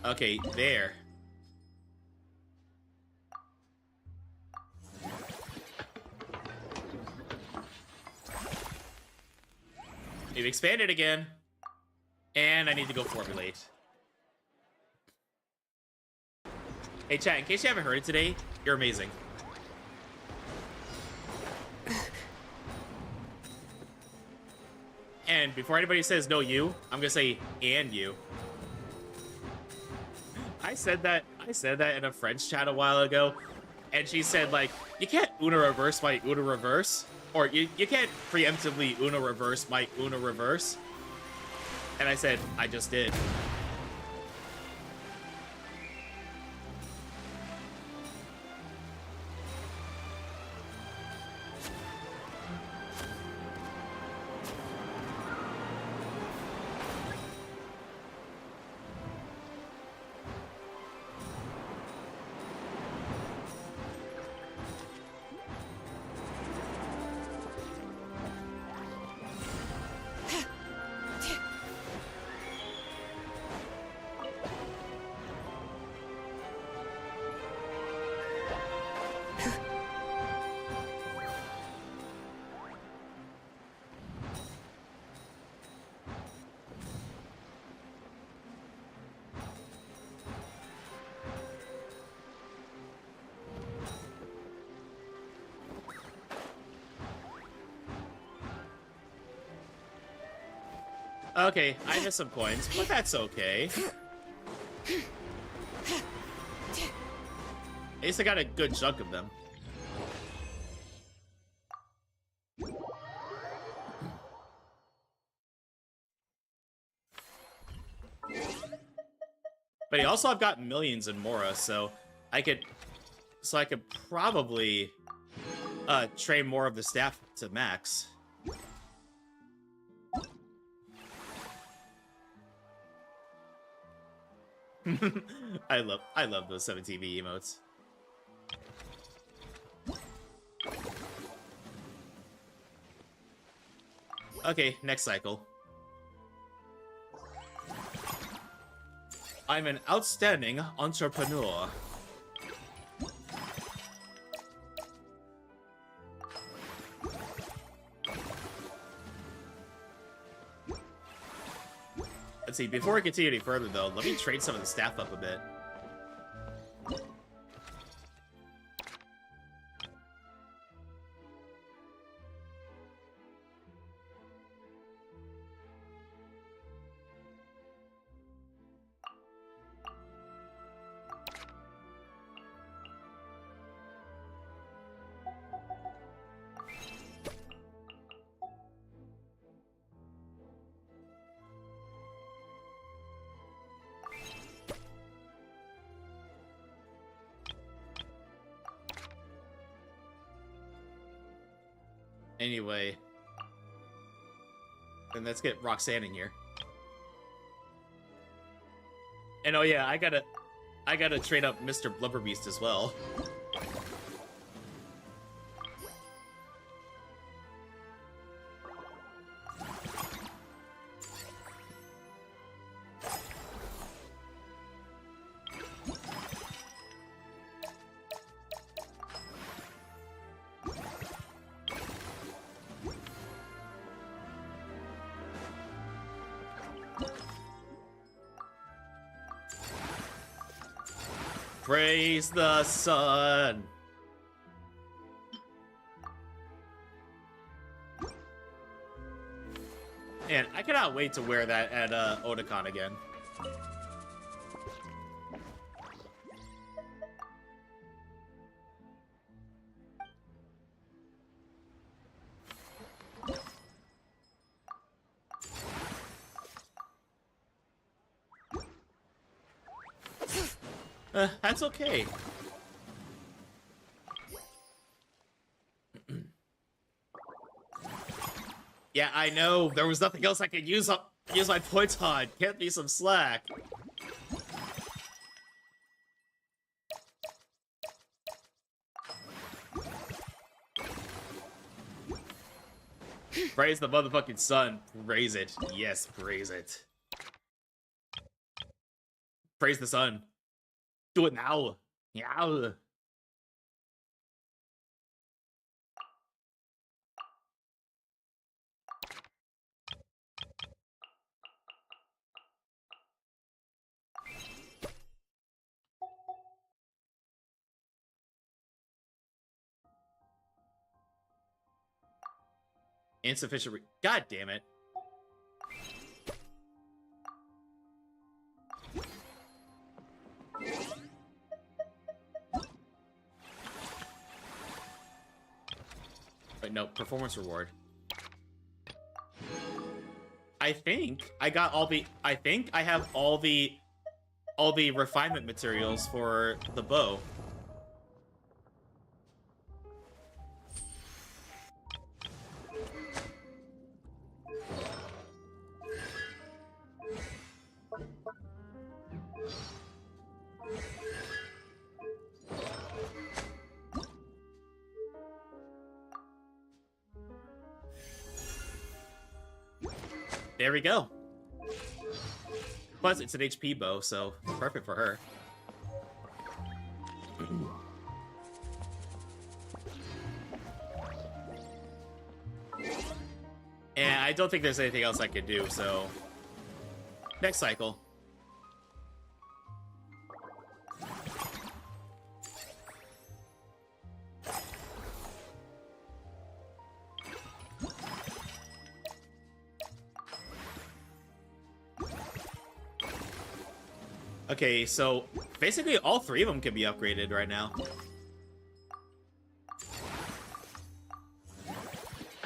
Okay, there. We've expanded again. And I need to go formulate. Hey chat, in case you haven't heard it today, you're amazing. And before anybody says no you, I'm gonna say and you. I said that in a French chat a while ago, and she said, like, you can't Una reverse my Una reverse, or you can't preemptively Una reverse my Una reverse. And I said, I just did. Okay, I missed some coins, but that's okay. At least I got a good chunk of them. But also I've got millions in Mora, so I could probably train more of the staff to max. I love those 7TV emotes. Okay, next cycle. I'm an outstanding entrepreneur. Let's see, before we continue any further though, let me trade some of the staff up a bit. Anyway, then let's get Roxanne in here. And oh yeah, I gotta I gotta trade up Mr. Blubberbeast as well. Praise the sun. And I cannot wait to wear that at Otakon again. That's okay. Yeah, I know. There was nothing else I could use my points on. Can't be some slack. Praise the motherfucking sun. Praise it. Yes, praise it. Praise the sun. Do it now. Yeah. Insufficient God damn it. Wait, no, performance reward. I think I got all the I have all the refinement materials for the bow. There we go. Plus, it's an HP bow, so perfect for her. And I don't think there's anything else I can do, so... Next cycle. Okay, so basically all three of them can be upgraded right now.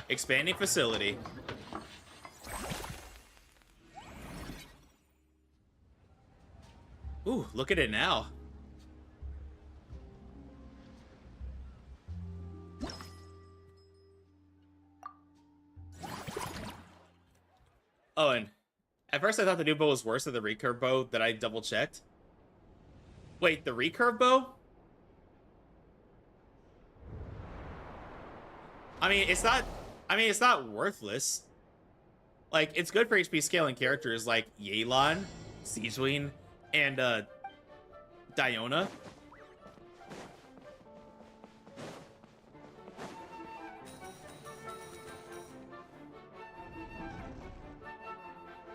Expanding facility. Ooh, look at it now. Oh, and at first I thought the new bow was worse than the recurve bow that I double checked. Wait, the recurve bow? I mean, it's not worthless. Like, it's good for HP scaling characters like Yelan, Siegewing, and Diona.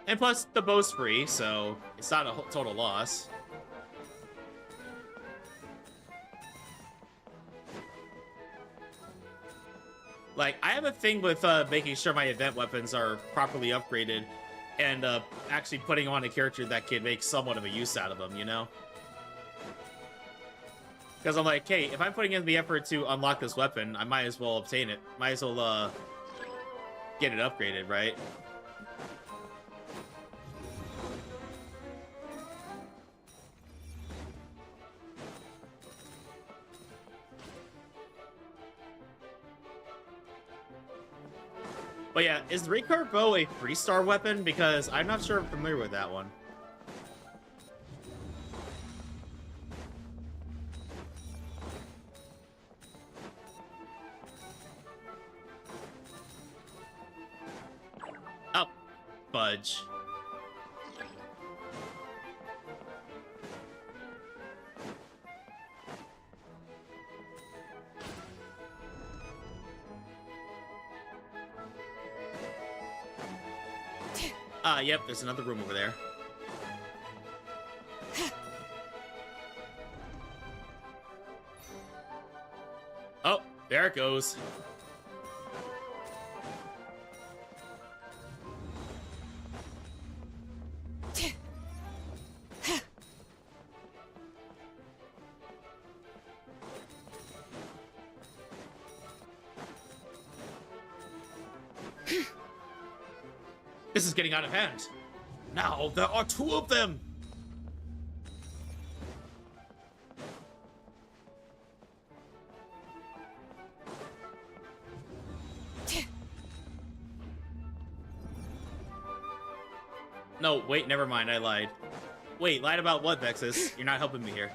And plus, the bow's free, so it's not a total loss. Like, I have a thing with making sure my event weapons are properly upgraded and actually putting on a character that can make somewhat of a use out of them, you know? Because I'm like, hey, if I'm putting in the effort to unlock this weapon, I might as well obtain it. Might as well get it upgraded, right? But yeah, is the recurve bow a 3-star weapon? Because I'm not sure I'm familiar with that one. budge. Ah, yep, there's another room over there. Oh, there it goes. This is getting out of hand. Now there are two of them. No, wait, never mind, I lied. Wait, lied about what, Vexus? You're not helping me here.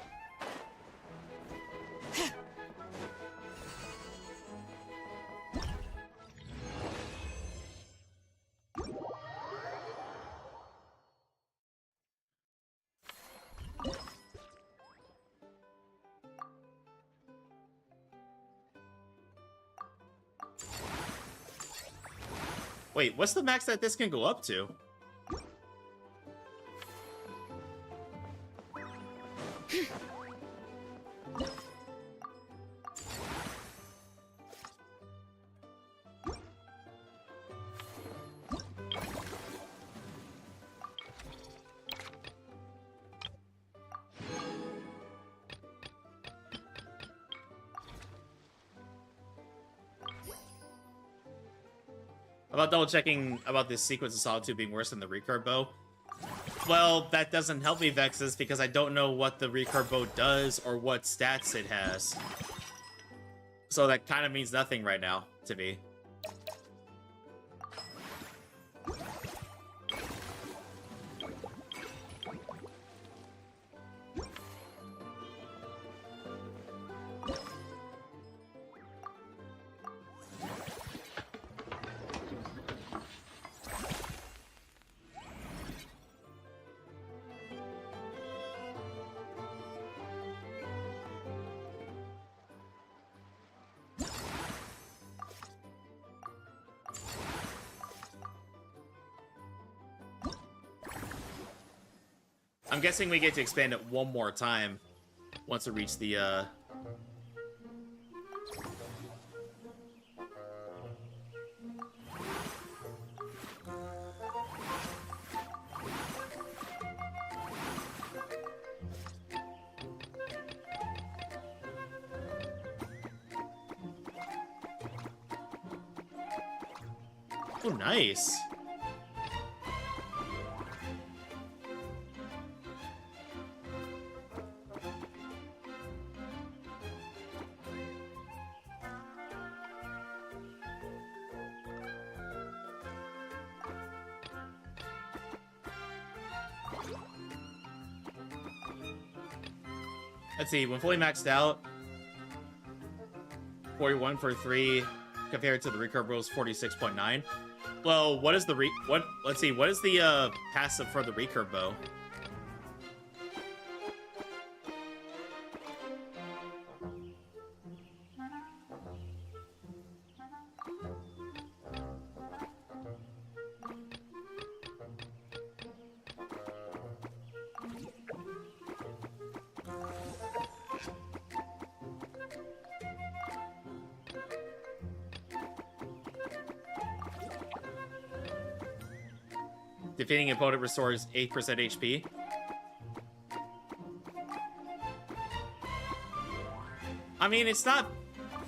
Wait, what's the max that this can go up to? About double checking about this sequence of Solitude being worse than the recurve bow. Well, that doesn't help me, Vexus, because I don't know what the recurve bow does or what stats it has. So that kind of means nothing right now to me. I'm guessing we get to expand it one more time once we reach the, Oh, nice. Let's see, when fully maxed out, 41 for 3 compared to the recurve bow's 46.9. Well, what is the let's see, what is the passive for the recurve bow? Defeating an opponent restores 8% HP. I mean, it's not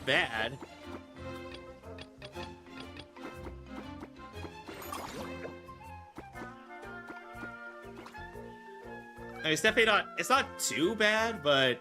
bad. I mean, it's definitely not, it's not too bad, but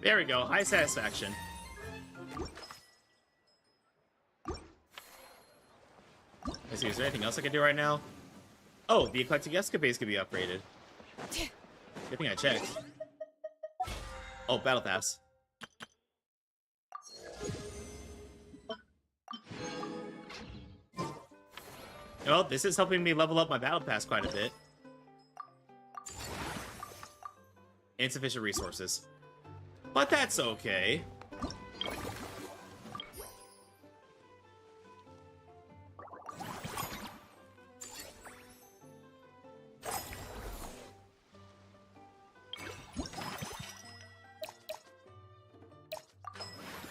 There we go. High satisfaction. Let's see, is there anything else I can do right now? Oh, the eclectic escapades could be upgraded. Good thing I checked. Oh, battle pass. Well, this is helping me level up my battle pass quite a bit. Insufficient resources. But that's okay.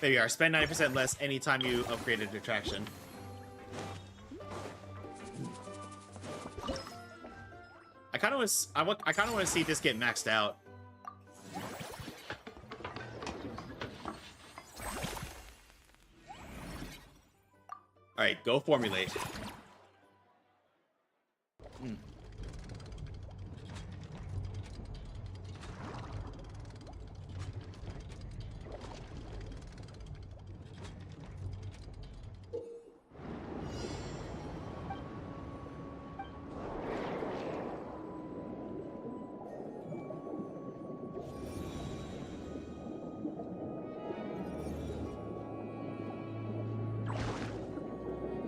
There you are. Spend 90% less anytime you upgrade a attraction. I kind of want to see this get maxed out. All right, go formulate.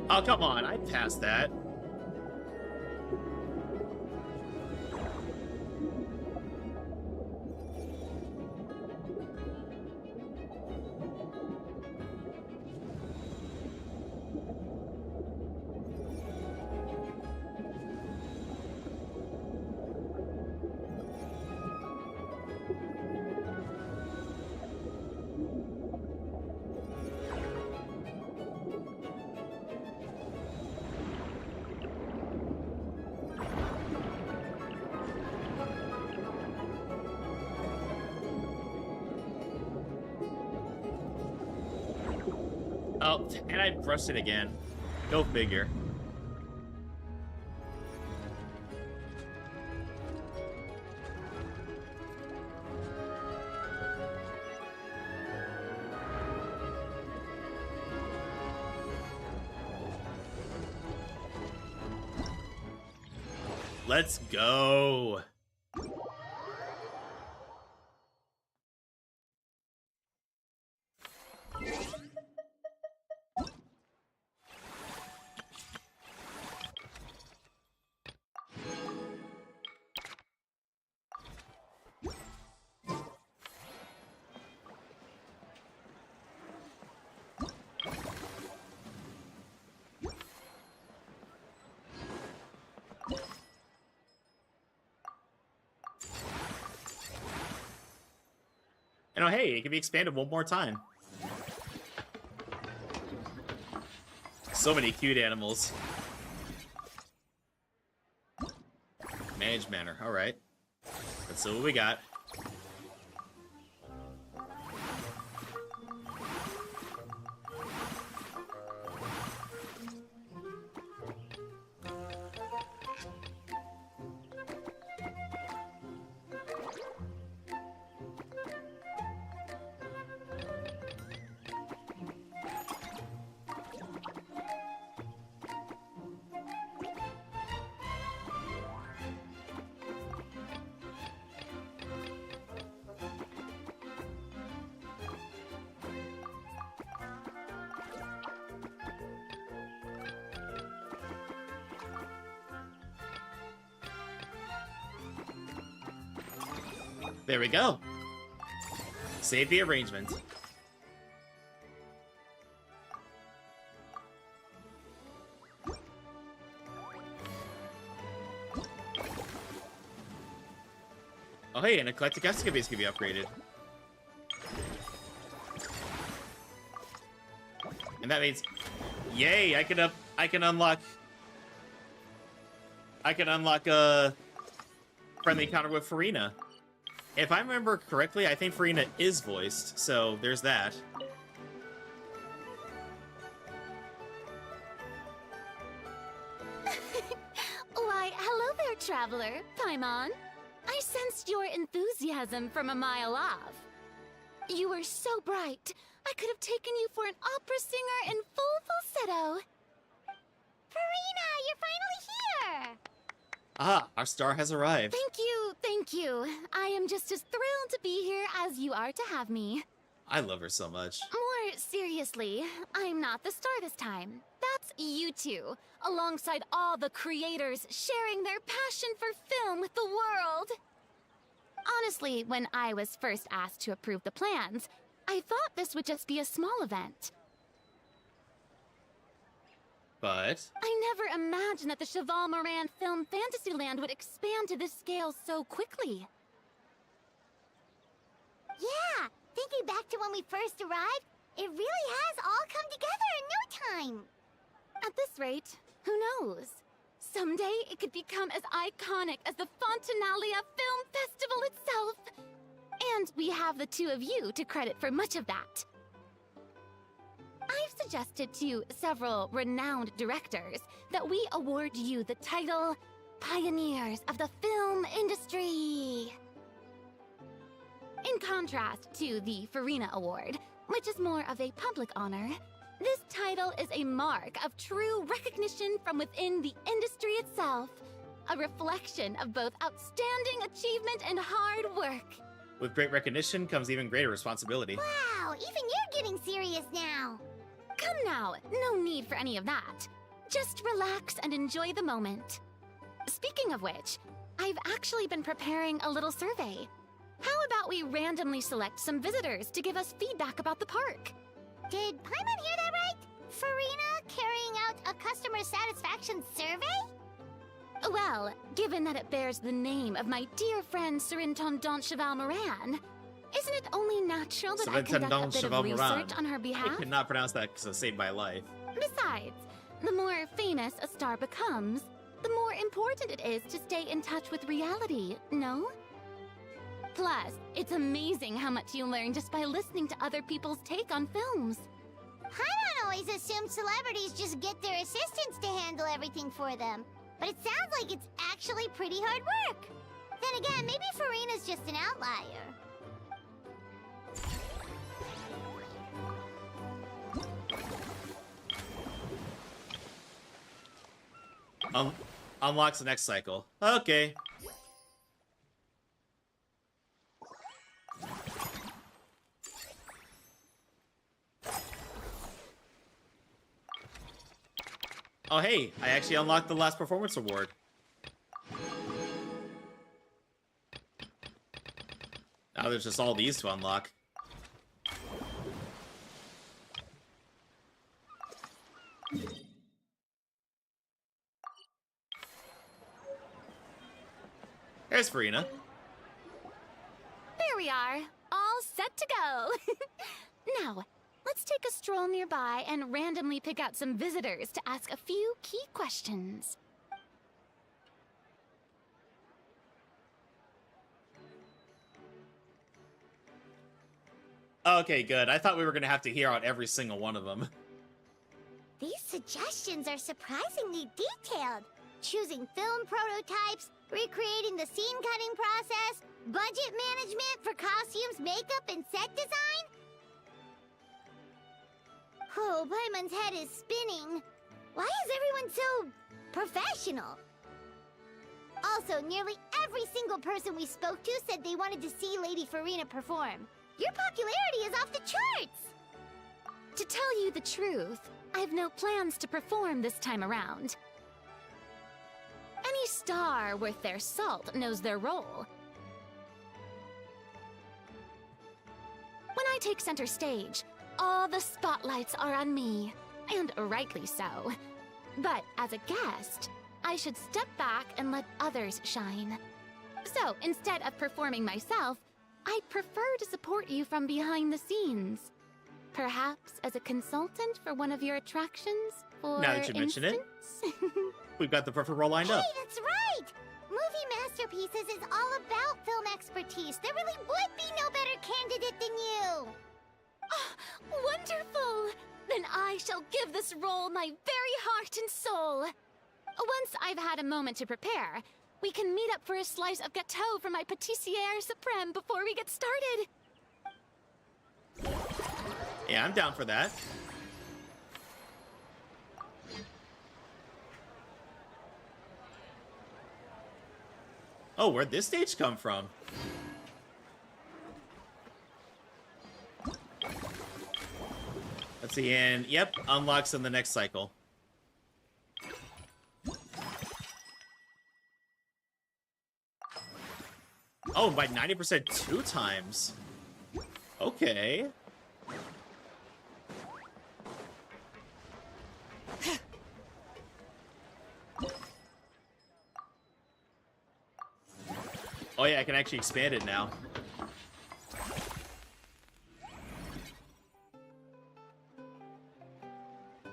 Oh, come on, I passed that. Oh, and I brushed it again. Go figure. Let's go. And oh, hey, it can be expanded one more time. So many cute animals. Managed manner, alright. Let's see what we got. There we go. Save the arrangement. Oh hey, an eclectic excavates can be upgraded. And that means, yay! I can unlock a friendly encounter with Farina. If I remember correctly, I think Farina is voiced, so there's that. Why, hello there, traveler. Paimon. I sensed your enthusiasm from a mile off. You were so bright. I could have taken you for an opera singer in full falsetto. Farina, you're finally here! Ah, our star has arrived. Thank you. I am just as thrilled to be here as you are to have me. I love her so much. More seriously, I'm not the star this time. That's you two, alongside all the creators sharing their passion for film with the world. Honestly, when I was first asked to approve the plans, I thought this would just be a small event. But I never imagined that the Cheval Moran Film Fantasyland would expand to this scale so quickly. Yeah, thinking back to when we first arrived, it really has all come together in no time. At this rate, who knows? Someday it could become as iconic as the Fontanalia Film Festival itself. And we have the two of you to credit for much of that. I've suggested to several renowned directors that we award you the title Pioneers of the Film Industry. In contrast to the Farina Award, which is more of a public honor, this title is a mark of true recognition from within the industry itself, a reflection of both outstanding achievement and hard work. with great recognition comes even greater responsibility. Wow, even you're getting serious now. Come now, no need for any of that. Just relax and enjoy the moment. Speaking of which, I've actually been preparing a little survey. How about we randomly select some visitors to give us feedback about the park? Did Paimon hear that right? Farina carrying out a customer satisfaction survey? Well, given that it bears the name of my dear friend Surintendant Cheval Moran, isn't it only natural that I conduct a bit of research on her I behalf? could not pronounce that because it saved my life. Besides, the more famous a star becomes, the more important it is to stay in touch with reality, no? Plus, it's amazing how much you learn just by listening to other people's take on films. Paimon always assumed celebrities just get their assistants to handle everything for them. But it sounds like it's actually pretty hard work. Then again, maybe Farina's just an outlier. Unlocks the next cycle. Okay. Oh hey, I actually unlocked the last performance award. Now there's just all these to unlock. There's Farina. There we are, all set to go. Now, let's take a stroll nearby and randomly pick out some visitors to ask a few key questions. Okay, good. I thought we were gonna have to hear out every single one of them. These suggestions are surprisingly detailed. Choosing film prototypes, recreating the scene cutting process, budget management for costumes, makeup, and set design. Oh, Paimon's head is spinning. Why is everyone so professional? Also, nearly every single person we spoke to said they wanted to see Lady Farina perform. Your popularity is off the charts! To tell you the truth, I have no plans to perform this time around. Any star worth their salt knows their role. When I take center stage, all the spotlights are on me, and rightly so. But as a guest, I should step back and let others shine. So instead of performing myself, I'd prefer to support you from behind the scenes. Perhaps as a consultant for one of your attractions, for Now that you mention it. instance? We've got the perfect role lined up. Hey, that's right! Movie Masterpieces is all about film expertise. There really would be no better candidate than you! Oh, wonderful! Then I shall give this role my very heart and soul. Once I've had a moment to prepare, we can meet up for a slice of gâteau from my pâtissière suprême before we get started. Yeah, I'm down for that. Oh, where'd this stage come from? Let's see, and yep, unlocks in the next cycle. Oh, by 90% 2 times. Okay. Oh yeah, I can actually expand it now.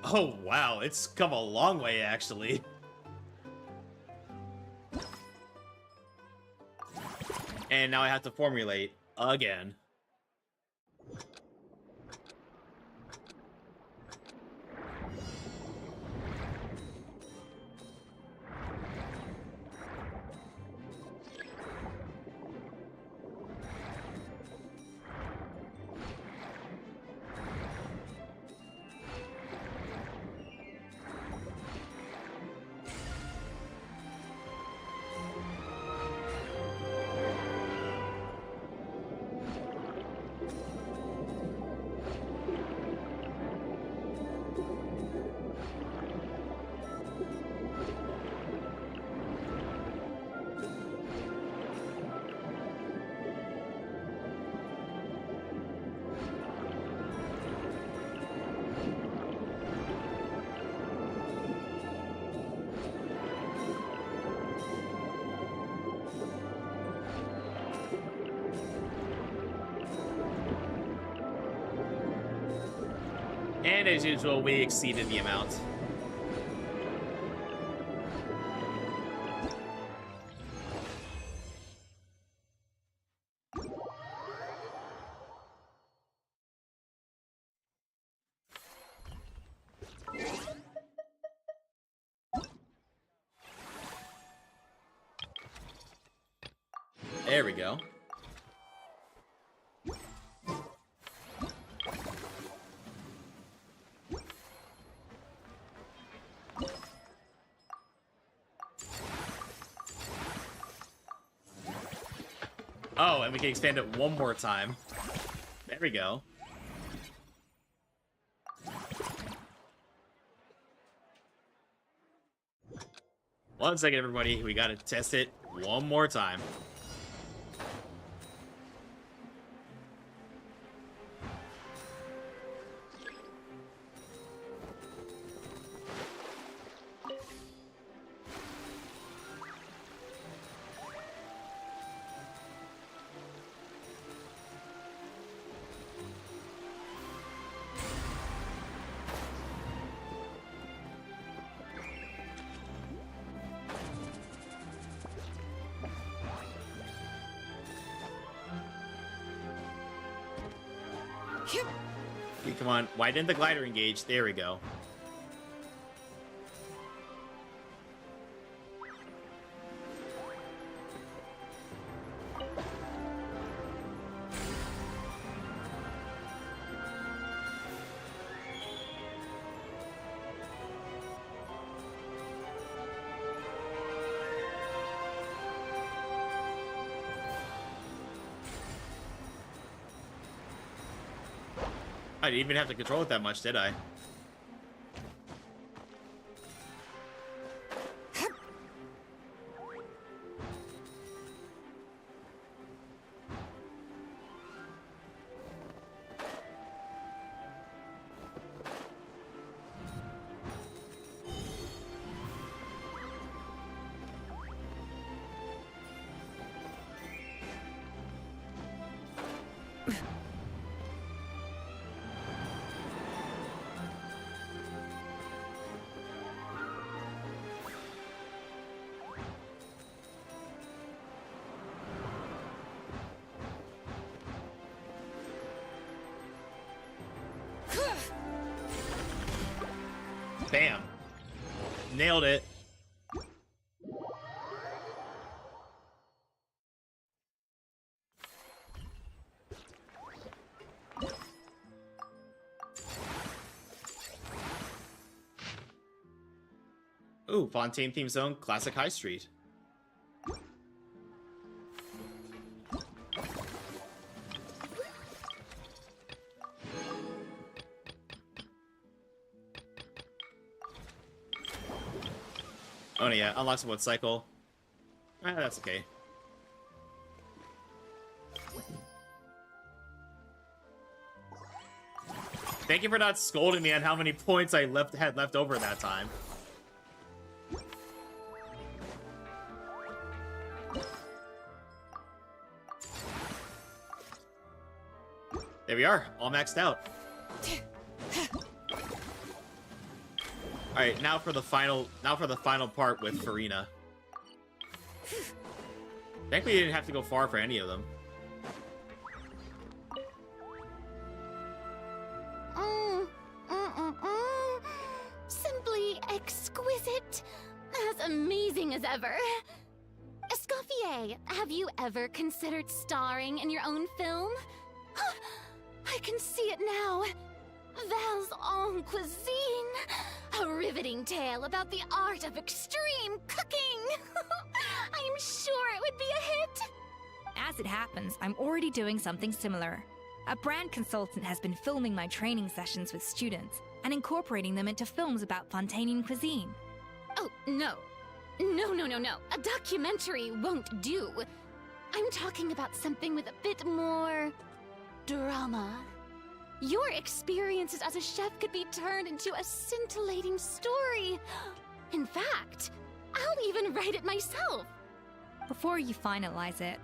Oh wow, it's come a long way actually. And now I have to formulate again. And as usual, we exceeded the amount. There we go. Oh, and we can expand it one more time. There we go. One second, everybody. We gotta test it one more time. Okay, come on. Why didn't the glider engage? There we go. I didn't even have to control it that much, did I? Bam. Nailed it. Ooh, Fontaine theme zone, classic high street. Oh yeah, unlocks one cycle. That's okay. Thank you for not scolding me on how many points I had left over that time. There we are, all maxed out. All right, now for the final part with Farina. Thankfully, you didn't have to go far for any of them. Simply exquisite, as amazing as ever. Escoffier, have you ever considered starring in your own film? I can see it now. Val's en cuisine. A riveting tale about the art of extreme cooking. I'm sure it would be a hit. As it happens, I'm already doing something similar. A brand consultant has been filming my training sessions with students and incorporating them into films about Fontainian cuisine. Oh, no. No. A documentary won't do. I'm talking about something with a bit more drama. Your experiences as a chef could be turned into a scintillating story. In fact, I'll even write it myself. Before you finalize it,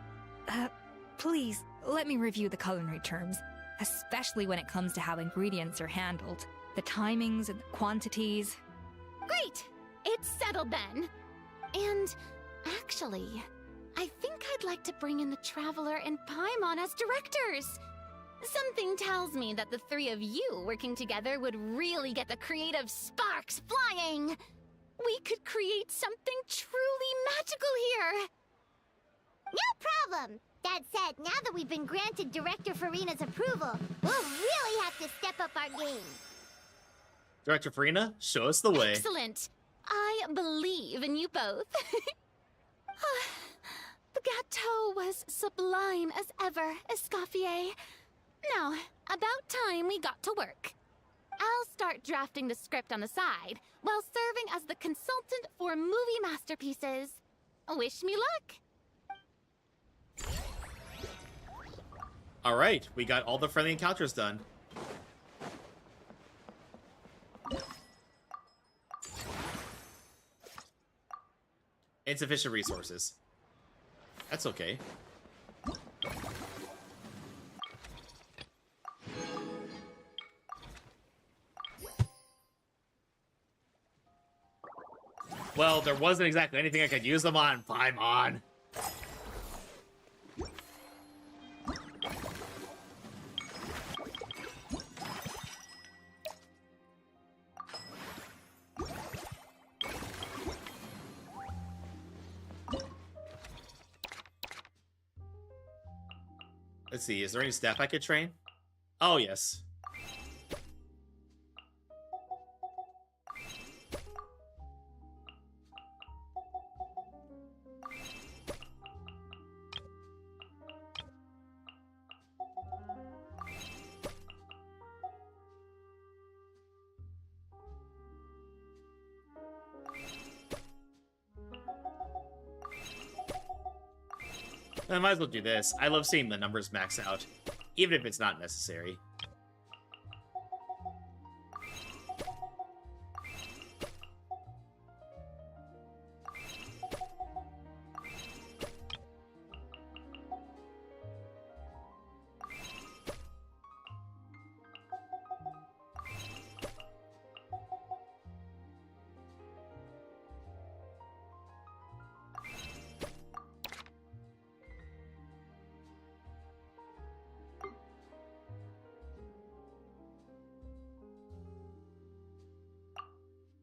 please let me review the culinary terms, especially when it comes to how ingredients are handled, the timings and the quantities. Great! It's settled then. And actually, I think I'd like to bring in the Traveler and Paimon as directors. Something tells me that the three of you working together would really get the creative sparks flying. We could create something truly magical here. No problem. That said, now that we've been granted Director Farina's approval, we'll really have to step up our game. Director Farina, show us the way. Excellent. I believe in you both. The gâteau was sublime as ever, Escoffier. Now, about time we got to work. I'll start drafting the script on the side, while serving as the consultant for movie masterpieces. Wish me luck! Alright, we got all the friendly encounters done. Insufficient resources. That's okay. Well, there wasn't exactly anything I could use them on. Paimon. Let's see, is there any staff I could train? Oh, yes. I might as well do this. I love seeing the numbers max out, even if it's not necessary.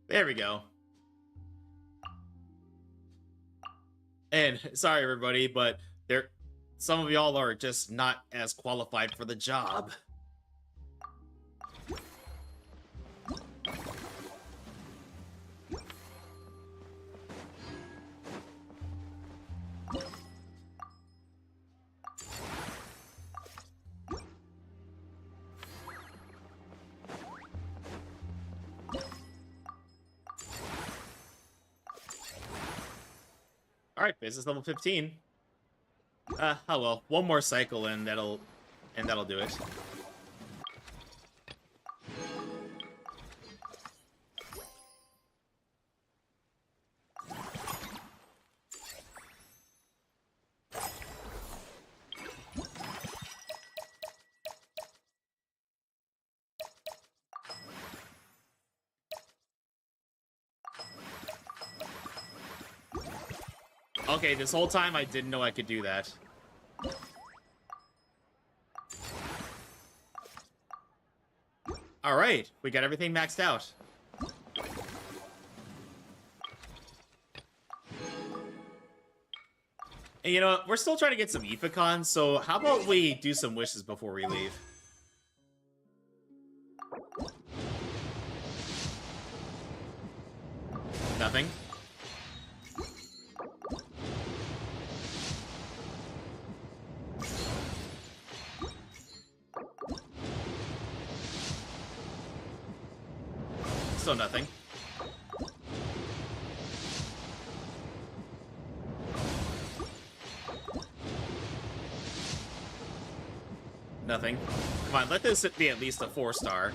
There we go. And sorry everybody, but some of y'all are just not as qualified for the job. All right, business level 15. Oh well, one more cycle and that'll do it. Okay, this whole time I didn't know I could do that. Alright, we got everything maxed out. And you know what? We're still trying to get some Epicons, so how about we do some wishes before we leave? Nothing. Still nothing. Nothing. Come on, let this be at least a 4-star.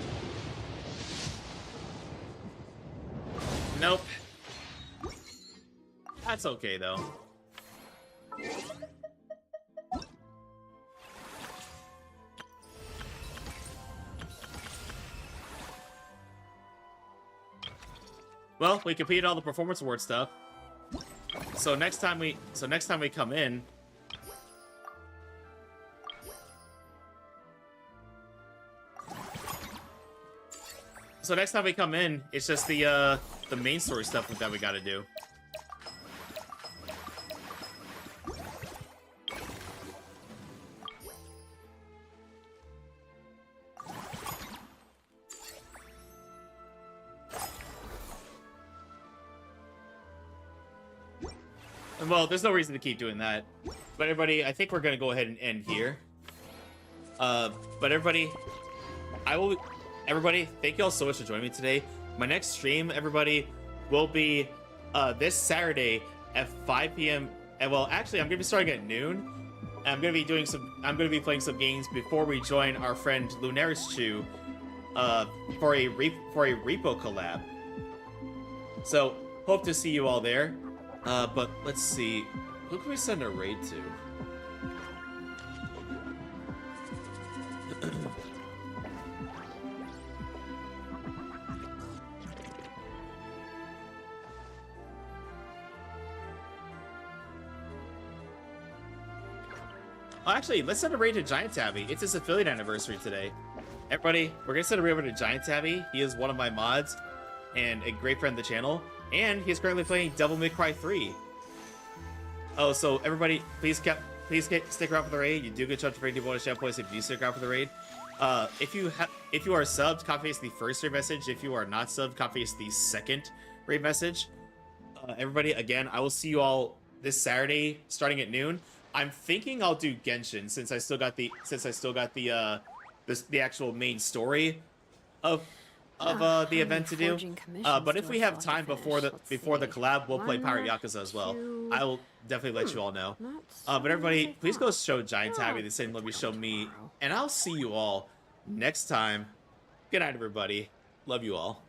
Nope. That's okay, though. Well, we completed all the performance award stuff. So next time we come in, it's just the main story stuff that we got to do. Well, there's no reason to keep doing that. But everybody, I think we're gonna go ahead and end here. But everybody, thank you all so much for joining me today. My next stream, everybody, will be this Saturday at 5 p.m. And well, actually, I'm gonna be starting at noon. I'm gonna be playing some games before we join our friend Lunaris Chu for a repo collab. So hope to see you all there. But let's see, who can we send a raid to? Oh, actually, let's send a raid to Giant Tabby. It's his affiliate anniversary today. Everybody, we're gonna send a raid over to Giant Tabby. He is one of my mods and a great friend of the channel. And he's currently playing Devil May Cry 3. Oh, so everybody, please stick around for the raid. You do get charged for any bonus channel points if you stick around for the raid. If you are subbed, copy paste the first raid message. If you are not subbed, copy paste the second raid message. Everybody, again, I will see you all this Saturday starting at noon. I'm thinking I'll do Genshin since I still got the actual main story of the event to do. But if we have time before the collab, we'll play Pirate Yakuza as well. I will definitely let you all know. But everybody, please go show Giant Tabby the same love you show me, and I'll see you all next time. Good night, everybody. Love you all.